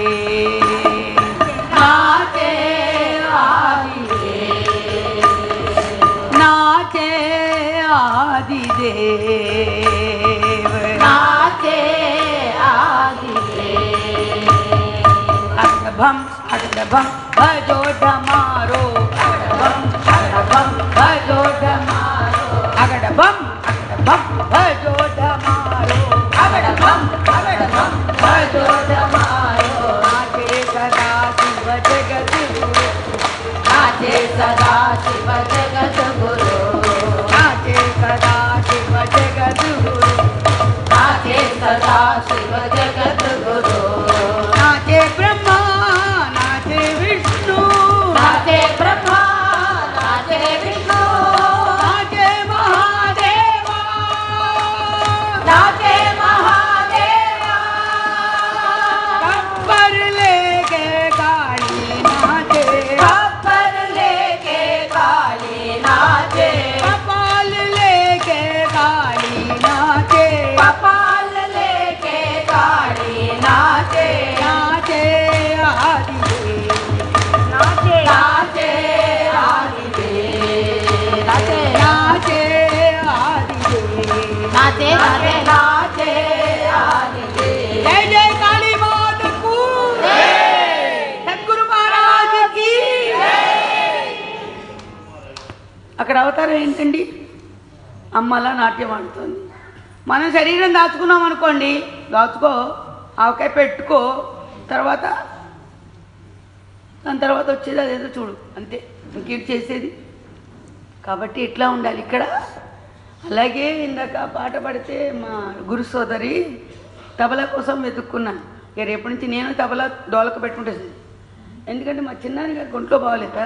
आदिदेव नाचे आदिदेव अगडभम अगडभम भजो डमारो अगडभम अगडभम भजो डमारो अगडभम अगडभम भजो डमारो अगडभम अगडभम भजो डमारो नाचे सदा शिव जगत गुरु नाचे सदा शिव जगत गुरु नाचे सदा शिव जगत गुरु नाचे सदा शिव जगत गुरु नाचे ब्रह्मा नाचे विष्णु नाचे ब्रह्मा नाचे विष्णु नाचे महादेवा नाचे महादेवा गब्बर लेके काली नाचे खबर लेके काली नाचे कपाल लेके काली नाचे कपाल लेके काली नाचे नाचे आदिदेव नाचे नाचे आदिदेव नाचे नाचे आदिदेव नाचे नाचे नाचे आदिदेव जय जय काली मात की సద్గురు మహారాజుకి అక్కడ అవతారం ఏంటండి అమ్మలా నాట్యం ఆడుతుంది మనం శరీరం దాచుకున్నాం అనుకోండి దాచుకో ఆవకాయ పెట్టుకో తర్వాత దాని తర్వాత వచ్చేది అదేదో చూడు అంతే ఇంకేం చేసేది కాబట్టి ఎట్లా ఉండాలి ఇక్కడ అలాగే ఇందాక పాట పడితే మా గురు సోదరి తబలా కోసం వెతుక్కున్నాను ఇక రేపటి నుంచి నేను తబలా డోలకు పెట్టుకుంటుంది ఎందుకంటే మా చిన్నాని గారికి ఒంట్లో బాగోలేదా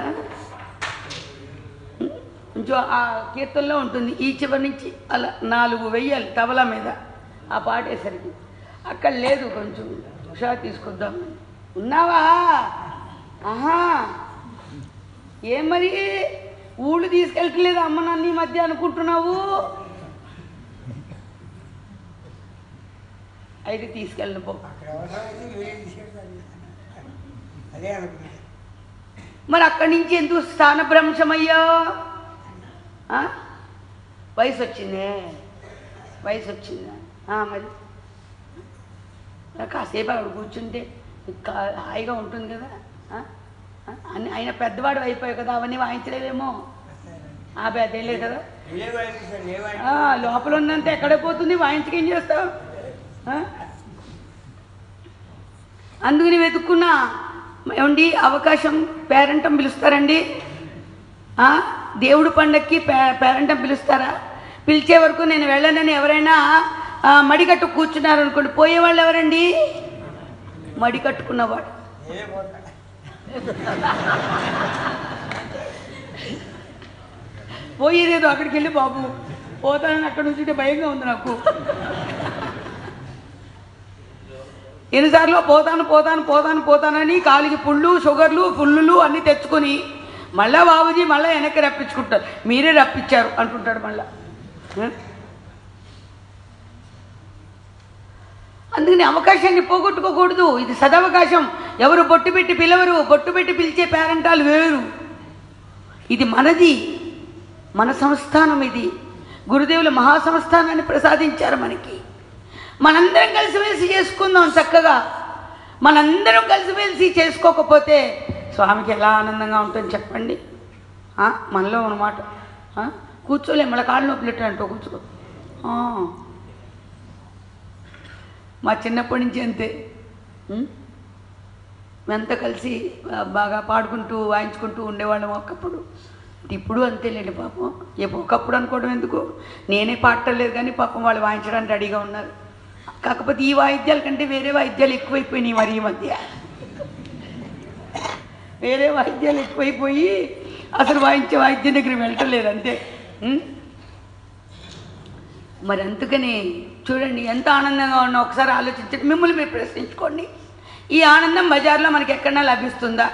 కొంచెం ఆ కీర్తనలో ఉంటుంది ఈ చివరి నుంచి అలా 4 వెయ్యాలి తబలా మీద ఆ పాట వేసరికి అక్కడ లేదు కొంచెం హుషారు తీసుకొద్దాం ఉన్నావా ఆహా ఏం మరి ఊళ్ళు తీసుకెళ్ళట్లేదు అమ్మ నన్ను ఈ మధ్య అనుకుంటున్నావు అయితే తీసుకెళ్ళను పో మరి అక్కడి నుంచి ఎందుకు స్థానభ్రంశమయ్యా వయసు వచ్చిందే వయసు వచ్చిందా మరి కాసేపు అక్కడ కూర్చుంటే హాయిగా ఉంటుంది కదా అన్ని ఆయన పెద్దవాడు అయిపోయావు కదా అవన్నీ వాయించలేవేమో అదేం లేదు కదా లోపల ఉన్నంత ఎక్కడ పోతుంది వాయించకేం చేస్తావు అందుకని వెతుక్కున్నా ఏమండి అవకాశం పేరెంటం పిలుస్తారండి దేవుడు పండక్కి పేరెంటం పిలుస్తారా పిలిచే వరకు నేను వెళ్ళనని ఎవరైనా మడికట్టు కూర్చున్నారు అనుకోండి పోయేవాళ్ళు ఎవరండి మడి కట్టుకున్నవాడు పోయేదేదో అక్కడికి వెళ్ళి బాబు పోతానని అక్కడ నుంచి భయంగా ఉంది నాకు ఎన్నిసార్లు పోతానని కాలికి పుళ్ళు షుగర్లు పుల్లులు అన్నీ తెచ్చుకొని మళ్ళా బాబుజీ మళ్ళీ వెనక్కి రప్పించుకుంటారు మీరే రప్పించారు అంటుంటాడు మళ్ళా అందుకని అవకాశాన్ని పోగొట్టుకోకూడదు ఇది సదవకాశం ఎవరు బొట్టు పెట్టి పిలవరు బొట్టు పెట్టి పిలిచే పేరెంటాలు వేరు ఇది మనది మన సంస్థానం ఇది గురుదేవుల మహాసంస్థానాన్ని ప్రసాదించారు మనకి మనందరం కలిసిమెలిసి చేసుకుందాం చక్కగా మనందరం కలిసిమెలిసి చేసుకోకపోతే స్వామికి ఎలా ఆనందంగా ఉంటుంది చెప్పండి మనలో అన్నమాట కూర్చోలే మళ్ళీ కాళ్ళు నొప్పులు అంటూ కూర్చో మా చిన్నప్పటి నుంచి అంతే మేమంతా కలిసి బాగా పాడుకుంటూ వాయించుకుంటూ ఉండేవాళ్ళం ఒకప్పుడు ఇప్పుడు అంతేలేండి పాపం ఒకప్పుడు అనుకోవడం ఎందుకు నేనే పాడటలేదు కానీ పాపం వాళ్ళు వాయించడానికి రెడీగా ఉన్నారు కాకపోతే ఈ వాయిద్యాల కంటే వేరే వాయిద్యాలు ఎక్కువైపోయినాయి మరి ఈ మధ్య వేరే వాయిద్యాలు ఎక్కువైపోయి అసలు వాయించే వాయిద్యం దగ్గరికి వెళ్ళటలేదు అంతే మరి అందుకని చూడండి ఎంత ఆనందంగా ఉన్నా ఒకసారి ఆలోచించండి మిమ్మల్ని మీరు ప్రశ్నించుకోండి ఈ ఆనందం బజార్లో మనకి ఎక్కడన్నా లభిస్తుందా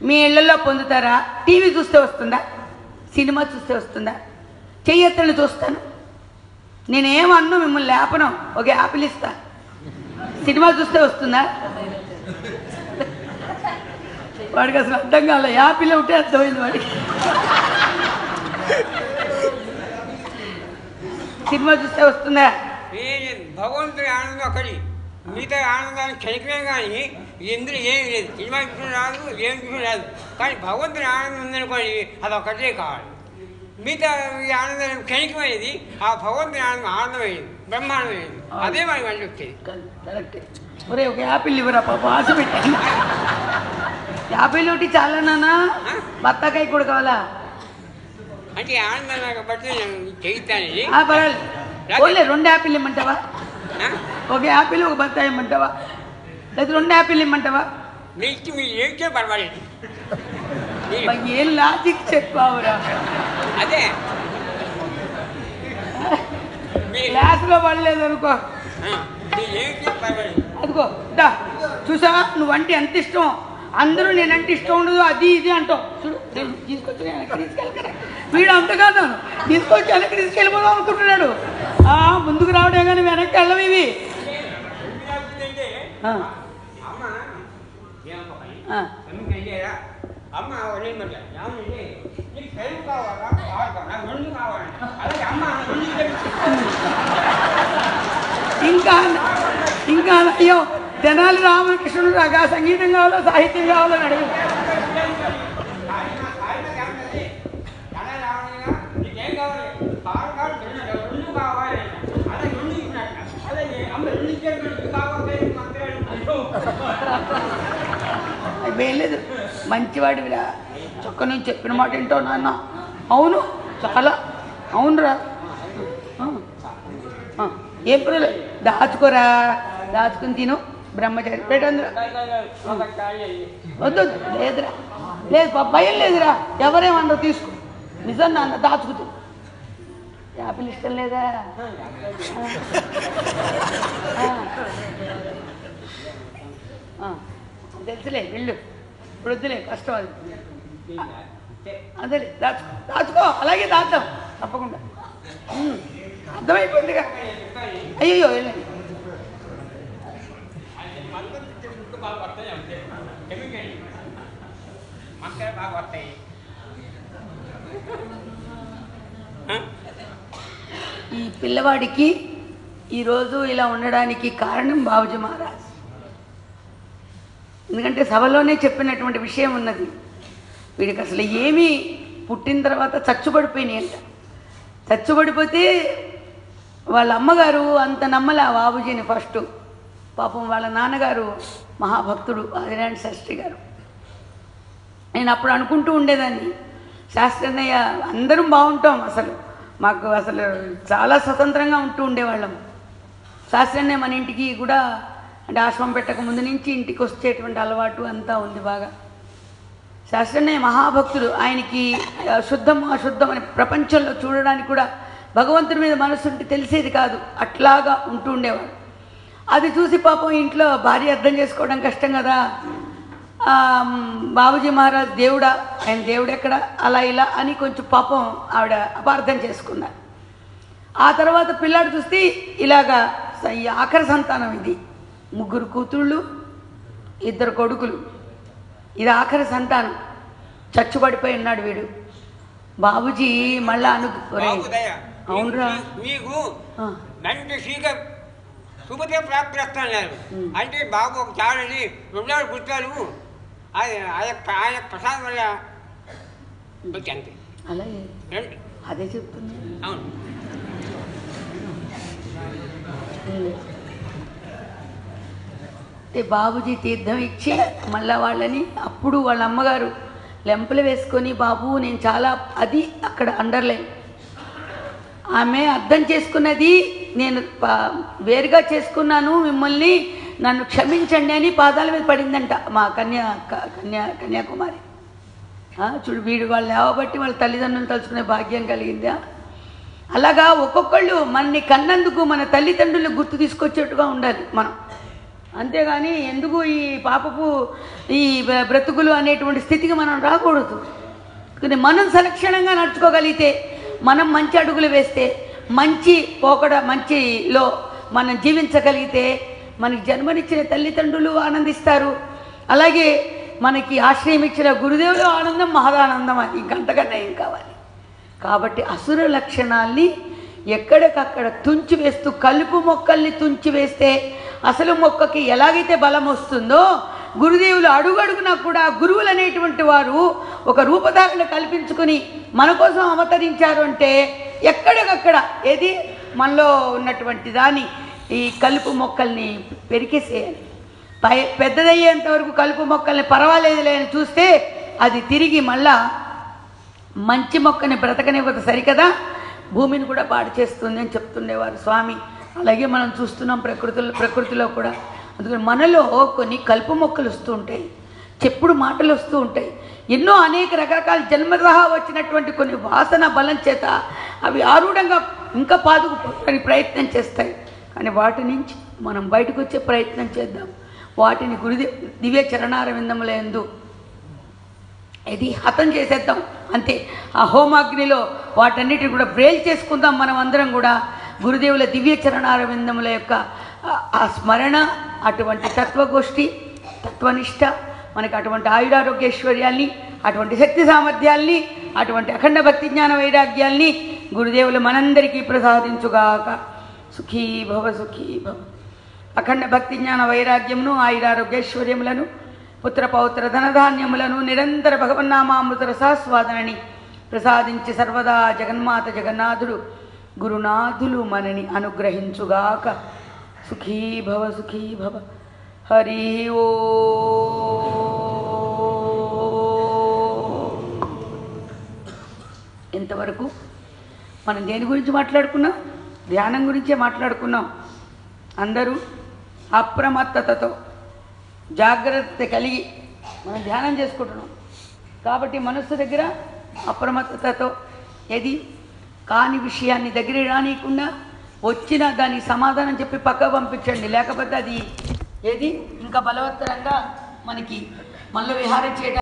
మీ ఇళ్లలో పొందుతారా టీవీ చూస్తే వస్తుందా సినిమా చూస్తే వస్తుందా చెయ్యెత్తలు చూస్తాను నేనేమన్ను మిమ్మల్ని లేపను ఒక యాపిల్ ఇస్తా సినిమా చూస్తే వస్తుందా వాడికి అసలు అర్థం కాలే, యాపిల్ ఒకటే అర్థమైంది వాడికి. సినిమా చూస్తే వస్తుందా? భగవంతుని ఆనందం ఒకటి, మిగతా ఆనందాన్ని క్షణికమే కానీ ఇందులో ఏం లేదు. సినిమా చూసిన రాదు, ఏం చూసిన రాదు, కానీ భగవంతుని ఆనందం ఉందనుకోండి అది ఒకటే కావాలి. మిగతా ఈ ఆనందం క్షణికమైనది, ఆ భగవంతుని ఆనందం ఆనందమైనది, బ్రహ్మాండమైనది, అదే మనకి మళ్ళీ వచ్చేది. కరెక్టే. ఒరే ఒక యాపిల్ ఇవ్వరా పాప, ఆశ పెట్టాను. యాపిల్ ఒకటి చాలా నాన్న, బత్తాకాయ కూడా కావాలా? అంటే ఆనందం కాబట్టి నేను చేయిస్తానని. పర్వాలేదు, ఓన్లీ 2 యాపిల్ ఇమ్మంటావా? ఒక యాపిల్ ఒక బత్తాయి ఇమ్మంటావా? లేదా 2 యాపిల్ ఇమ్మంటావా? మీకు మీరు ఏమిటో పర్వాలేదు. ఏం లాజిక్ చెప్పావురా? అదే క్లాసులో పడలేదు అనుకో. అదిగో దా, చూసావా నువ్వంటే ఎంత ఇష్టం, అందరూ నేనంటే ఇష్టం ఉండదు అది ఇది అంటావు. చూడు తీసుకొచ్చి వెనక్కి తీసుకెళ్ళి, వీడు అంత కాదు తీసుకొచ్చి వెనక్కి తీసుకెళ్ళిపోదాం అనుకుంటున్నాడు. ముందుకు రావడే కానీ వెనక్కి వెళ్ళవు ఇవి. ఇంకా ఇంకా అయ్యో తెనాలి రామకృష్ణుడు రాగా సంగీతం కావాలో సాహిత్యం కావాలో అని అడుగు. లేదు మంచివాడివిరా, చొక్క నుంచి చెప్పిన మాట ఏంటో నాన్న. అవును చాలా అవునురా. ఏం పర్వాలేదు, దాచుకోరా, దాచుకుని తిను. బ్రహ్మచారి పెట్టండి. వద్దు లేదురా, లేదు భయం లేదురా, ఎవరేమన్నా తీసుకో. నిజం నాన్న దాచుకుతూ. యాపిల్ ఇష్టం లేదా? తెలుసులే వెళ్ళు, ఇప్పుడు వద్దులే కష్టం అది. అదే దాచుకో దాచుకో, అలాగే దాద్దాం తప్పకుండా. అర్థమైపోయిందిగా. అయ్యో వెళ్ళండి. ఈ పిల్లవాడికి ఈరోజు ఇలా ఉండడానికి కారణం బాబుజీ మహారాజ్. ఎందుకంటే సభలోనే చెప్పినటువంటి విషయం ఉన్నది, వీడికి అసలు ఏమీ పుట్టిన తర్వాత చచ్చుబడిపోయినాయి అంట. చచ్చుబడిపోతే వాళ్ళ అమ్మగారు అంత నమ్మలే బాబుజీని ఫస్ట్. పాపం వాళ్ళ నాన్నగారు మహాభక్తుడు ఆదినారాయణ శాస్త్రి గారు. నేను అప్పుడు అనుకుంటూ ఉండేదాన్ని, శాస్త్రి అన్నయ్య అందరం బాగుంటాం, అసలు మాకు అసలు చాలా స్వతంత్రంగా ఉంటూ ఉండేవాళ్ళం. శాస్త్రి అన్నయ్య మన ఇంటికి కూడా అంటే ఆశ్రమం పెట్టక ముందు నుంచి ఇంటికి వచ్చేటువంటి అలవాటు అంతా ఉంది బాగా. శాస్త్రి అన్నయ్య మహాభక్తుడు, ఆయనకి శుద్ధం అశుద్ధం అని ప్రపంచంలో చూడడానికి కూడా భగవంతుడి మీద మనసు ఉంటే తెలిసేది కాదు, అట్లాగా ఉంటూ ఉండేవాడు. అది చూసి పాపం ఇంట్లో భార్య అర్థం చేసుకోవడం కష్టం కదా. బాబుజీ మహారాజ్ దేవుడా, ఆయన దేవుడు ఎక్కడ, అలా ఇలా అని కొంచెం పాపం ఆవిడ అపార్థం చేసుకున్నారు. ఆ తర్వాత పిల్లాడు చూస్తే ఇలాగా ఈ ఆఖరి సంతానం, ఇది 3 కూతుళ్ళు 2 కొడుకులు, ఇది ఆఖరి సంతానం. చచ్చుబడిపోయి ఉన్నాడు వీడు. బాబుజీ మళ్ళా అవునరా మీకు శుభతే ప్రాప్తిస్తున్నారు అంటే బాబు ఒక చాలని 2 పుస్తకాలు ఆయన ప్రసాదం వల్ల అంతే. అలాగే అదే చెప్తుంది. అవును, అంటే బాబుజీ తీర్థం ఇచ్చి మళ్ళా వాళ్ళని, అప్పుడు వాళ్ళ అమ్మగారు లెంపలు వేసుకొని, బాబు నేను చాలా, అది అక్కడ అండర్లైన్, ఆమె అర్థం చేసుకున్నది నేను వేరుగా చేసుకున్నాను మిమ్మల్ని, నన్ను క్షమించండి అని పాదాల మీద పడిందంట మా కన్యాకుమారి. చూడు వీడు వాళ్ళు లేవబట్టి వాళ్ళ తల్లిదండ్రులను తలుచుకునే భాగ్యం కలిగిందా. అలాగా ఒక్కొక్కళ్ళు మనని కన్నందుకు మన తల్లిదండ్రులకు గుర్తు తీసుకొచ్చేట్టుగా ఉండాలి మనం, అంతేగాని ఎందుకు ఈ పాపపు ఈ బ్రతుకులు అనేటువంటి స్థితికి మనం రాకూడదు. కానీ మనం సలక్షణంగా నడుచుకోగలిగితే, మనం మంచి అడుగులు వేస్తే, మంచి మంచిలో మనం జీవించగలిగితే మనకి జన్మనిచ్చిన తల్లిదండ్రులు ఆనందిస్తారు. అలాగే మనకి ఆశ్రయం ఇచ్చిన గురుదేవుల ఆనందం మహదానందం అని ఇంకంతకన్నా ఏం కావాలి. కాబట్టి అసుర లక్షణాల్ని ఎక్కడికక్కడ తుంచివేస్తూ కలుపు మొక్కల్ని తుంచివేస్తే అసలు మొక్కకి ఎలాగైతే బలం వస్తుందో గురుదేవులు అడుగడుగునా కూడా గురువులు అనేటువంటి వారు ఒక రూపధారణ కల్పించుకుని మన కోసం అవతరించారు అంటే ఎక్కడికక్కడ ఏది మనలో ఉన్నటువంటి దాన్ని ఈ కలుపు మొక్కల్ని పెరికేసేయాలి. పెద్దదయ్యేంత వరకు కలుపు మొక్కల్ని పర్వాలేదులే అని చూస్తే అది తిరిగి మళ్ళా మంచి మొక్కని బ్రతకనివ్వదు సరికదా, భూమిని కూడా పాడు చేస్తుంది అని చెప్తుండేవారు స్వామి. అలాగే మనం చూస్తున్నాం ప్రకృతిలో కూడా. అందుకని మనలో కొన్ని కలుపు మొక్కలు వస్తూ ఉంటాయి, చెప్పుడు మాటలు వస్తూ ఉంటాయి, ఎన్నో అనేక రకరకాల జన్మతః వచ్చినటువంటి కొన్ని వాసన బలం చేత అవి ఆరూఢంగా ఇంకా పాదుకుపోవడానికి ప్రయత్నం చేస్తాయి. కానీ వాటి నుంచి మనం బయటకు వచ్చే ప్రయత్నం చేద్దాం. వాటిని దివ్య చరణారవిందముల యందు ఇది హతం చేసేద్దాం అంతే. ఆ హోమాగ్నిలో వాటన్నిటిని కూడా బ్రేల్ చేసుకుందాం. మనం అందరం కూడా గురుదేవుల దివ్య చరణారవిందముల యొక్క ఆ స్మరణ, అటువంటి తత్వగోష్ఠి, తత్వనిష్ట, మనకి అటువంటి ఆయురారోగ్యైశ్వర్యాల్ని, అటువంటి శక్తి సామర్థ్యాల్ని, అటువంటి అఖండ భక్తి జ్ఞాన వైరాగ్యాల్ని గురుదేవులు మనందరికీ ప్రసాదించుగాక. సుఖీ భవ సుఖీ భవ. అఖండ భక్తి జ్ఞాన వైరాగ్యమును, ఆయురారోగ్యైశ్వర్యములను, పుత్ర పౌత్ర ధనధాన్యములను, నిరంతర భగవన్నామామృత రసాస్వాదనని ప్రసాదించి సర్వదా జగన్మాత జగన్నాథుడు గురునాథులు మనని అనుగ్రహించుగాక. సుఖీ భవ సుఖీ భవ. హరి ఓ. ఇంతవరకు మనం దేని గురించి మాట్లాడుకున్నాం? ధ్యానం గురించే మాట్లాడుకున్నాం. అందరూ అప్రమత్తతతో జాగ్రత్త కలిగి మనం ధ్యానం చేసుకుంటున్నాం. కాబట్టి మనస్సు దగ్గర అప్రమత్తతతో ఏది కాని విషయాన్ని దగ్గర రానియకుండా వచ్చిన దానికి సమాధానం చెప్పి పక్క పంపించండి. లేకపోతే అది ఏది ఇంకా బలవత్తరంగా మనకి మనలో విహారం చేయడం